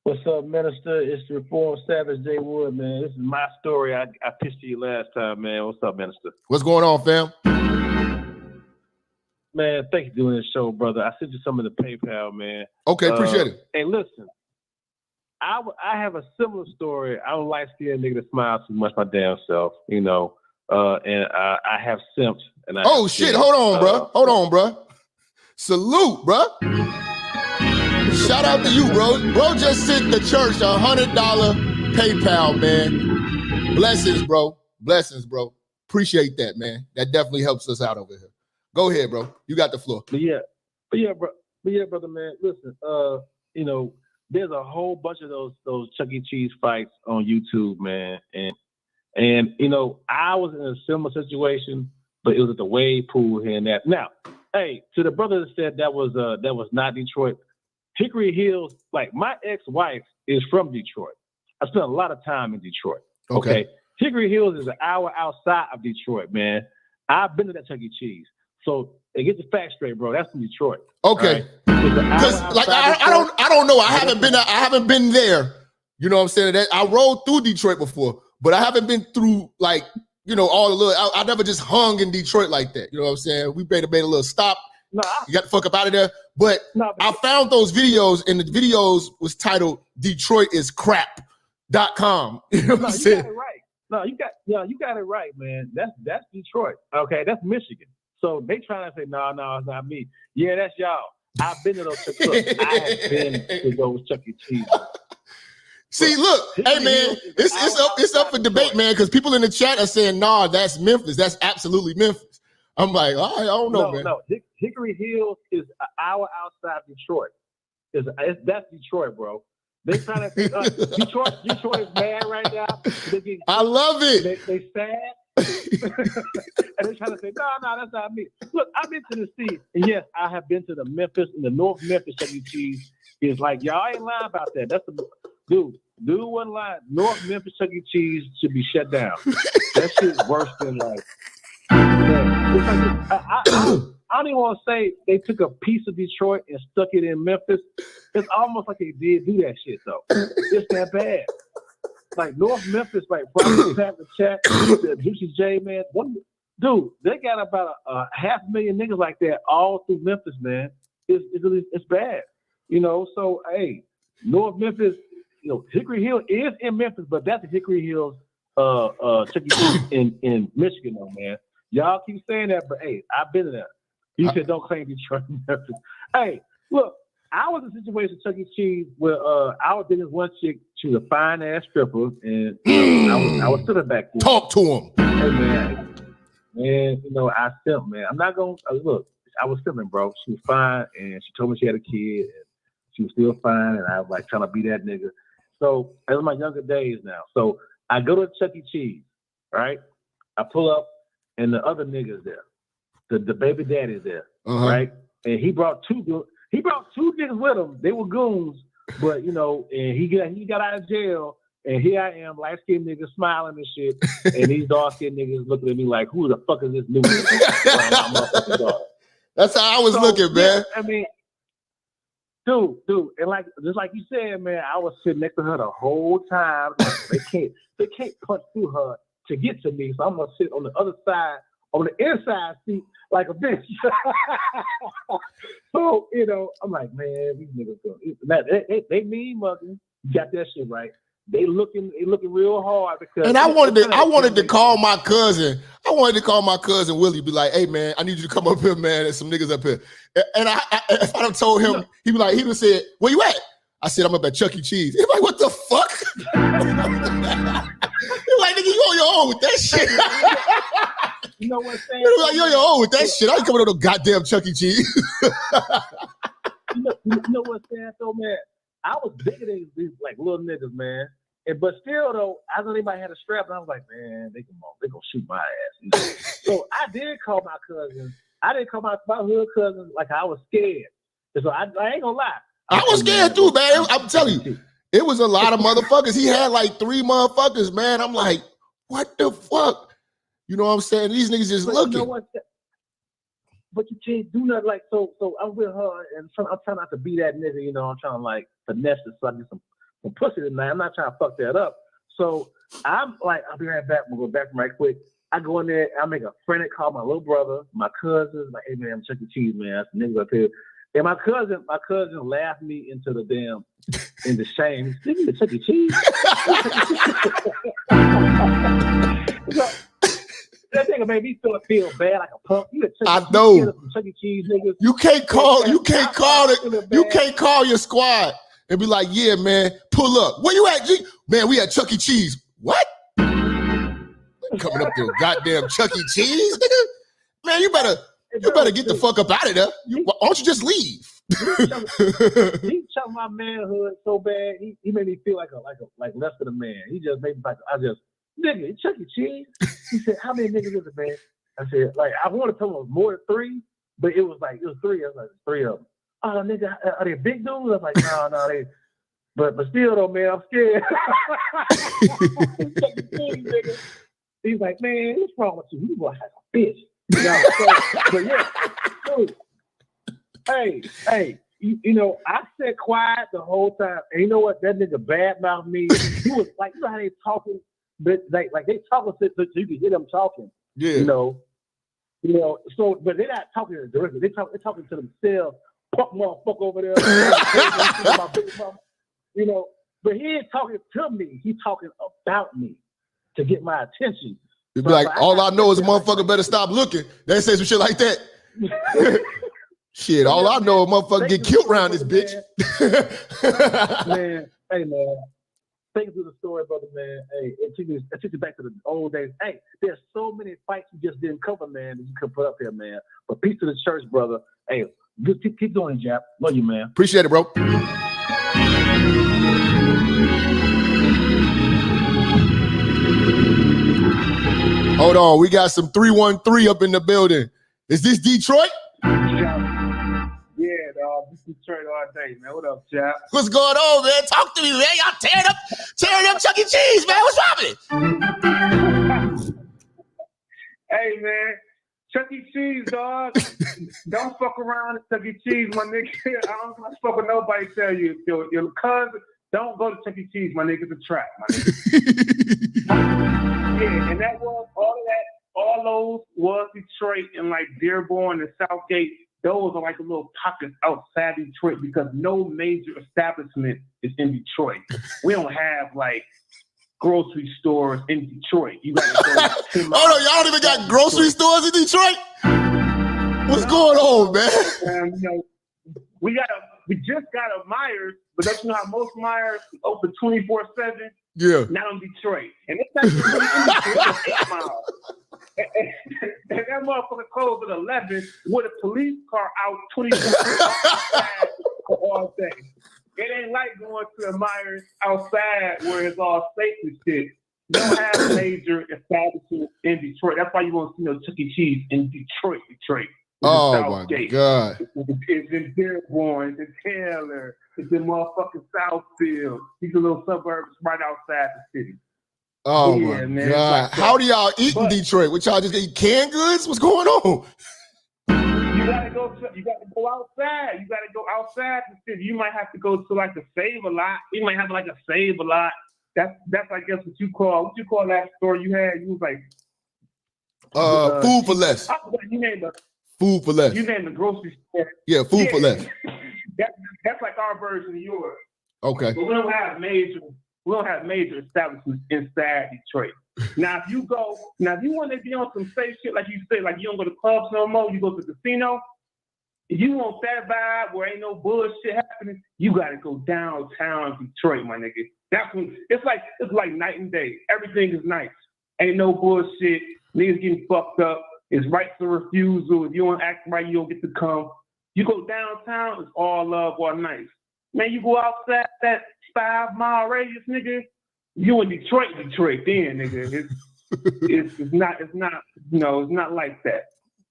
What's up, Minister? It's the Reformed Savage J. Wood, man. This is my story. I pitched to you last time, man. What's up, Minister? What's going on, fam? Man, thank you for doing this show, brother. I sent you some of the PayPal, man. Okay, appreciate it. Hey, listen, I have a similar story. I don't like seeing a nigga that smiles too much my damn self, and I have simps. And Shit, hold on, bro. Salute, bro. Shout out to you, bro. Bro just sent the church $100 PayPal, man. Blessings, bro. Blessings, bro. Appreciate that, man. That definitely helps us out over here. Go ahead, bro. You got the floor. But yeah, brother, man. Listen, there's a whole bunch of those Chuck E. Cheese fights on YouTube, man. And I was in a similar situation, but it was at the wave pool here and that. Now, hey, to the brother that said that was not Detroit, Hickory Hills, like my ex-wife is from Detroit. I spent a lot of time in Detroit. Okay. Hickory Hills is an hour outside of Detroit, man. I've been to that Chuck E. Cheese. So get the facts straight, bro. That's from Detroit. Okay. Because I don't know. I haven't been there. You know what I'm saying? I rode through Detroit before, but I haven't been through all the little. I never just hung in Detroit like that. You know what I'm saying? We made a little stop. No, you got the fuck up out of there. But I found those videos, and the videos was titled "Detroit is crap.com." You know what I'm saying? You got it right. No, you got it right, man. That's Detroit. Okay, that's Michigan. So they trying to say, no, it's not me. Yeah, that's y'all. I've been to those Chuck E. Cheese. I have been to those Chuck E. Cheese. See, look, hey man, it's up for debate, man, because people in the chat are saying, nah, that's Memphis. That's absolutely Memphis. I'm like, all right, I don't know, man. No, Hickory Hills is an hour outside Detroit. That's Detroit, bro. They trying to think Detroit is mad right now. I love it. They sad. And they're trying to say, no, that's not me. Look, I've been to the city, and yes, I have been to the Memphis and the North Memphis Chuck E. Cheese. It's like, y'all ain't lying about that. That's the dude wasn't lying. North Memphis Chuck E. Cheese should be shut down. That shit's worse than like. I don't even want to say they took a piece of Detroit and stuck it in Memphis. It's almost like they did do that shit though. It's that bad. Like North Memphis, like Brian Pat the Chat, Juicy J, man. Dude, they got about a 500,000 niggas like that all through Memphis, man. It's bad. So hey, North Memphis, Hickory Hill is in Memphis, but that's the Hickory Hills Chuck E. Cheese in Michigan though, man. Y'all keep saying that, but hey, I've been there. You said don't claim Detroit. Hey, look, I was in a situation with Chuck E. Cheese where I was dating this one chick. She was a fine ass stripper, and I was sitting back there. Talk to him. Hey man, I simped, man. I'm not gonna look. I was simping, bro. She was fine, and she told me she had a kid, and she was still fine, and I was like trying to be that nigga. So that was my younger days now. So I go to Chuck E. Cheese, right? I pull up. And the other niggas there, the baby daddy's there, right? And he brought two niggas with him. They were goons, but and he got out of jail. And here I am, light skinned niggas smiling and shit, and these dark skinned niggas looking at me like, who the fuck is this new nigga? That's how I was looking, man. I mean, dude, and just like you said, man, I was sitting next to her the whole time. They can't punch through her to get to me, so I'm gonna sit on the other side, on the inside seat, like a bitch. So I'm like, man, these niggas go. They mean mugging. Got that shit right. They looking real hard because. And I wanted to call my cousin. I wanted to call my cousin Willie. Be like, hey man, I need you to come up here, man. There's some niggas up here. And if I'd have told him, he would have said, where you at? I said, I'm up at Chuck E. Cheese. He's like, what the fuck? He's like, nigga, you on your own with that shit. You know what I'm saying? He's like, you on your own with that shit. I ain't coming to no goddamn Chuck E. Cheese. you know what I'm saying, though, man? I was bigger than these like little niggas, man. But still, though, I know anybody had a strap, and I was like, man, they gonna shoot my ass. So I did call my cousin. I didn't call my hood cousin like I was scared. So I ain't gonna lie. I was scared too, man. I'm telling you, it was a lot of motherfuckers. He had like 3 motherfuckers, man. I'm like, what the fuck? You know what I'm saying? These niggas just looking. You know what? But you can't do nothing like so. I'm with her, and I'm trying not to be that nigga. I'm trying to like finesse it so I get some pussy tonight. I'm not trying to fuck that up. So I'm like, I'll be right back. We'll go back right quick. I go in there, I make a frantic call, my little brother, my cousins, like, hey man, I'm Chuck E. Cheese, man. That's the niggas up here. And my cousin laughed me into the shame. He's thinking of Chuck E. Cheese. That nigga made me feel bad like a punk. I know. Chuck E. Cheese niggas. You can't call your squad and be like, yeah, man, pull up. Where you at, G? Man, we at Chuck E. Cheese. What? Coming up there, goddamn Chuck E. Cheese, nigga. Man, you better get the fuck up out of there. Why don't you just leave? He chucked my manhood so bad. He made me feel like less than a man. He just made me like nigga, Chuck E. Cheese. He said, how many niggas is it, man? I said, like, I want to tell him it was more than 3, but it was 3. I was like, 3 of them. Oh, nigga, are they big dudes? I was like, no, they. But still though, man, I'm scared. Chuck E. Cheese, nigga. He's like, man, what's wrong with you? You gonna have a bitch. But yeah, dude. Hey, you know, I sat quiet the whole time. And you know what? That nigga badmouthed me. He was like, you know how they talking, but like they talking so you can hear them talking. Yeah. You know. So, but they're not talking directly. They're talking to themselves. Fuck motherfucker over there. My big mama. You know, but he ain't talking to me. He's talking about me to get my attention. You'd be like, all I know is a motherfucker better stop looking. They say some shit like that. Shit, all I know is a motherfucker get killed around this bitch. Man, hey man. Thank you for the story, brother, man. Hey, it took you back to the old days. Hey, there's so many fights you just didn't cover, man, that you could put up here, man. But peace to the church, brother. Hey, keep doing it, Jap. Love you, man. Appreciate it, bro. Hold on, we got some 313 up in the building. Is this Detroit? Yeah, dog. This is Detroit all day, man. What up, Jap? What's going on, man? Talk to me, man. Y'all tearing up Chuck E. Cheese, man. What's happening? Hey, man. Chuck E. Cheese, dog. Don't fuck around at Chuck E. Cheese, my nigga. I don't fuck with nobody tell you. Your cousin, don't go to Chuck E. Cheese, my nigga. It's a trap, my nigga. Yeah, and that was all those was Detroit and like Dearborn and Southgate. Those are like the little pockets outside Detroit because no major establishment is in Detroit. We don't have like grocery stores in Detroit. You gotta go. Hold on, y'all don't even got grocery stores in Detroit? What's going on, man? You know, we just got a Myers, but don't you know how most Myers open 24/7? Yeah. Not on Detroit. And it's not really in Detroit, it's 8 miles. And that motherfucker closed at 11 with a police car out 24 all day. It ain't like going to the Myers outside where it's all safe and shit. You don't have major establishments in Detroit. That's why you won't see no Chuck E. Cheese in Detroit. Oh my God. It's in Dearborn, it's in Taylor, it's in motherfucking Southfield. These are little suburbs right outside the city. Oh my God. Like, how do y'all eat in Detroit? What y'all just eat canned goods? What's going on? You gotta go outside. You gotta go outside the city. You might have to go to like a Save-A-Lot. You might have like a Save-A-Lot. That's I guess what you call that store you had. You was like Food for Less. Food for Less. You named the grocery store. Yeah, Food for Less. That's like our version of yours. Okay. But we don't have major establishments inside Detroit. Now if you want to be on some safe shit, like you say, like you don't go to clubs no more, you go to the casino. If you want that vibe where ain't no bullshit happening, you gotta go downtown Detroit, my nigga. That's when it's like night and day. Everything is nice. Ain't no bullshit. Niggas getting fucked up. It's rights of refusal. If you don't act right, you don't get to come. You go downtown, it's all love, all nice. Man, you go outside that 5-mile radius, nigga. You in Detroit, then, nigga. It's not like that.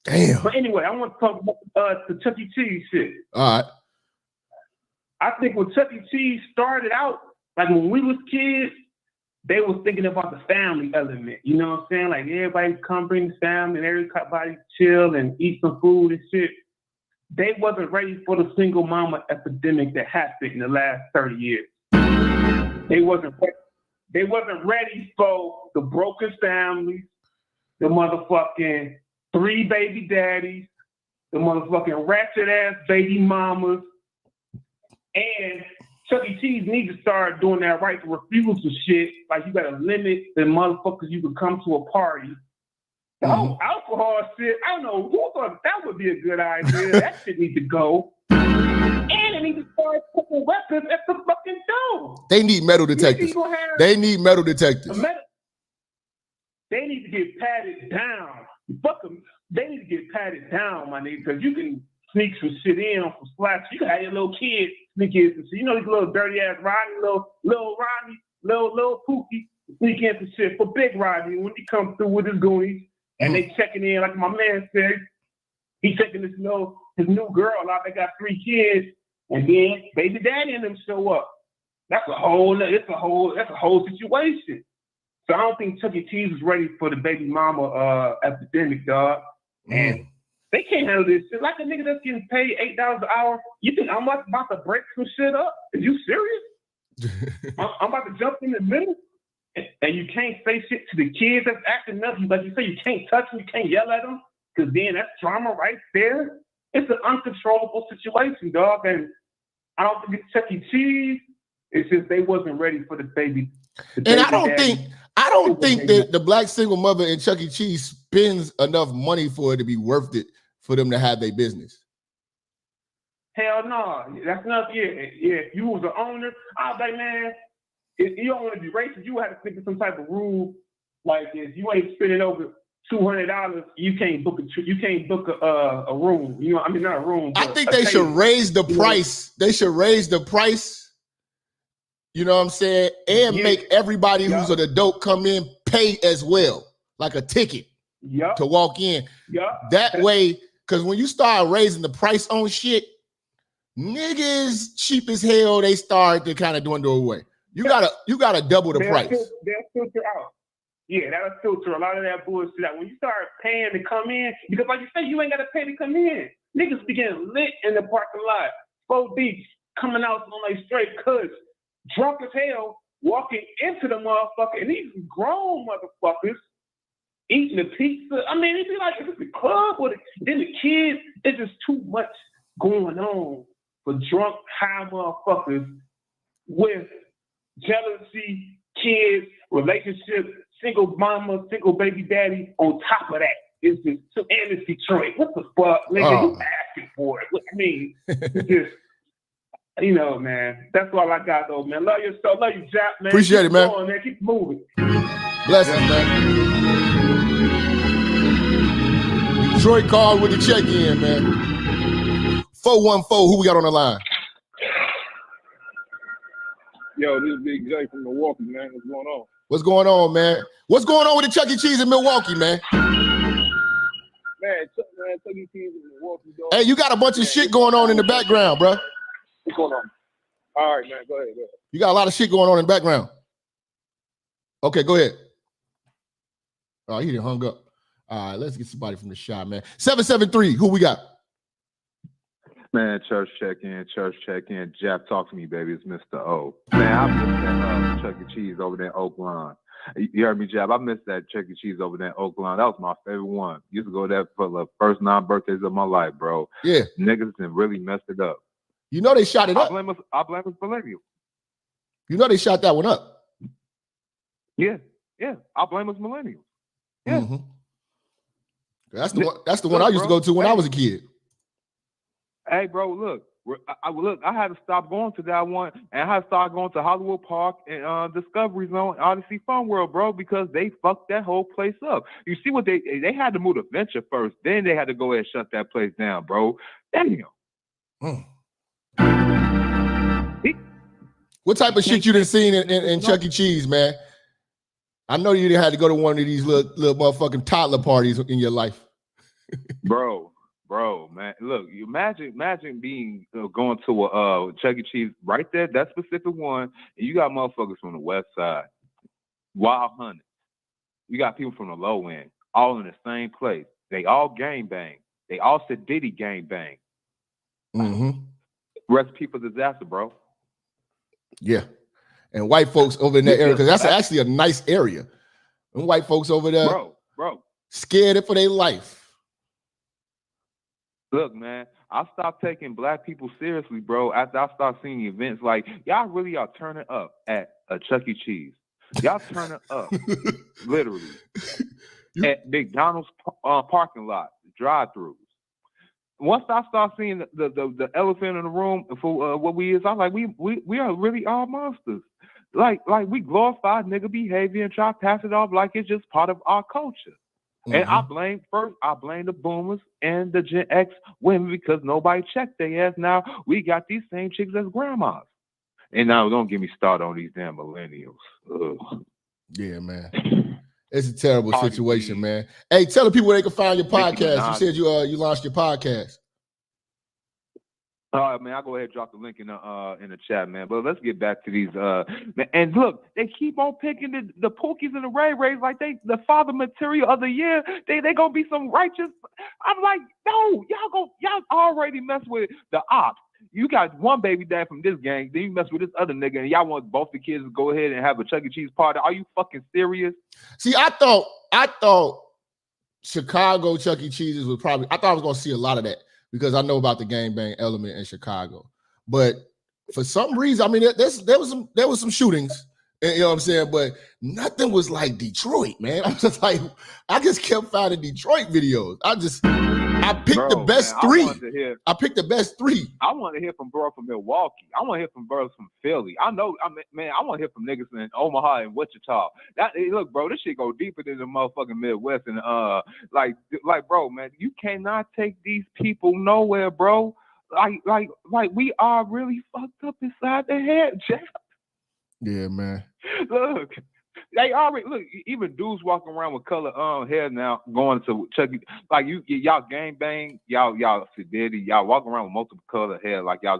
Damn. But anyway, I want to talk about the Chuck E. Cheese shit. All right. I think when Chuck E. Cheese started out, like when we was kids, they was thinking about the family element. You know what I'm saying? Like everybody come bring the family and everybody chill and eat some food and shit. They wasn't ready for the single mama epidemic that happened in the last 30 years. They wasn't ready for the broken families, the motherfucking 3 baby daddies, the motherfucking ratchet ass baby mamas, and Chuck E. Cheese needs to start doing that right to refusal shit. Like, you gotta limit the motherfuckers you can come to a party. The whole alcohol shit, I don't know who thought that would be a good idea. That shit needs to go. And they need to start putting weapons at the fucking door. They need metal detectors. They need metal detectors. They need to get patted down. Fuck them. They need to get patted down, my nigga, because you can sneak some shit in on some slaps. You can have your little kids sneak in some shit. You know these little dirty ass Rodney, little Rodney, little Pookie sneak in some shit for Big Rodney when he comes through with his goonies and they checking in, like my man said, he taking his new girl out. They got 3 kids, and then baby daddy and them show up. That's a whole situation. So I don't think Chuck E. Cheese was ready for the baby mama epidemic, dog. And they can't handle this shit. Like a nigga that's getting paid $8 an hour, you think I'm about to break some shit up? Are you serious? I'm about to jump in the middle? And you can't say shit to the kids that's acting up. Like you say, you can't touch them, you can't yell at them, because then that's drama right there. It's an uncontrollable situation, dog. And I don't think it's Chuck E. Cheese. It's just they wasn't ready for the baby. And I don't think that the black single mother in Chuck E. Cheese spends enough money for it to be worth it for them to have their business. Hell no. That's not, yeah. If you was the owner, I was like, man, if you don't want to be racist, you have to think of some type of rule like this. You ain't spending over $200, you can't book a room. You know, I mean, not a room. I think they should raise the price. They should raise the price. You know what I'm saying? And make everybody who's an adult come in pay as well, like a ticket to walk in. That way, because when you start raising the price on shit, niggas cheap as hell, they start to kind of dwindle away. You gotta double the price. They'll filter out. Yeah, that'll filter a lot of that bullshit out. When you start paying to come in, because like you say, you ain't got to pay to come in. Niggas be getting lit in the parking lot. 4 Beach coming out on like straight cuts, drunk as hell, walking into the motherfucker, and these grown motherfuckers eating the pizza. I mean, it'd be like, it's the club with it. Then the kids, it's just too much going on for drunk, high motherfuckers with jealousy, kids, relationships, single mama, single baby daddy on top of that. It's just, and it's Detroit. What the fuck, nigga? You asking for it. What I mean? It's just, you know, man. That's all I got, though, man. Love yourself. Love you, Jap, man. Appreciate it, man. Going, man. Keep moving. Blessings, man. Detroit called with the check-in, man. 414, who we got on the line? Yo, this is Big J from Milwaukee, man. What's going on? What's going on, man? What's going on with the Chuck E. Cheese in Milwaukee, man? Chuck E. Cheese in Milwaukee, dog. Hey, you got a bunch of shit going on in the background, bro. What's going on? All right, man. Go ahead. You got a lot of shit going on in the background. Okay, go ahead. Oh, he didn't hung up. All right, let's get somebody from the shop, man. 773, who we got? Man, church check-in. Jap, talk to me, baby. It's Mr. O. Man, I missed that Chuck E. Cheese over there in Oak Lawn. You heard me, Jap? I missed that Chuck E. Cheese over there in Oak Lawn. That was my favorite one. Used to go there for the first 9 birthdays of my life, bro. Yeah. Niggas done really messed it up. You know they shot it up. I blame us for millennials. You know they shot that one up. Yeah. I blame us millennials. Yeah. Mm-hmm. That's the one I used to go to when I was a kid. Hey, bro, look, I had to stop going to that one, and I had to start going to Hollywood Park and Discovery Zone, Odyssey Fun World, bro, because they fucked that whole place up. You see what they had to move to Venture first, then they had to go ahead and shut that place down, bro. Damn. What type of shit you done seen in Chuck E. Cheese, man? I know you didn't have to go to one of these little motherfucking toddler parties in your life. Bro, man, look, you imagine being going to a Chuck E. Cheese right there, that specific one, and you got motherfuckers from the west side, Wild Hunters. You got people from the low end, all in the same place. They all gang bang. They all said Diddy gang bang. Mm-hmm. Recipe for disaster, bro. Yeah, and white folks over in that area, because that's actually a nice area. And white folks over there, bro. scared for their life. Look, man, I stopped taking black people seriously, bro, after I started seeing events like y'all really are turning up at a Chuck E. Cheese. Y'all turning up, literally, at McDonald's parking lot, drive-throughs. Once I start seeing the elephant in the room for what we is, I'm like, we are really all monsters. Like we glorify nigga behavior and try to pass it off like it's just part of our culture. And I blame the boomers and the Gen X women because nobody checked their ass. Now we got these same chicks as grandmas. And now don't get me started on these damn millennials. Ugh. Yeah, man. It's a terrible situation, man. Hey, tell the people where they can find your podcast. You said you launched your podcast. All right, man. I'll go ahead and drop the link in the chat, man. But let's get back to these. And look, they keep on picking the Pookies and the Ray Rays like they the father material of the year. They gonna be some righteous. I'm like, no, y'all already mess with the ops. You got one baby dad from this gang, then you mess with this other nigga, and y'all want both the kids to go ahead and have a Chuck E. Cheese party. Are you fucking serious? See, I thought Chicago Chuck E. Cheese's was I thought I was gonna see a lot of that because I know about the gangbang element in Chicago. But for some reason, I mean, there was some shootings, you know what I'm saying? But nothing was like Detroit, man. I just kept finding Detroit videos. I picked the best three. I picked the best three. I want to hear from bro from Milwaukee. I want to hear from bros from Philly. I want to hear from niggas in Omaha and Wichita. Look, bro, this shit go deeper than the motherfucking Midwest. And like, bro, man, you cannot take these people nowhere, bro. Like we are really fucked up inside the head, Jeff. Yeah, man. Look. They already look. Even dudes walking around with color hair now, going to Chuck E. Like y'all gang bang, y'all sedity, y'all walking around with multiple color hair, like y'all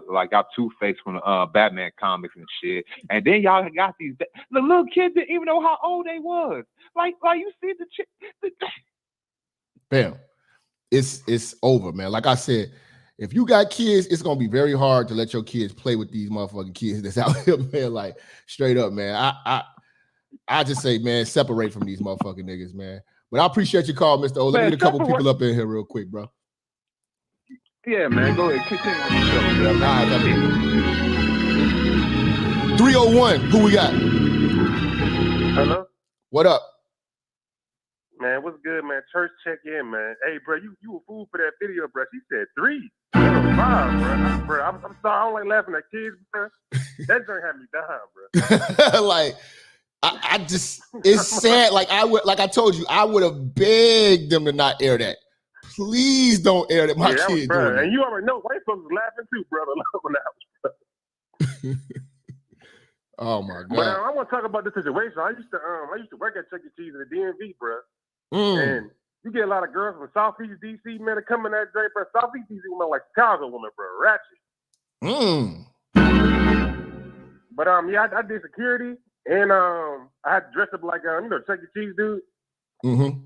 Two-Face from the Batman comics and shit. And then y'all got the little kids didn't even know how old they was. Like you see the chick. Bam, it's over, man. Like I said, if you got kids, it's gonna be very hard to let your kids play with these motherfucking kids that's out here, man. Like straight up, man. I just say, man, separate from these motherfucking niggas, man. But I appreciate your call, Mr. O. Let me get a couple people up in here real quick, bro. Yeah, man. Go ahead. Continue with the show. All right, 301, who we got? Hello? What up? Man, what's good, man? Church check in, man. Hey, bro, you a fool for that video, bro. She said 3. 5, bro. I'm sorry. I don't like laughing at kids, bro. That joint had me down, bro. Like, I just, it's sad. Like I told you, I would have begged them to not air that. Please don't air that. My kids doing that. And you already know white folks was laughing too, brother. Oh my God. But I want to talk about the situation. I used to work at Chuck E. Cheese in the DMV, bro. And you get a lot of girls from Southeast DC, man, to come in that day, bro. Southeast DC women like Chicago women, bro, ratchet. But yeah, I did security. And I had to dress up like Chuck E. Cheese dude. Mm-hmm.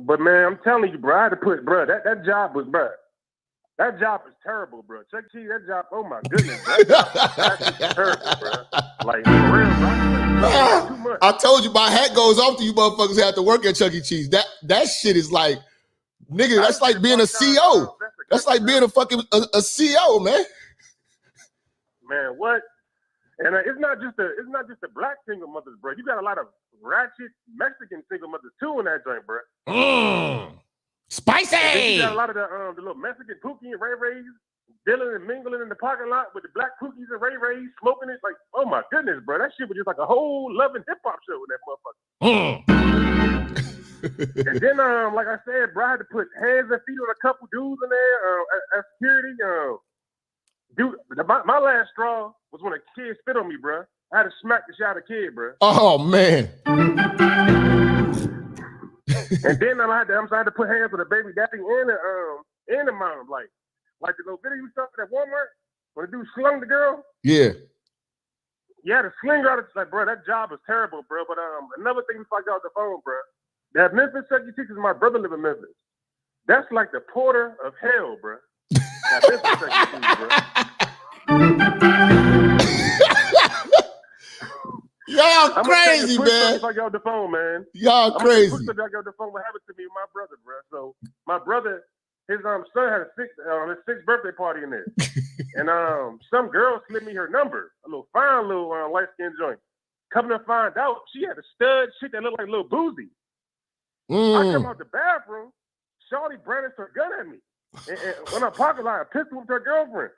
But man, I'm telling you, bro, I had to put, bro, that job was, bro. That job is terrible, bro. Chuck E. Cheese, that job, oh my goodness, bro. That's terrible, bro. Like for real, bro. Too much. I told you my hat goes off to you motherfuckers who have to work at Chuck E. Cheese. That shit is like, nigga, that's like being a CO. That's like being a fucking a CO, man. Man, what? And it's not just the black single mothers, bro. You got a lot of ratchet Mexican single mothers too in that joint, bro. Spicy. You got a lot of the little Mexican Pookie and Ray Rays dealing and mingling in the parking lot with the black Pookies and Ray Rays, smoking it. Like, oh my goodness, bro, that shit was just like a whole loving hip hop show with that motherfucker. And then, like I said, bro, I had to put hands and feet on a couple dudes in there as security. Dude, my last straw was when a kid spit on me, bro. I had to smack the shit out of the kid, bro. Oh man. And then I had to put hands on the baby daddy and the mom, like the little video you saw at Walmart when the dude slung the girl. Yeah. You had to sling her out. Like, bro, that job was terrible, bro. But another thing before I got off the phone, bro, that Memphis Chuck E. Cheese, my brother live in Memphis. That's like the porter of hell, bro. That Memphis Chuck E. Cheese, bro. Y'all crazy, man. I got the phone, man. Y'all crazy. I got the phone. What happened to me with my brother, bro? So my brother, his son had his sixth birthday party in there, and some girl slid me her number, a little fine little light skinned joint. Coming to find out, she had a stud shit that looked like Lil Boozy. I come out the bathroom, Shawty brandished her gun at me, and when I parked lot, I pistol with her girlfriend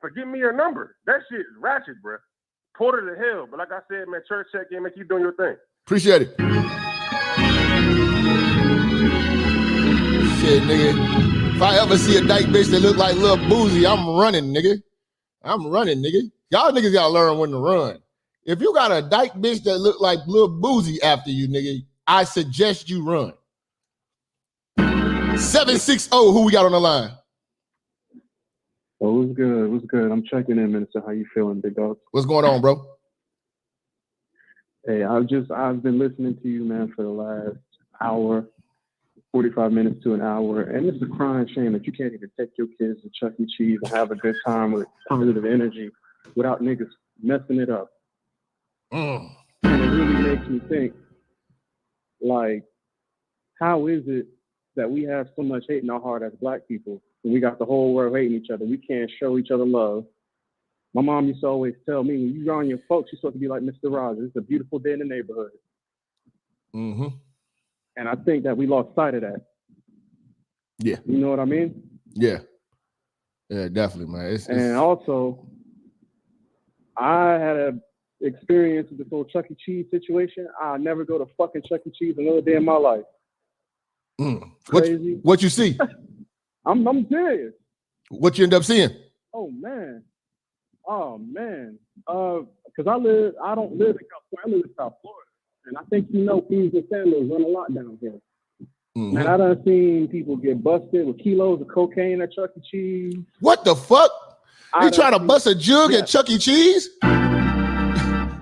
for giving me her number. That shit is ratchet, bro. Porter to hell, but like I said, man, church check in, man, keep doing your thing. Appreciate it. Shit, nigga. If I ever see a dyke bitch that look like Lil Boozy, I'm running, nigga. I'm running, nigga. Y'all niggas gotta learn when to run. If you got a dyke bitch that look like Lil Boozy after you, nigga, I suggest you run. 760, who we got on the line? Oh, what's good? What's good? I'm checking in, Minister. How you feeling, big dog? What's going on, bro? Hey, I've been listening to you, man, for the last hour, 45 minutes to an hour, and it's a crying shame that you can't even take your kids to Chuck E. Cheese and have a good time with positive energy without niggas messing it up. And it really makes me think, like, how is it that we have so much hate in our heart as Black people? And we got the whole world hating each other. We can't show each other love. My mom used to always tell me, when you're around your folks, you're supposed to be like Mr. Rogers. It's a beautiful day in the neighborhood. Mm-hmm. And I think that we lost sight of that. Yeah. You know what I mean? Yeah. Yeah, definitely, man. And also, I had an experience with this whole Chuck E. Cheese situation. I'll never go to fucking Chuck E. Cheese another day in my life. Crazy. What you see? I'm serious. What you end up seeing? Oh man. Because I don't live in California, I live in South Florida. And I think you know Peas and Sandals run a lot down here. Mm-hmm. And I done seen people get busted with kilos of cocaine at Chuck E. Cheese. What the fuck? They trying to bust a jug at Chuck E. Cheese?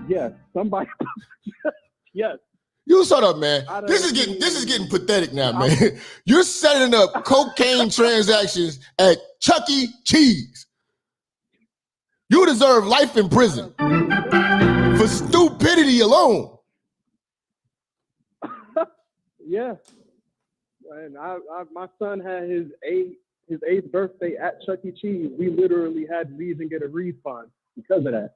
Yes, somebody. Yes. You shut up, man. This is getting pathetic now, man. You're setting up cocaine transactions at Chuck E. Cheese. You deserve life in prison for stupidity alone. Yeah. And my son had his eighth birthday at Chuck E. Cheese. We literally had to leave and get a refund because of that.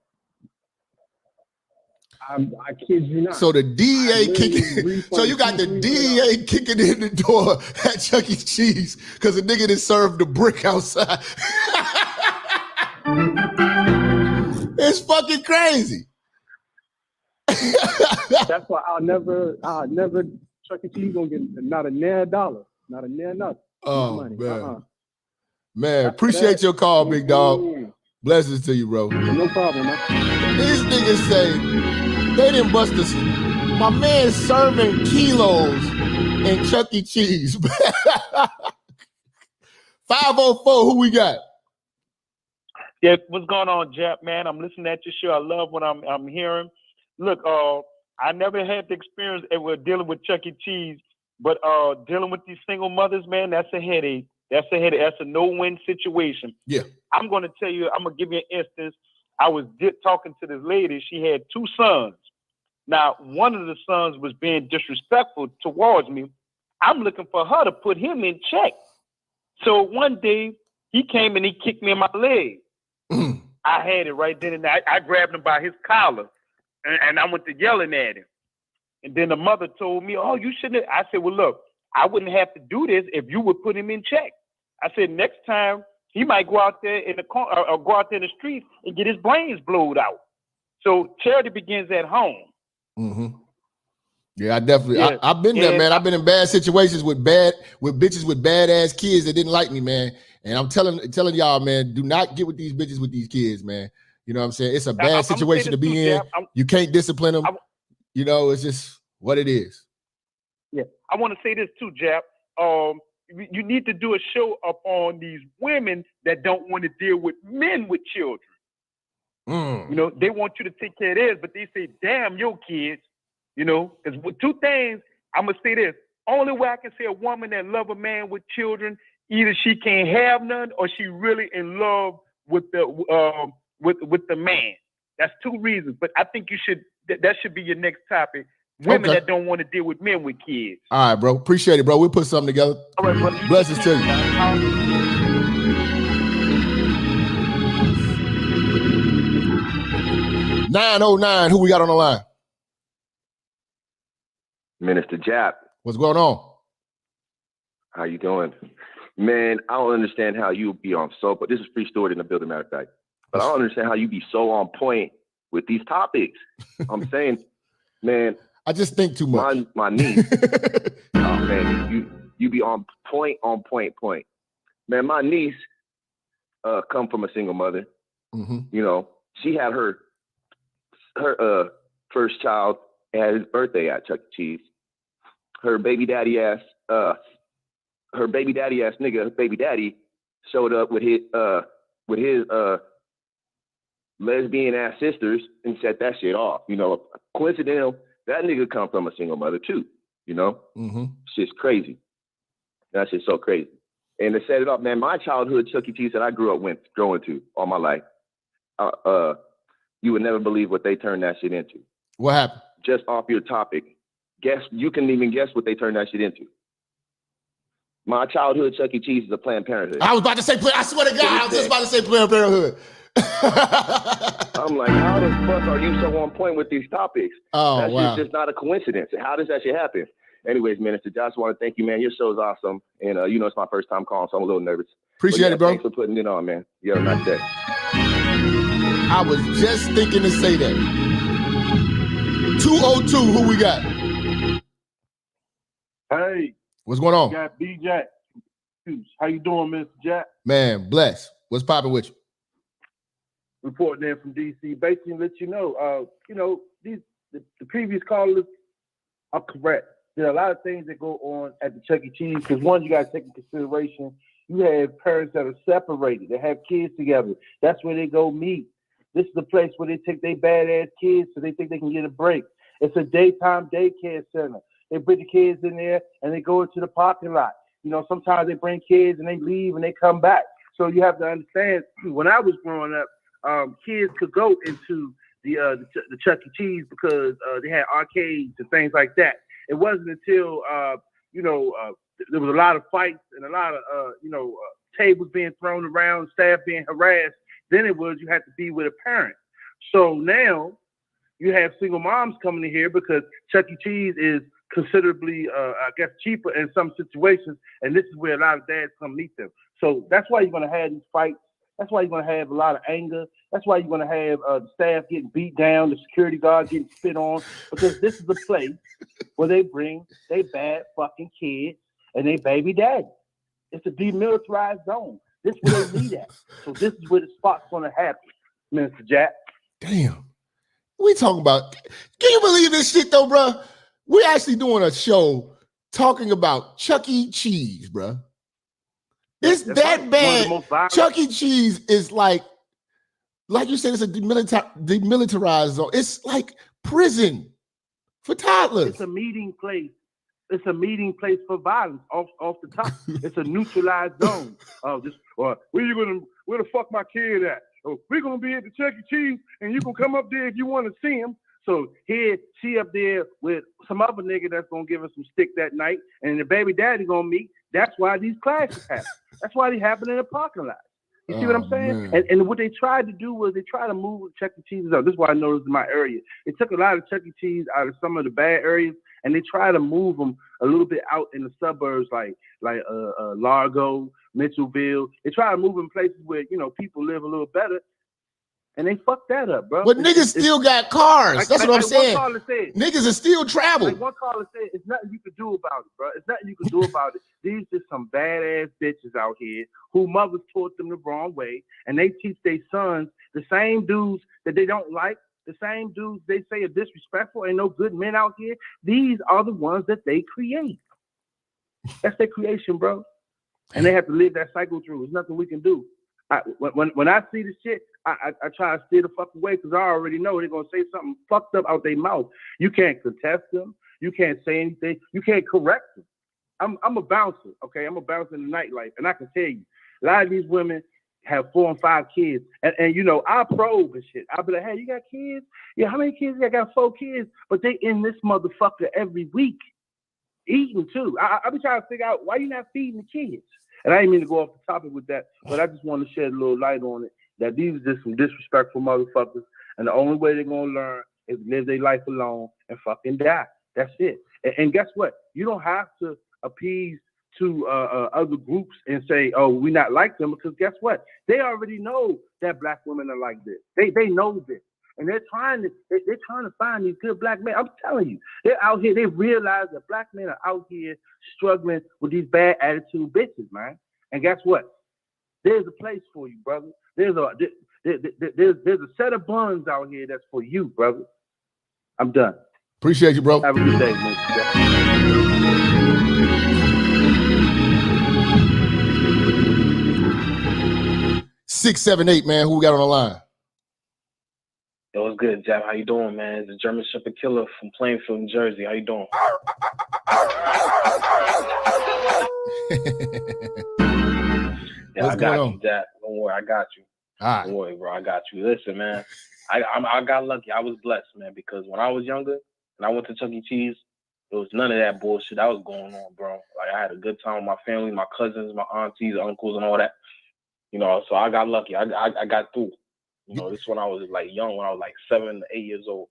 I kid you not. So the DEA kicking. So you got the DEA kicking in the door at Chuck E. Cheese because the nigga that served the brick outside. It's fucking crazy. That's why I'll never Chuck E. Cheese gonna get not a near dollar, not a near nothing. Oh money. man, man, appreciate your call, big dog. Blessings to you, bro. No problem, man. These niggas say they didn't bust us. My man serving kilos in Chuck E. Cheese. 504, who we got? Yeah, what's going on, Jap, man? I'm listening at your show. I love what I'm hearing. Look, I never had the experience with dealing with Chuck E. Cheese, but dealing with these single mothers, man, that's a headache. That's a no-win situation. Yeah. I'm going to tell you, I'm going to give you an instance. I was talking to this lady. She had two sons. Now, one of the sons was being disrespectful towards me. I'm looking for her to put him in check. So one day, he came and he kicked me in my leg. I had it right then and there. I grabbed him by his collar, and I went to yelling at him. And then the mother told me, "Oh, you shouldn't have." I said, "Well, look, I wouldn't have to do this if you would put him in check." I said, "Next time, he might go out there in the car or go out there in the street and get his brains blowed out." So charity begins at home. Mm-hmm. Yeah, I definitely. Yeah. I've been there, man. I've been in bad situations with bitches with badass kids that didn't like me, man. And I'm telling y'all, man, do not get with these bitches with these kids, man. You know what I'm saying? It's a bad situation to be in. You can't discipline them. You know, it's just what it is. Yeah, I want to say this too, Jap. You need to do a show up on these women that don't want to deal with men with children. You know, they want you to take care of theirs, but they say, "Damn your kids." You know, because with two things, I'm gonna say this: only way I can say a woman that love a man with children, either she can't have none or she really in love with the man. That's two reasons. But I think you should that should be your next topic. Women Okay. that don't want to deal with men with kids. All right, bro. Appreciate it, bro. We'll put something together. All right, brother. Blessings to you. 909, who we got on the line? Minister Jap. What's going on? How you doing? Man, I don't understand how you be on but this is free stored in the building, matter of fact. But I don't understand how you be so on point with these topics. I'm saying, man, I just think too much. My niece, oh man, you be on point. Man, my niece come from a single mother. Mm-hmm. You know, she had her first child at his birthday at Chuck E. Cheese. Her baby daddy ass nigga, baby daddy, showed up with his lesbian ass sisters and set that shit off. You know, coincidental, that nigga come from a single mother too. You know, shit's crazy. That shit's so crazy. And to set it up, man, my childhood Chuck E. Cheese that I grew up going to all my life, you would never believe what they turned that shit into. What happened? Just off your topic. You can even guess what they turned that shit into. My childhood Chuck E. Cheese is a Planned Parenthood. I was about to say, I swear to God, I was just about to say Planned Parenthood. I'm like, how the fuck are you so on point with these topics? Oh, That's wow. just not a coincidence. How does that shit happen? Anyways, Minister Josh, I want to thank you, man. Your show is awesome. And you know, it's my first time calling, so I'm a little nervous. Appreciate it, bro. Thanks for putting it on, man. You have a nice day. I was just thinking to say that. 202, who we got? Hey. What's going on? We got B-Jack. How you doing, Mr. Jack? Man, bless. What's popping with you? Reporting in from D.C. Basically, let you know, the previous callers are correct. There are a lot of things that go on at the Chuck E. Cheese because, one, you got to take into consideration, you have parents that are separated. They have kids together. That's where they go meet. This is the place where they take their badass kids so they think they can get a break. It's a daytime daycare center. They bring the kids in there and they go into the parking lot. You know, sometimes they bring kids and they leave and they come back. So you have to understand, when I was growing up, kids could go into the Chuck E. Cheese because they had arcades and things like that. It wasn't until, there was a lot of fights and a lot of, tables being thrown around, staff being harassed. Then it was you had to be with a parent. So now you have single moms coming in here because Chuck E. Cheese is considerably, cheaper in some situations. And this is where a lot of dads come meet them. So that's why you're going to have these fights. That's why you're going to have a lot of anger. That's why you're going to have the staff getting beat down, the security guard getting spit on, because this is a place where they bring they bad fucking kids and they baby daddy. It's a demilitarized zone. This is where they meet at. So this is where the spot's going to happen, Minister Jack. Damn. We talking about, can you believe this shit though, bro? We're actually doing a show talking about Chuck E. Cheese, bro. It's that bad. Chuck E. Cheese is like you said, it's a demilitarized zone. It's like prison for toddlers. It's a meeting place. It's a meeting place for violence off the top. It's a neutralized zone. Where the fuck my kid at? Oh, we're gonna be at the Chuck E. Cheese, and you can come up there if you want to see him. So here, she up there with some other nigga that's gonna give us some stick that night, and the baby daddy gonna meet. That's why these clashes happen. That's why they happen in the parking lot. You see what I'm saying? And what they tried to do was they tried to move Chuck E. Cheese up. This is why I noticed in my area. They took a lot of Chuck E. Cheese out of some of the bad areas, and they try to move them a little bit out in the suburbs, like Largo, Mitchellville. They try to move them places where people live a little better. And they fucked that up, bro. But niggas still got cars. That's what I'm saying. One caller said, niggas are still travel. Like one caller said, it's nothing you can do about it, bro. It's nothing you can do about it. These just some badass bitches out here who mothers taught them the wrong way, and they teach their sons the same dudes that they don't like, the same dudes they say are disrespectful, ain't no good men out here. These are the ones that they create. That's their creation, bro. And they have to live that cycle through. There's nothing we can do. When I see the shit, I try to steer the fuck away because I already know they're going to say something fucked up out their mouth. You can't contest them. You can't say anything. You can't correct them. I'm a bouncer, okay? I'm a bouncer in the nightlife, and I can tell you, a lot of these women, have 4 and 5 kids, and you know, I probe and shit. I'll be like, hey, you got kids? Yeah, how many kids? I got 4 kids, but they in this motherfucker every week, eating too. I be trying to figure out why you not feeding the kids. And I didn't mean to go off the topic with that, but I just want to shed a little light on it, that these are just some disrespectful motherfuckers, and the only way they're gonna learn is live their life alone and fucking die. That's it. And guess what? You don't have to appease to other groups and say, oh, we not like them, because guess what? They already know that black women are like this. They know this. And they're trying to find these good black men. I'm telling you, they're out here. They realize that black men are out here struggling with these bad attitude bitches, man. And guess what? There's a place for you, brother. There's a set of buns out here that's for you, brother. I'm done. Appreciate you, bro. Have a good day, man. 678, man. Who we got on the line? Yo, what's good, Jap? How you doing, man? It's the German Shepherd Killer from Plainfield, New Jersey. How you doing? Yeah, I got you, Jap. Don't worry, I got you. All right. Don't worry, bro. I got you. Listen, man. I got lucky. I was blessed, man, because when I was younger and I went to Chuck E. Cheese, there was none of that bullshit that was going on, bro. Like, I had a good time with my family, my cousins, my aunties, uncles, and all that. You know, so I got lucky. I got through. You know, this is when I was like young, when I was like 7 to 8 years old.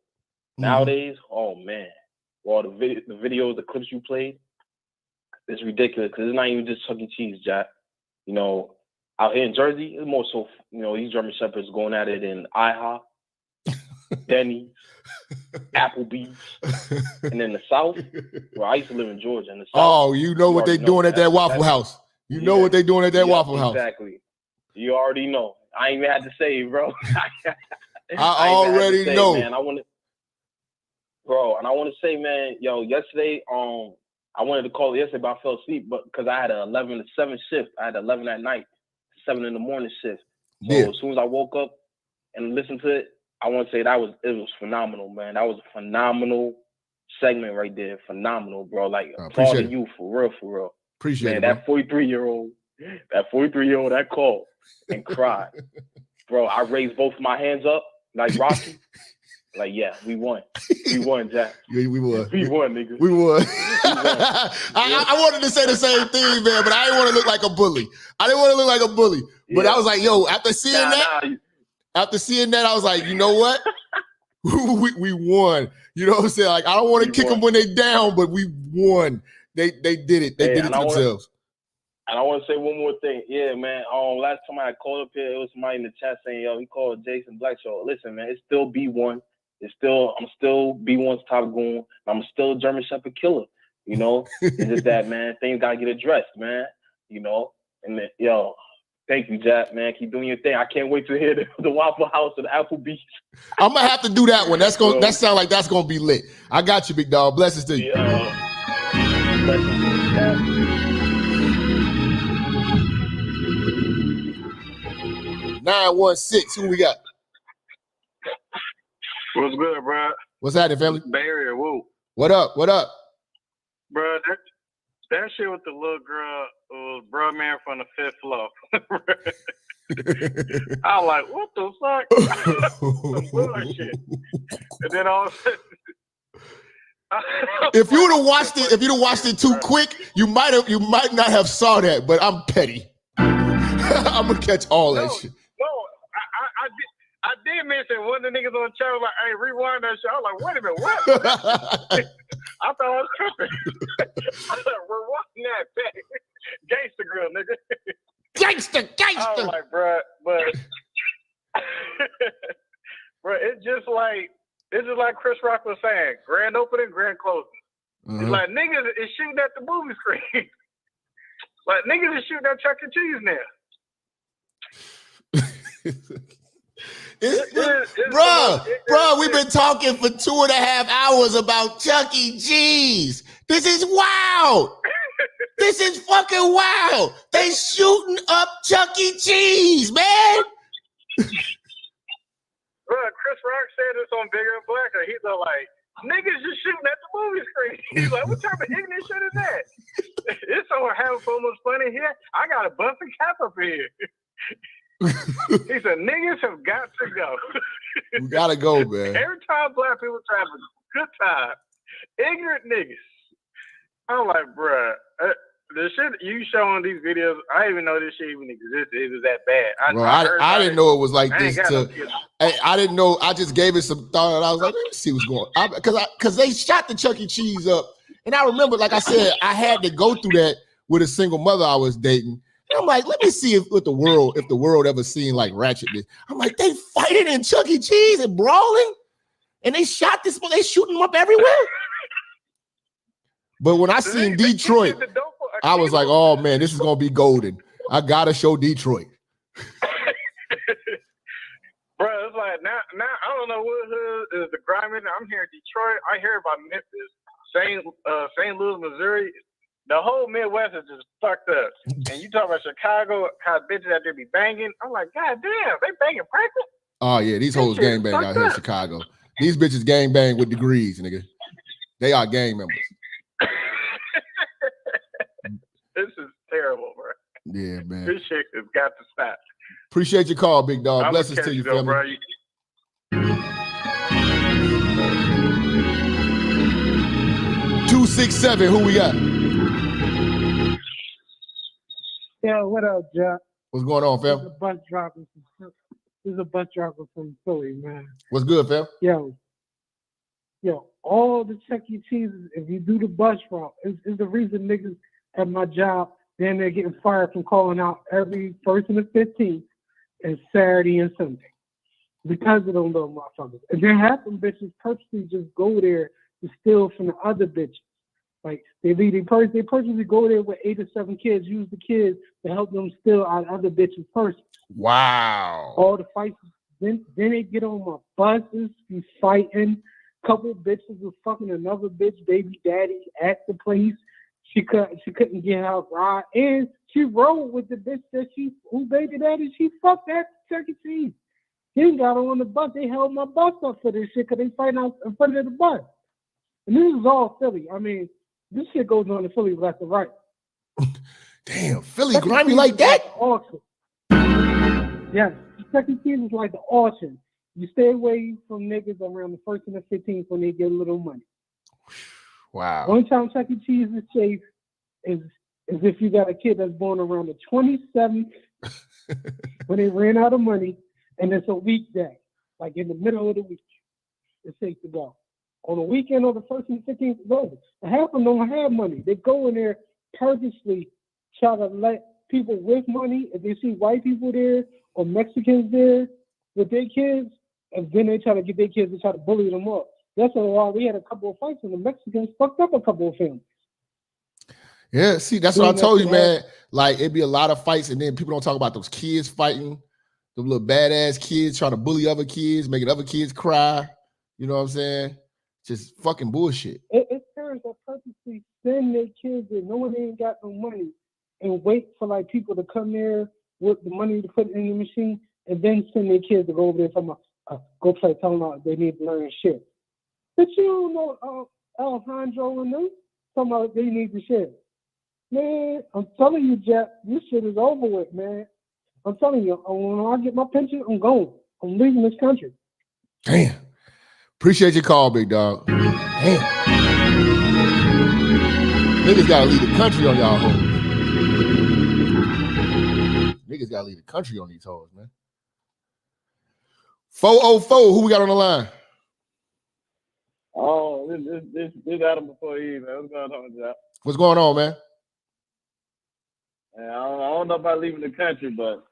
Nowadays, oh man, all the videos, the clips you played, it's ridiculous because it's not even just Chuck E. Cheese, Jack. You know, out here in Jersey, it's more so, you know, these German Shepherds going at it in IHOP, Denny's, Applebee's, and in the South, where I used to live in Georgia. In the South, oh, you know what they doing at that Waffle House. You know what they doing at that Waffle House. Exactly. You already know. I ain't even had to say it, bro. I already know. Man, I want to say, man, yo, yesterday, I wanted to call it yesterday, but I fell asleep, but because I had an 11 to 7 shift. I had 11 at night, 7 in the morning shift. So as soon as I woke up and listened to it, I want to say it was phenomenal, man. That was a phenomenal segment right there. Phenomenal, bro. Like, applauding you for real. Appreciate it, man. That 43-year-old that called and cried. Bro, I raised both my hands up like Rocky. Like, yeah, we won. We won, Jack. We won. We won, nigga. We won. I wanted to say the same thing, man, but I didn't want to look like a bully. But I was like, yo, after seeing that, I was like, you know what? we won. You know what I'm saying? Like, I don't want to kick them when they down, but we won. They did it. They did it to themselves. And I want to say one more thing. Yeah, man. Last time I called up here, it was somebody in the chat saying, yo, he called Jason Black. So listen, man, it's still B1. I'm still B1's top goon. I'm still a German Shepherd Killer. You know, it's just that, man, things gotta get addressed, man. You know, and then, yo, thank you, Jack, man. Keep doing your thing. I can't wait to hear the Waffle House or the Applebee's. I'm gonna have to do that one. That sound like that's gonna be lit. I got you, big dog. Blessings to you. Blessings to you, Jack. 916, who we got? What's good, bro? What's happening, family? Bay Area, woo. What up? Bro, that shit with the little girl was bro man from the 5th floor. I was like, what the fuck? Some bullshit. And then all of a sudden, if you'd have watched it too quick, you might not have saw that, but I'm petty. I'm gonna catch all that shit. No, I did mention one of the niggas on the chat was like, hey, rewind that shit. I was like, wait a minute, what? I thought I was tripping. I was like, rewind that back. Gangsta girl, nigga. Gangsta. I was like, bro, but bro, it's just like Chris Rock was saying, grand opening, grand closing. Mm-hmm. It's like niggas is shooting at the movie screen. Like niggas is shooting at Chuck E. Cheese now. Bro, we've been talking for 2.5 hours about Chuck E. Cheese. This is wild. This is fucking wild. They shooting up Chuck E. Cheese, man. Bro, Chris Rock said this on Bigger and Blacker. He's like, niggas just shooting at the movie screen. He's like, what type of ignorant shit is that? It's someone having so much fun in here. I got a busting cap up here. He said, niggas have got to go. We gotta go, man. Every time black people try to have a good time, ignorant niggas. I'm like, bruh, the shit you show on these videos, I didn't even know this shit even existed. It was that bad. Bro, I didn't know it was like this. I didn't know. I just gave it some thought, and I was like, let me see what's going on. Because they shot the Chuck E. Cheese up, and I remember, like I said, I had to go through that with a single mother I was dating. And I'm like, let me see if the world ever seen like ratchetness. I'm like, they fighting in Chuck E. Cheese and brawling, and they shot this. They shooting them up everywhere. But when I seen Detroit, I was like, oh man, this is gonna be golden. I gotta show Detroit. Bro, it's like now I don't know what hood is the grimy. I'm here in Detroit. I hear about Memphis, St. Louis, Missouri. The whole Midwest is just fucked up. And you talk about Chicago, how bitches out there be banging. I'm like, God damn, they banging pregnant? Oh yeah, these hoes gang bang out here in Chicago. These bitches gang bang with degrees, nigga. They are gang members. This is terrible, bro. Yeah, man. This shit has got to stop. Appreciate your call, big dog. Blessings to you, family. Bro. 267, who we got? Yo, what up, Jack? What's going on, fam? This is a bus driver from Philly, man. What's good, fam? Yo, all the Chuck E. Cheeses, if you do the bus route, is the reason niggas at my job, then they're getting fired from calling out every 1st and the 15th and Saturday and Sunday because of them little motherfuckers. And then half them bitches purposely just go there to steal from the other bitches. Like they purposely go there with 8 or 7 kids, use the kids to help them steal out other bitches' purses. Wow. All the fights. Then they get on my buses, be fighting. Couple bitches was fucking another bitch, baby daddy at the place. She couldn't get her ride, and she rode with the bitch who baby daddy she fucked at Chuck E. Cheese. He got her on the bus. They held my bus up for this shit because they fighting out in front of the bus. And this is all Philly. I mean, this shit goes on in Philly left and right. Damn, Philly grimy like that? Awesome. Yes, Chuck E. Cheese is like the auction. You stay away from niggas around the 1st and the 15th when they get a little money. Wow. One time Chuck E. Cheese is safe is if you got a kid that's born around the 27th when they ran out of money and it's a weekday, like in the middle of the week, it's safe to go. On the weekend or the 1st and 15th, it's over. And half of them don't have money. They go in there purposely try to let people with money, if they see white people there or Mexicans there with their kids, and then they try to get their kids to try to bully them up. That's why we had a couple of fights and the Mexicans fucked up a couple of families. Yeah, see, that's what I told you, man. Like, it'd be a lot of fights, and then people don't talk about those kids fighting, the little badass kids trying to bully other kids, making other kids cry. You know what I'm saying? Just fucking bullshit. It's parents that purposely send their kids there knowing they ain't got no money and wait for like people to come there with the money to put in the machine and then send their kids to go over there from go play, tell them they need to learn shit. But you don't know Alejandro and them talking about they need to shit. Man, I'm telling you, Jap, this shit is over with, man. I'm telling you, when I get my pension, I'm going. I'm leaving this country. Damn. Appreciate your call, big dog. Damn. Niggas gotta leave the country on y'all hoes. Niggas gotta leave the country on these hoes, man. 404, who we got on the line? Oh, this Adam before you, man. What's going on, Jap? What's going on, man? I don't know about leaving the country, but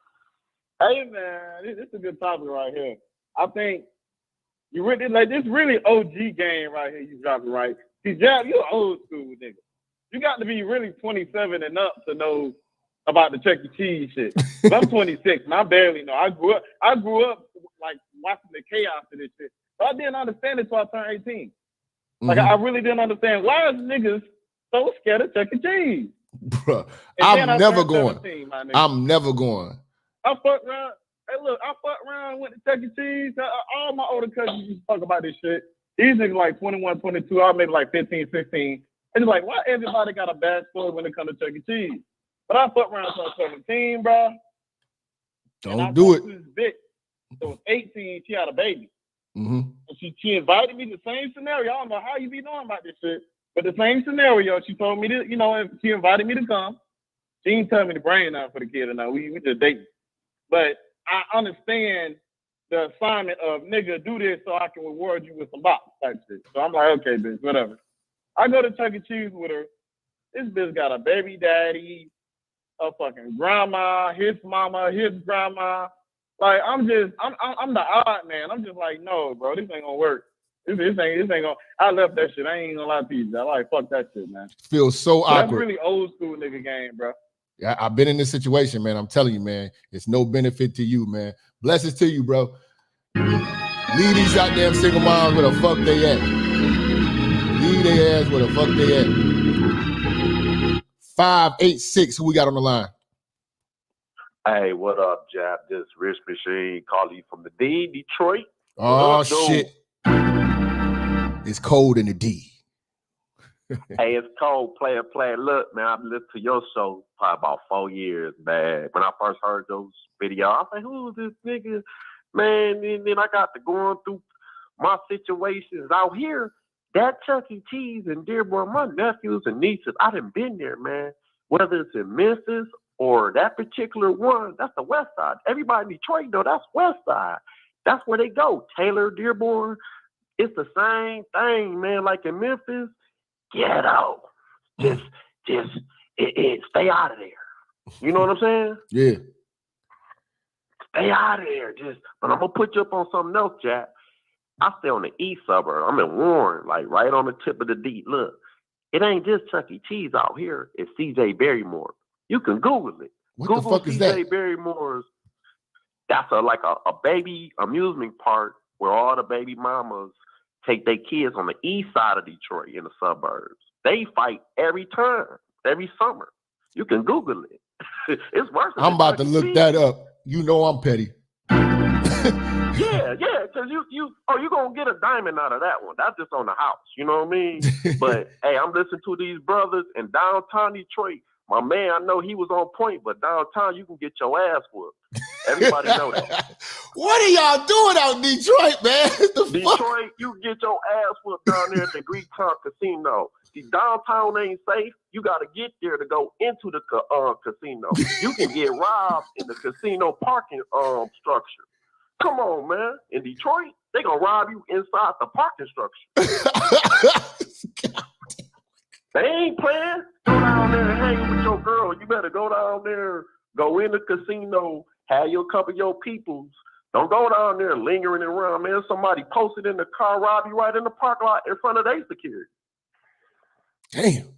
hey, man, this is a good topic right here. I think you really like this really OG game right here. You dropping right. See, Jap, you're old school nigga. You got to be really 27 and up to know about the Chuck E. Cheese shit. I'm 26 and I barely know. I grew up like watching the chaos of this shit. But I didn't understand it until I turned 18. Like I really didn't understand why is niggas so scared of Chuck E. Cheese. Bruh, I'm never going. I'm never going. I fucked around. Hey, look, I fucked around, went to Chuck E. Cheese. All my older cousins used to talk about this shit. These niggas like 21, 22. I maybe like 15, 16. And it's like, why everybody got a bad story when it comes to Chuck E. Cheese? But I fucked around until 17, bro. Don't do it. This bitch that was 18, she had a baby. Mm-hmm. And she invited me to the same scenario. I don't know how you be knowing about this shit, but the same scenario. She told me to, she invited me to come. She didn't tell me to bring nothing for the kid or not. We just dating. But I understand the assignment of nigga, do this so I can reward you with some box type shit. So I'm like, okay, bitch, whatever. I go to Chuck E. Cheese with her. This bitch got a baby daddy, a fucking grandma, his mama, his grandma. Like I'm the odd man. I'm just like, no, bro, this ain't gonna work. This ain't gonna. I left that shit. I ain't gonna lie to you. I like fuck that shit, man. Feels so awkward. That's really old school nigga game, bro. Yeah, I've been in this situation, man. I'm telling you, man. It's no benefit to you, man. Blessings to you, bro. Leave these goddamn single moms where the fuck they at. Leave their ass where the fuck they at. 586, who we got on the line? Hey, what up, Jap? This Rich Machine calling you from the D, Detroit. Oh, shit. It's cold in the D. Hey, it's cold. Play. Look, man, I've listened to your show probably about 4 years, man. When I first heard those videos, I was like, who is this nigga? Man, and then I got to going through my situations out here. That Chuck E. Cheese and Dearborn, my nephews and nieces, I done been there, man. Whether it's in Memphis or that particular one, that's the West Side. Everybody in Detroit, though, that's West Side. That's where they go. Taylor, Dearborn, it's the same thing, man. Like in Memphis, ghetto. Just stay out of there. You know what I'm saying? Yeah. Stay out of there. But I'm gonna put you up on something else, Jack. I stay on the east suburb. I'm in Warren, like right on the tip of the D. Look, it ain't just Chuck E. Cheese out here. It's C.J. Barrymore. You can Google it. What Google the fuck is that? C.J. Barrymore's. That's a baby amusement park where all the baby mamas take their kids on the east side of Detroit in the suburbs. They fight every time, every summer. You can Google it. It's worse. I'm about to look that up. You know I'm petty. Yeah, because you gonna get a diamond out of that one. That's just on the house, you know what I mean? But hey, I'm listening to these brothers in downtown Detroit. My man, I know he was on point, but downtown you can get your ass whooped. Everybody know that. What are y'all doing out in Detroit, man? Detroit, you get your ass whooped down there at the Greek Town Casino. See, downtown ain't safe. You got to get there to go into the casino. You can get robbed in the casino parking structure. Come on, man. In Detroit, they gonna rob you inside the parking structure. They ain't playing. Go down there and hang with your girl. You better go down there, go in the casino, have your couple of your peoples. Don't go down there lingering around, man. Somebody posted in the car, rob you right in the parking lot in front of their security. Damn.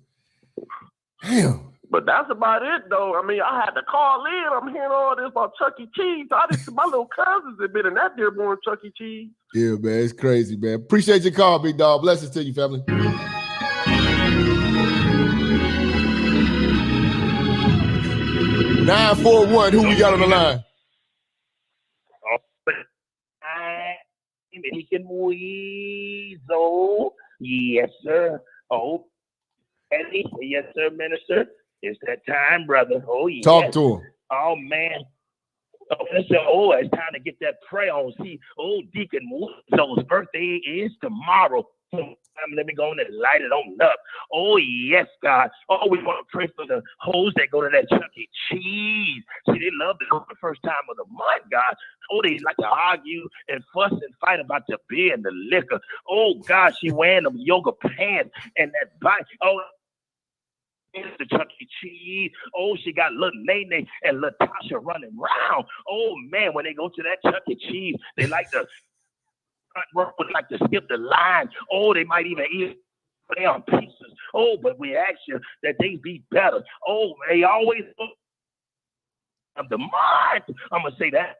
But that's about it, though. I mean, I had to call in. I'm hearing all this about Chuck E. Cheese. My little cousins have been in that Dearborn Chuck E. Cheese. Yeah, man, it's crazy, man. Appreciate your call, big dog. Blessings to you, family. 941, who we got on the line? Yes, sir. Oh, Eddie. Yes, sir, Minister. It's that time, brother. Oh, yes. Talk to him. Oh, man. Oh, Minister, it's time to get that prayer on. See, Deacon Mozo's birthday is tomorrow. Let me go in and light it on up. Oh, yes, God. Oh, we want to pray for the hoes that go to that Chuck E. Cheese. See, they love it on the first time of the month, God. Oh, they like to argue and fuss and fight about the beer and the liquor. Oh, God, she wearing them yoga pants and that bike. Oh, it's the Chuck E. Cheese. Oh, she got little Nene and Latasha running around. Oh, man, when they go to that Chuck E. Cheese, they like to skip the line. Oh, they might even eat they on pieces. Oh, but we ask you that they be better. Oh, they always of the mind. I'm gonna say that.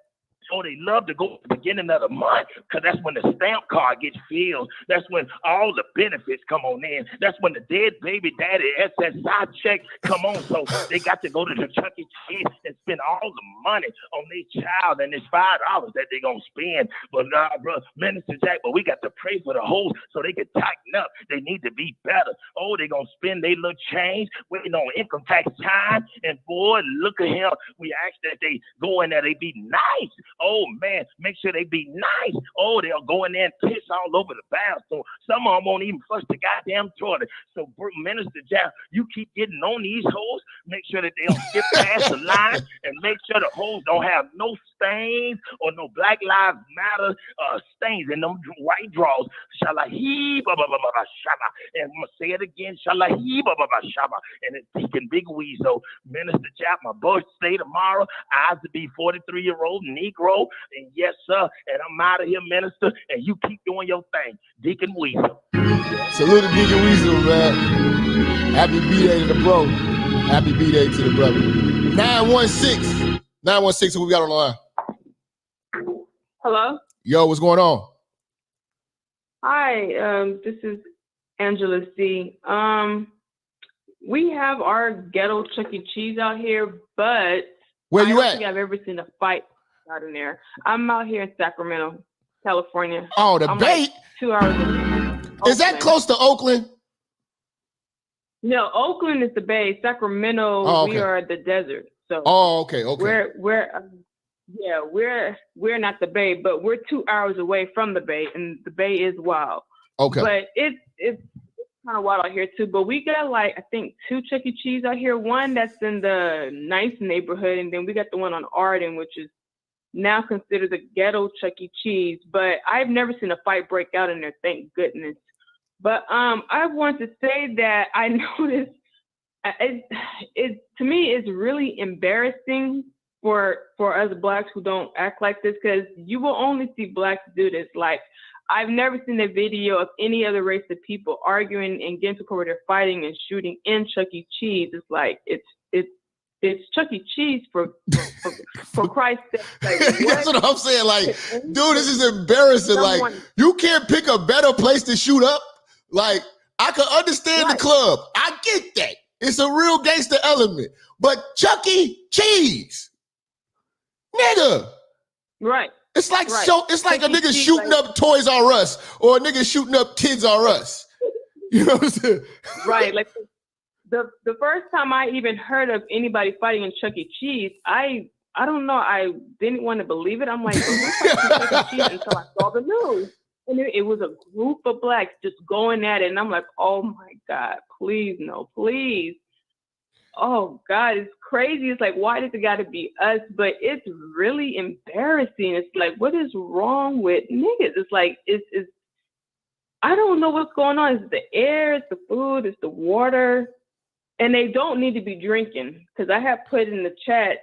Oh, they love to go at the beginning of the month because that's when the stamp card gets filled. That's when all the benefits come on in. That's when the dead baby daddy SSI check come on. So they got to go to the Chuck E. Cheese and spend all the money on their child, and it's $5 that they're going to spend. But bro, Minister Jap, but we got to pray for the host so they can tighten up. They need to be better. Oh, they're going to spend their little change waiting on income tax time. And boy, look at him. We ask that they go in there, they be nice. Oh, man, make sure they be nice. Oh, they'll go in there and piss all over the bathroom. Some of them won't even flush the goddamn toilet. So, Minister Jap, you keep getting on these hoes. Make sure that they don't skip past the line, and make sure the hoes don't have no stains or no Black Lives Matter stains in them white drawers. Shalahi ba ba ba ba shaba. And I'm gonna say it again. Shalahi ba ba ba shaba. And it's Deacon Big Weasel, Minister Jap, my birthday tomorrow. I have to be 43-year-old Negro. And yes, sir. And I'm out of here, Minister. And you keep doing your thing, Deacon Weasel. Salute to Deacon Weasel, man. Happy B-Day to the bro. Happy B-Day to the brother. 916, who we got on the line? Hello? Yo, what's going on? Hi, this is Angela C. We have our ghetto Chuck E. Cheese out here, but where you I don't at? think I've ever seen a fight out in there. I'm out here in Sacramento, California. Oh, the I'm Bay? like 2 hours away. Is that close to Oakland? No, Oakland is the Bay. Sacramento, Oh, okay. we are the desert. So okay. we're not the Bay, but we're 2 hours away from the Bay, and the Bay is wild. Okay. But it's kind of wild out here too. But we got like I think 2 Chuck E. Cheese out here. One that's in the nice neighborhood, and then we got the one on Arden, which is now considered the ghetto Chuck E. Cheese. But I've never seen a fight break out in there, thank goodness. But I want to say that I noticed it to me is really embarrassing for us Blacks who don't act like this, because you will only see Blacks do this. Like, I've never seen a video of any other race of people arguing and getting to where they're fighting and shooting in Chuck E. Cheese. It's like it's Chuck E. Cheese for Christ's sake. Like, that's what I'm saying. Like, dude, this is embarrassing. Like, you can't pick a better place to shoot up. Like, I can understand the club. I get that. It's a real gangster element. But Chuck E. Cheese, nigga. Right. It's like it's like Chuck a nigga E. Cheese, shooting like, up Toys R Us or a nigga shooting up Kids R Us. You know what I'm saying? Right. Like the first time I even heard of anybody fighting in Chuck E. Cheese, I don't know. I didn't want to believe it. I'm like, who's fighting Chuck E. Cheese until I saw the news. And it was a group of Blacks just going at it. And I'm like, oh my God, please, no, please. Oh God, it's crazy. It's like, why does it got to be us? But it's really embarrassing. It's like, what is wrong with niggas? It's like, it's I don't know what's going on. It's the air, it's the food, it's the water. And they don't need to be drinking. Because I have put in the chat,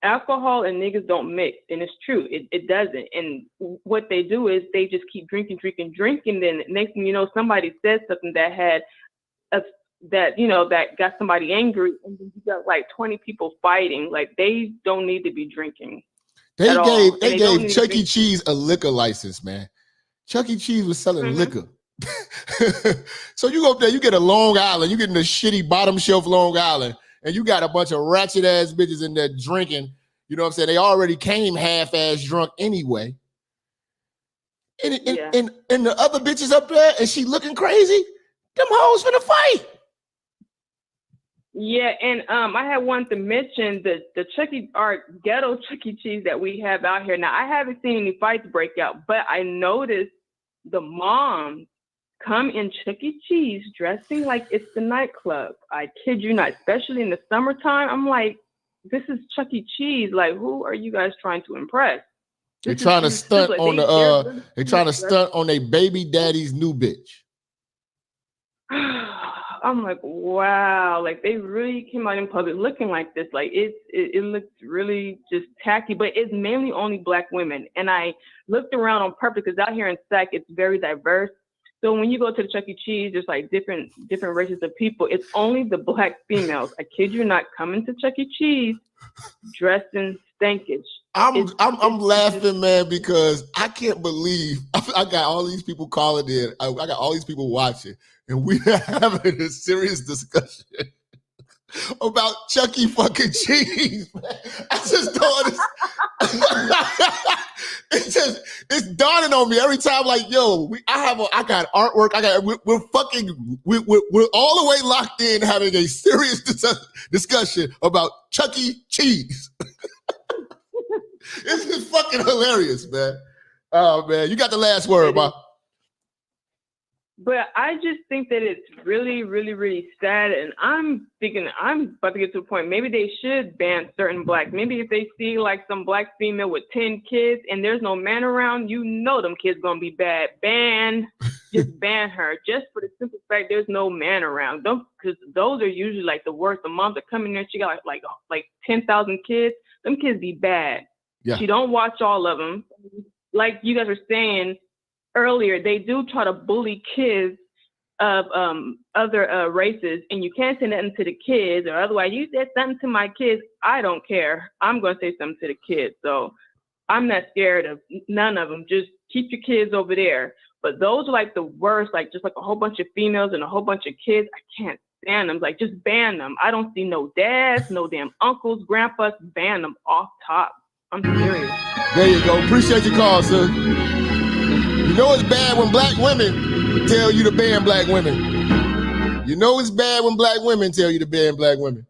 alcohol and niggas don't mix. And it's true, it doesn't. And what they do is they just keep drinking. Then next thing you know, somebody says something that had that got somebody angry, and then you got like 20 people fighting. Like, they don't need to be drinking. They gave Chuck E. Cheese a liquor license, man. Chuck E. Cheese was selling liquor. So you go up there, you get a Long Island, you get in the shitty bottom shelf Long Island, and you got a bunch of ratchet ass bitches in there drinking. You know what I'm saying? They already came half-ass drunk anyway. And the other bitches up there, and she looking crazy. Them hoes finna fight. Yeah, and I had wanted to mention the our ghetto Chuck E. Cheese that we have out here. Now, I haven't seen any fights break out, but I noticed the moms come in Chuck E. Cheese dressing like it's the nightclub. I kid you not, especially in the summertime. I'm like, this is Chuck E. Cheese. Like, who are you guys trying to impress? They're trying to stunt on they're trying to stunt on a baby daddy's new bitch. I'm like, wow, like they really came out in public looking like this. Like it looks really just tacky, but it's mainly only Black women. And I looked around on purpose because out here in Sac, it's very diverse. So when you go to the Chuck E. Cheese, there's like different races of people. It's only the Black females. I kid you not, coming to Chuck E. Cheese, dressing stankish. I'm laughing, man, because I can't believe I got all these people calling in. I got all these people watching, and we are having a serious discussion about Chuck E. fucking Cheese. Man. I just don't understand. It's dawning on me every time. Like, yo, I got artwork. We're all the way locked in, having a serious discussion about Chuck E. Cheese. This is fucking hilarious, man. Oh man, you got the last word, Bob. But I just think that it's really, really, really sad. And I'm thinking, I'm about to get to a point, maybe they should ban certain blacks. Maybe if they see like some black female with 10 kids and there's no man around, you know them kids gonna be bad. Just ban her. Just for the simple fact there's no man around. Because those are usually like the worst. The moms are coming there, she got like 10,000 kids. Them kids be bad. Yeah. She don't watch all of them. Like you guys were saying earlier, they do try to bully kids of other races, and you can't say nothing to the kids, or otherwise you said something to my kids, I don't care. I'm going to say something to the kids. So I'm not scared of none of them. Just keep your kids over there. But those are like the worst, like just like a whole bunch of females and a whole bunch of kids. I can't stand them. Like just ban them. I don't see no dads, no damn uncles, grandpas. Ban them off top. I'm serious. There you go. Appreciate your call, sir. You know it's bad when black women tell you to ban black women. You know it's bad when black women tell you to ban black women.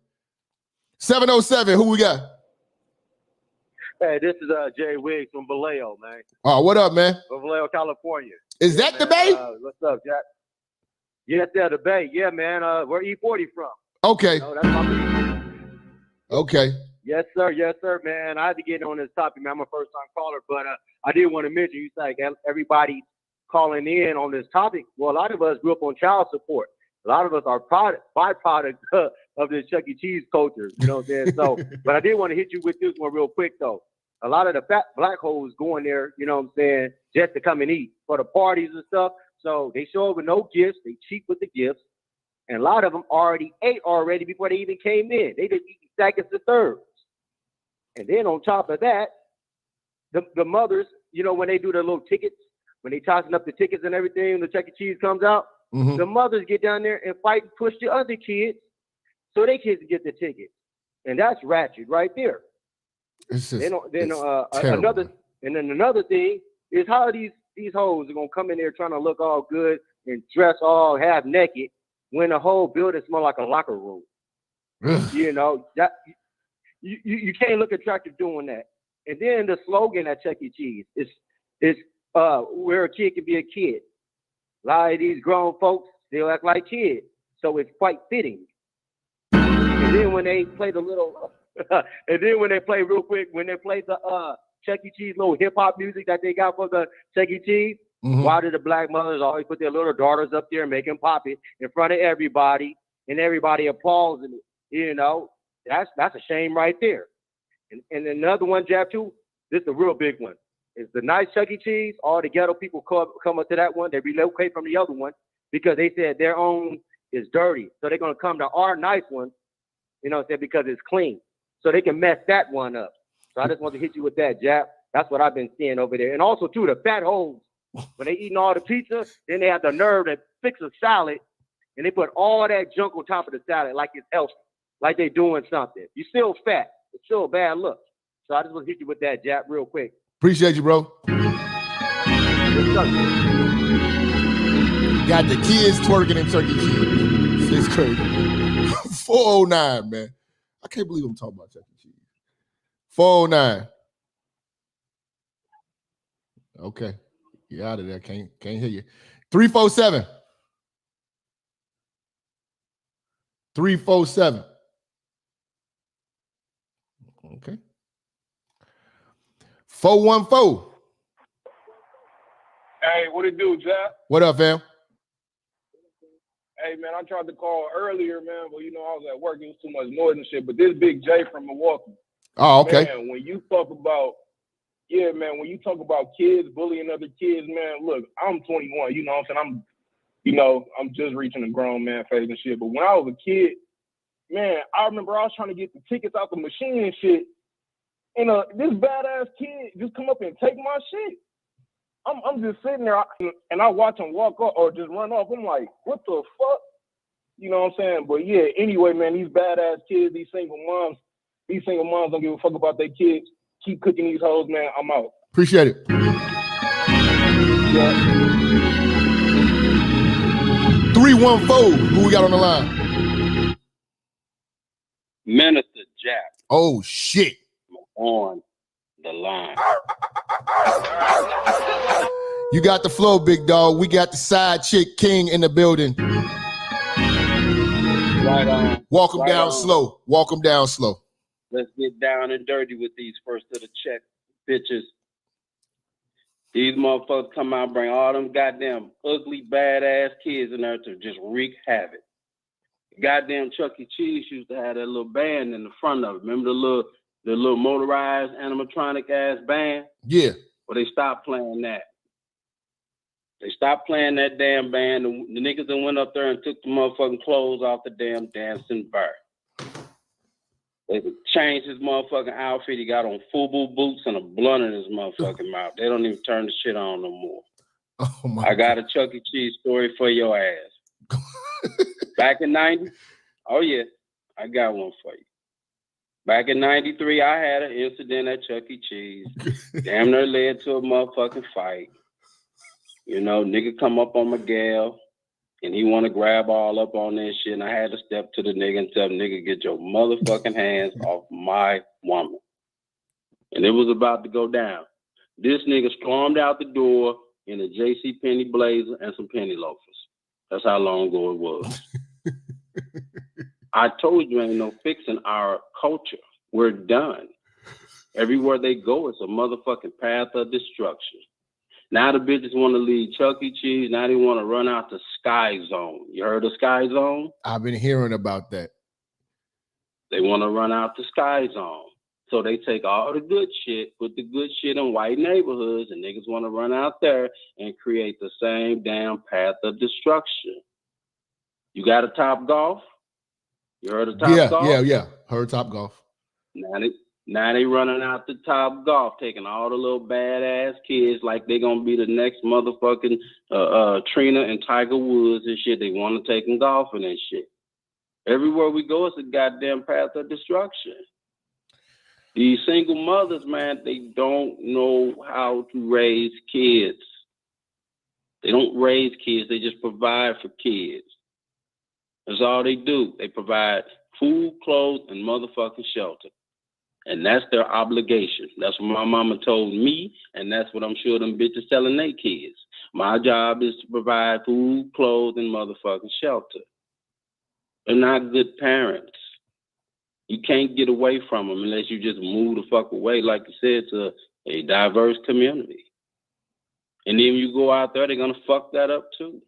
707, who we got? Hey, this is Jay Wiggs from Vallejo, man. Oh, what up, man? From Vallejo, California. Is that the Bay? What's up, Jack? Yes, they're the Bay. Yeah, man. Where E40 from? Okay. You know, that's my Okay. Yes, sir, man. I had to get on this topic, man. I'm a first-time caller, but I did want to mention, you like everybody calling in on this topic. Well, a lot of us grew up on child support. A lot of us are byproduct of this Chuck E. Cheese culture. You know what I'm saying? So, but I did want to hit you with this one real quick, though. A lot of the fat black hoes going there, you know what I'm saying, just to come and eat for the parties and stuff. So they show up with no gifts. They cheat with the gifts. And a lot of them ate before they even came in. They just eat seconds and thirds. And then on top of that, the mothers, you know, when they do the little tickets, when they tossing up the tickets and everything, the Chuck E. Cheese comes out, the mothers get down there and fight and push the other kids so they kids get the tickets. And that's ratchet right there. Another thing is how these hoes are gonna come in there trying to look all good and dress all half naked when the whole building smells like a locker room. You know, that you can't look attractive doing that. And then the slogan at Chuck E. Cheese is where a kid can be a kid. A lot of these grown folks still act like kids, so it's quite fitting. And then when they play the little, real quick, when they play the Chuck E. Cheese little hip hop music that they got for the Chuck E. Cheese, why do the black mothers always put their little daughters up there and make them pop it in front of everybody, and everybody applauding it? You know, that's a shame right there. And another one, Jap, too, this is a real big one. It's the nice Chuck E. Cheese. All the ghetto people come up to that one. They relocate from the other one because they said their own is dirty. So they're going to come to our nice one, you know what I'm saying, because it's clean. So they can mess that one up. So I just want to hit you with that, Jap. That's what I've been seeing over there. And also, too, the fat hoes, when they eating all the pizza, then they have the nerve to fix a salad, and they put all that junk on top of the salad like it's healthy, like they're doing something. You're still fat. It's still a bad look. So I just want to hit you with that, Jap, real quick. Appreciate you, bro. Got the kids twerking in Chuck E. Cheese. It's crazy. 409, man. I can't believe I'm talking about Chuck E. Cheese. 409. Okay. Get out of there. Can't hear you. 347. 347. Okay. 414. Hey, what it do, Jack? What up, fam? Hey, man, I tried to call earlier, man, but, you know, I was at work. It was too much noise and shit. But this Big J from Milwaukee. Oh, okay. Man, when you talk about, when you talk about kids bullying other kids, man, look, I'm 21. You know what I'm saying? I'm just reaching the grown man phase and shit. But when I was a kid, man, I remember I was trying to get the tickets out the machine and shit. this badass kid just come up and take my shit. I'm just sitting there and I watch him walk up or just run off. I'm like, what the fuck? You know what I'm saying? But yeah, anyway, man, these badass kids, these single moms don't give a fuck about their kids. Keep cooking these hoes, man. I'm out. Appreciate it. Yeah. 314, who we got on the line? Minister Jap Oh, shit. on the line. You got the flow, big dog. We got the side chick king in the building. Right on. Walk him Right down on. slow. Walk him down slow. Let's get down and dirty with these first of the check bitches. These motherfuckers come out and bring all them goddamn ugly, badass kids in there to just wreak havoc. Goddamn Chuck E. Cheese used to have that little band in the front of it. Remember the little motorized animatronic ass band? Yeah. Well, they stopped playing that. They stopped playing that damn band. The niggas that went up there and took the motherfucking clothes off the damn dancing bar. They changed his motherfucking outfit. He got on FUBU boots and a blunt in his motherfucking mouth. They don't even turn the shit on no more. Oh my I got a Chuck E. Cheese story for your ass. Back in 90, oh yeah, I got one for you. Back in 93, I had an incident at Chuck E. Cheese. Damn near led to a motherfucking fight. You know, nigga come up on my gal, and he want to grab all up on this shit, and I had to step to the nigga and tell him, nigga, get your motherfucking hands off my woman. And it was about to go down. This nigga stormed out the door in a J.C. Penney blazer and some penny loafers. That's how long ago it was. I told you ain't no fixing our culture. We're done. Everywhere they go, it's a motherfucking path of destruction. Now the bitches want to leave Chuck E. Cheese. Now they want to run out the Sky Zone. You heard of Sky Zone? I've been hearing about that. They want to run out the Sky Zone. So they take all the good shit, put the good shit in white neighborhoods, and niggas want to run out there and create the same damn path of destruction. You got a Top Golf? You heard of Top Golf? Yeah. Heard Top Golf. Now they running out the Top Golf, taking all the little badass kids like they gonna be the next motherfucking Trina and Tiger Woods and shit. They want to take them golfing and shit. Everywhere we go, it's a goddamn path of destruction. These single mothers, man, they don't know how to raise kids. They don't raise kids. They just provide for kids. That's all they do. They provide food, clothes, and motherfucking shelter. And that's their obligation. That's what my mama told me, and that's what I'm sure them bitches telling their kids. My job is to provide food, clothes, and motherfucking shelter. They're not good parents. You can't get away from them unless you just move the fuck away, like you said, to a diverse community. And then you go out there, they're going to fuck that up too.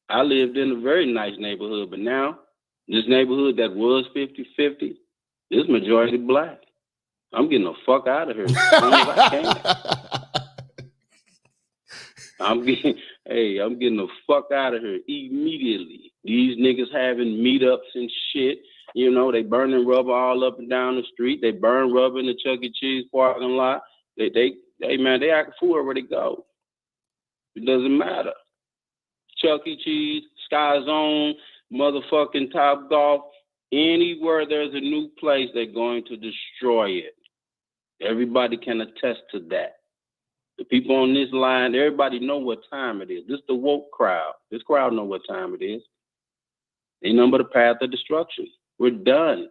I lived in a very nice neighborhood, but now this neighborhood that was 50-50, this majority black. I'm getting the fuck out of here as soon as I can. I'm getting the fuck out of here immediately. These niggas having meetups and shit. You know, they burning rubber all up and down the street. They burn rubber in the Chuck E. Cheese parking lot. They act a fool where they go. It doesn't matter. Chuck E. Cheese, Sky Zone, motherfucking Top Golf. Anywhere there's a new place, they're going to destroy it. Everybody can attest to that. The people on this line, everybody know what time it is. This the woke crowd. This crowd know what time it is. They number the path of destruction. We're done.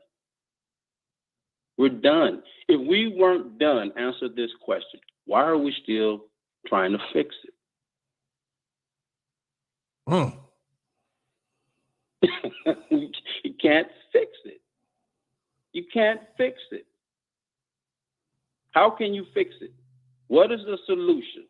We're done. If we weren't done, answer this question. Why are we still trying to fix it? You can't fix it. You can't fix it. How can you fix it? What is the solution?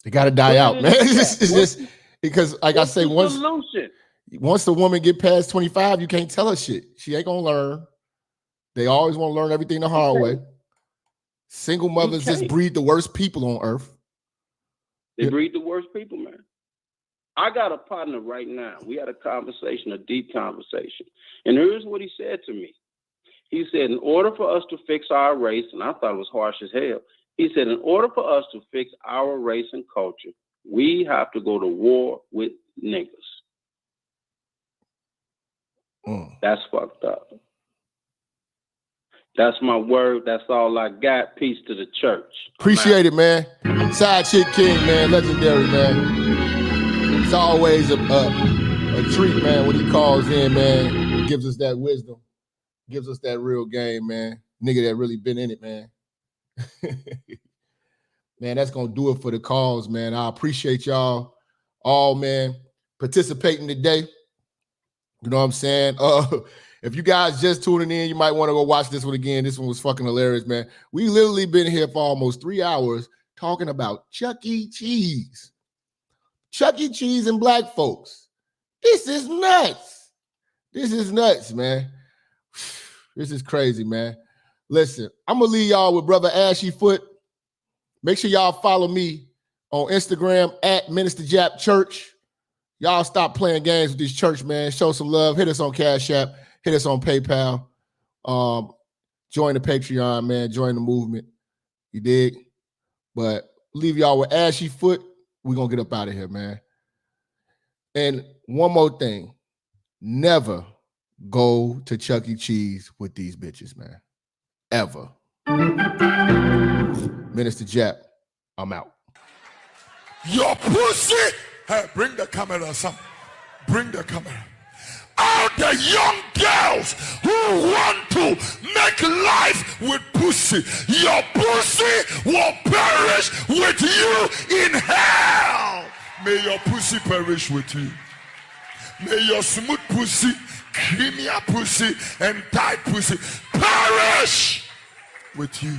They got to die out, man. It's just because, like I say, once the woman get past 25, you can't tell her shit. She ain't gonna learn. They always want to learn everything the hard way. Single mothers just breed the worst people on earth. They breed the worst people, man. I got a partner right now. We had a conversation, a deep conversation. And here's what he said to me. He said, in order for us to fix our race, and I thought it was harsh as hell. He said, in order for us to fix our race and culture, we have to go to war with niggas. That's fucked up. That's my word. That's all I got. Peace to the church. Appreciate it, man. Side Chick King, man. Legendary, man. It's always a treat, man, when he calls in, man. Gives us that wisdom. Gives us that real game, man. Nigga that really been in it, man. Man, that's going to do it for the calls, man. I appreciate y'all all, man, participating today. You know what I'm saying? If you guys just tuning in, you might want to go watch this one again. This one was fucking hilarious, man. We literally been here for almost 3 hours talking about Chuck E. Cheese. Chuck E. Cheese and black folks. This is nuts. This is nuts, man. This is crazy, man. Listen, I'm going to leave y'all with Brother Ashy Foot. Make sure y'all follow me on Instagram at Minister Jap Church. Y'all stop playing games with this church, man. Show some love. Hit us on Cash App. Hit us on PayPal. Join the Patreon, man. Join the movement. You dig? But leave y'all with Ashy Foot. We're going to get up out of here, man. And one more thing. Never go to Chuck E. Cheese with these bitches, man. Ever. Minister Jap, I'm out. Your pussy. Hey, bring the camera, son. Bring the camera. All the young girls who want to make life with pussy, your pussy will perish with you in hell. May your pussy perish with you. May your smooth pussy, creamy pussy, and tight pussy perish with you.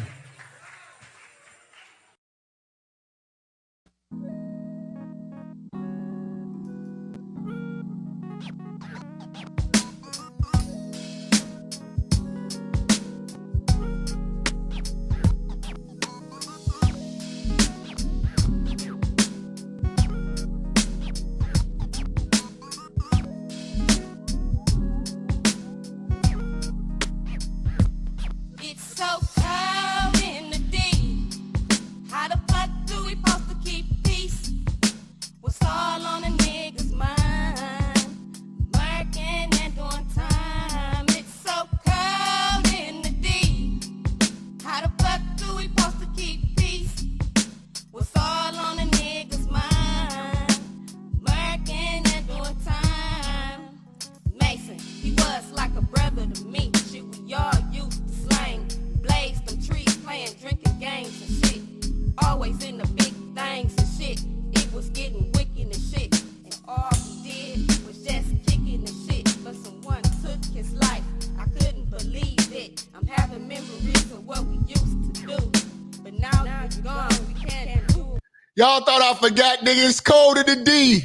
Y'all thought I forgot, nigga. It's cold in the D.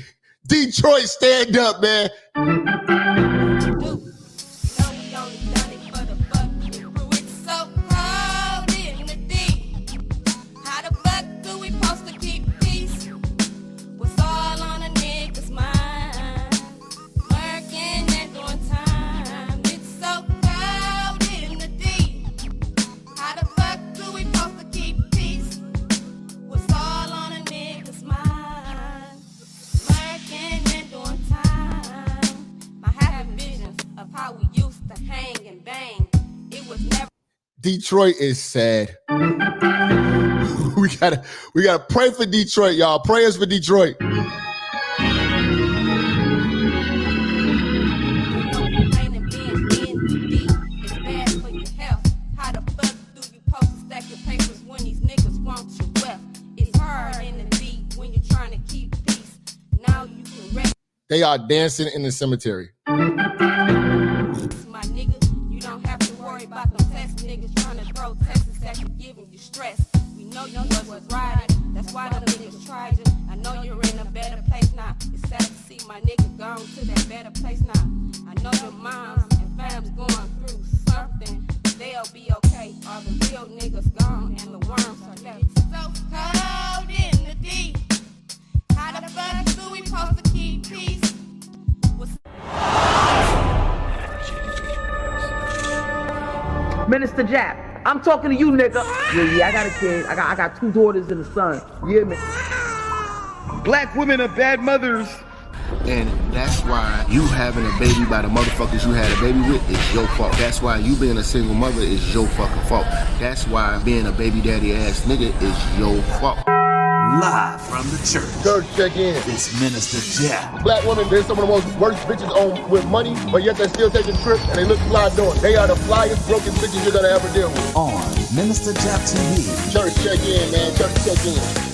Detroit, stand up, man. Detroit is sad. we gotta pray for Detroit, y'all. Prayers for Detroit. They are dancing in the cemetery. Minister Jap, I'm talking to you, nigga. Yeah, I got a kid. I got 2 daughters and a son. Yeah, man. Black women are bad mothers. And that's why you having a baby by the motherfuckers you had a baby with is your fault. That's why you being a single mother is your fucking fault. That's why being a baby daddy ass nigga is your fault. Live from the church. Church check in. It's Minister Jap. Black women, they're some of the most worst bitches on with money, but yet they're still taking trips and they look fly doing it. They are the flyest broken bitches you're gonna ever deal with. On Minister Jap TV. Church check in, man. Church check in.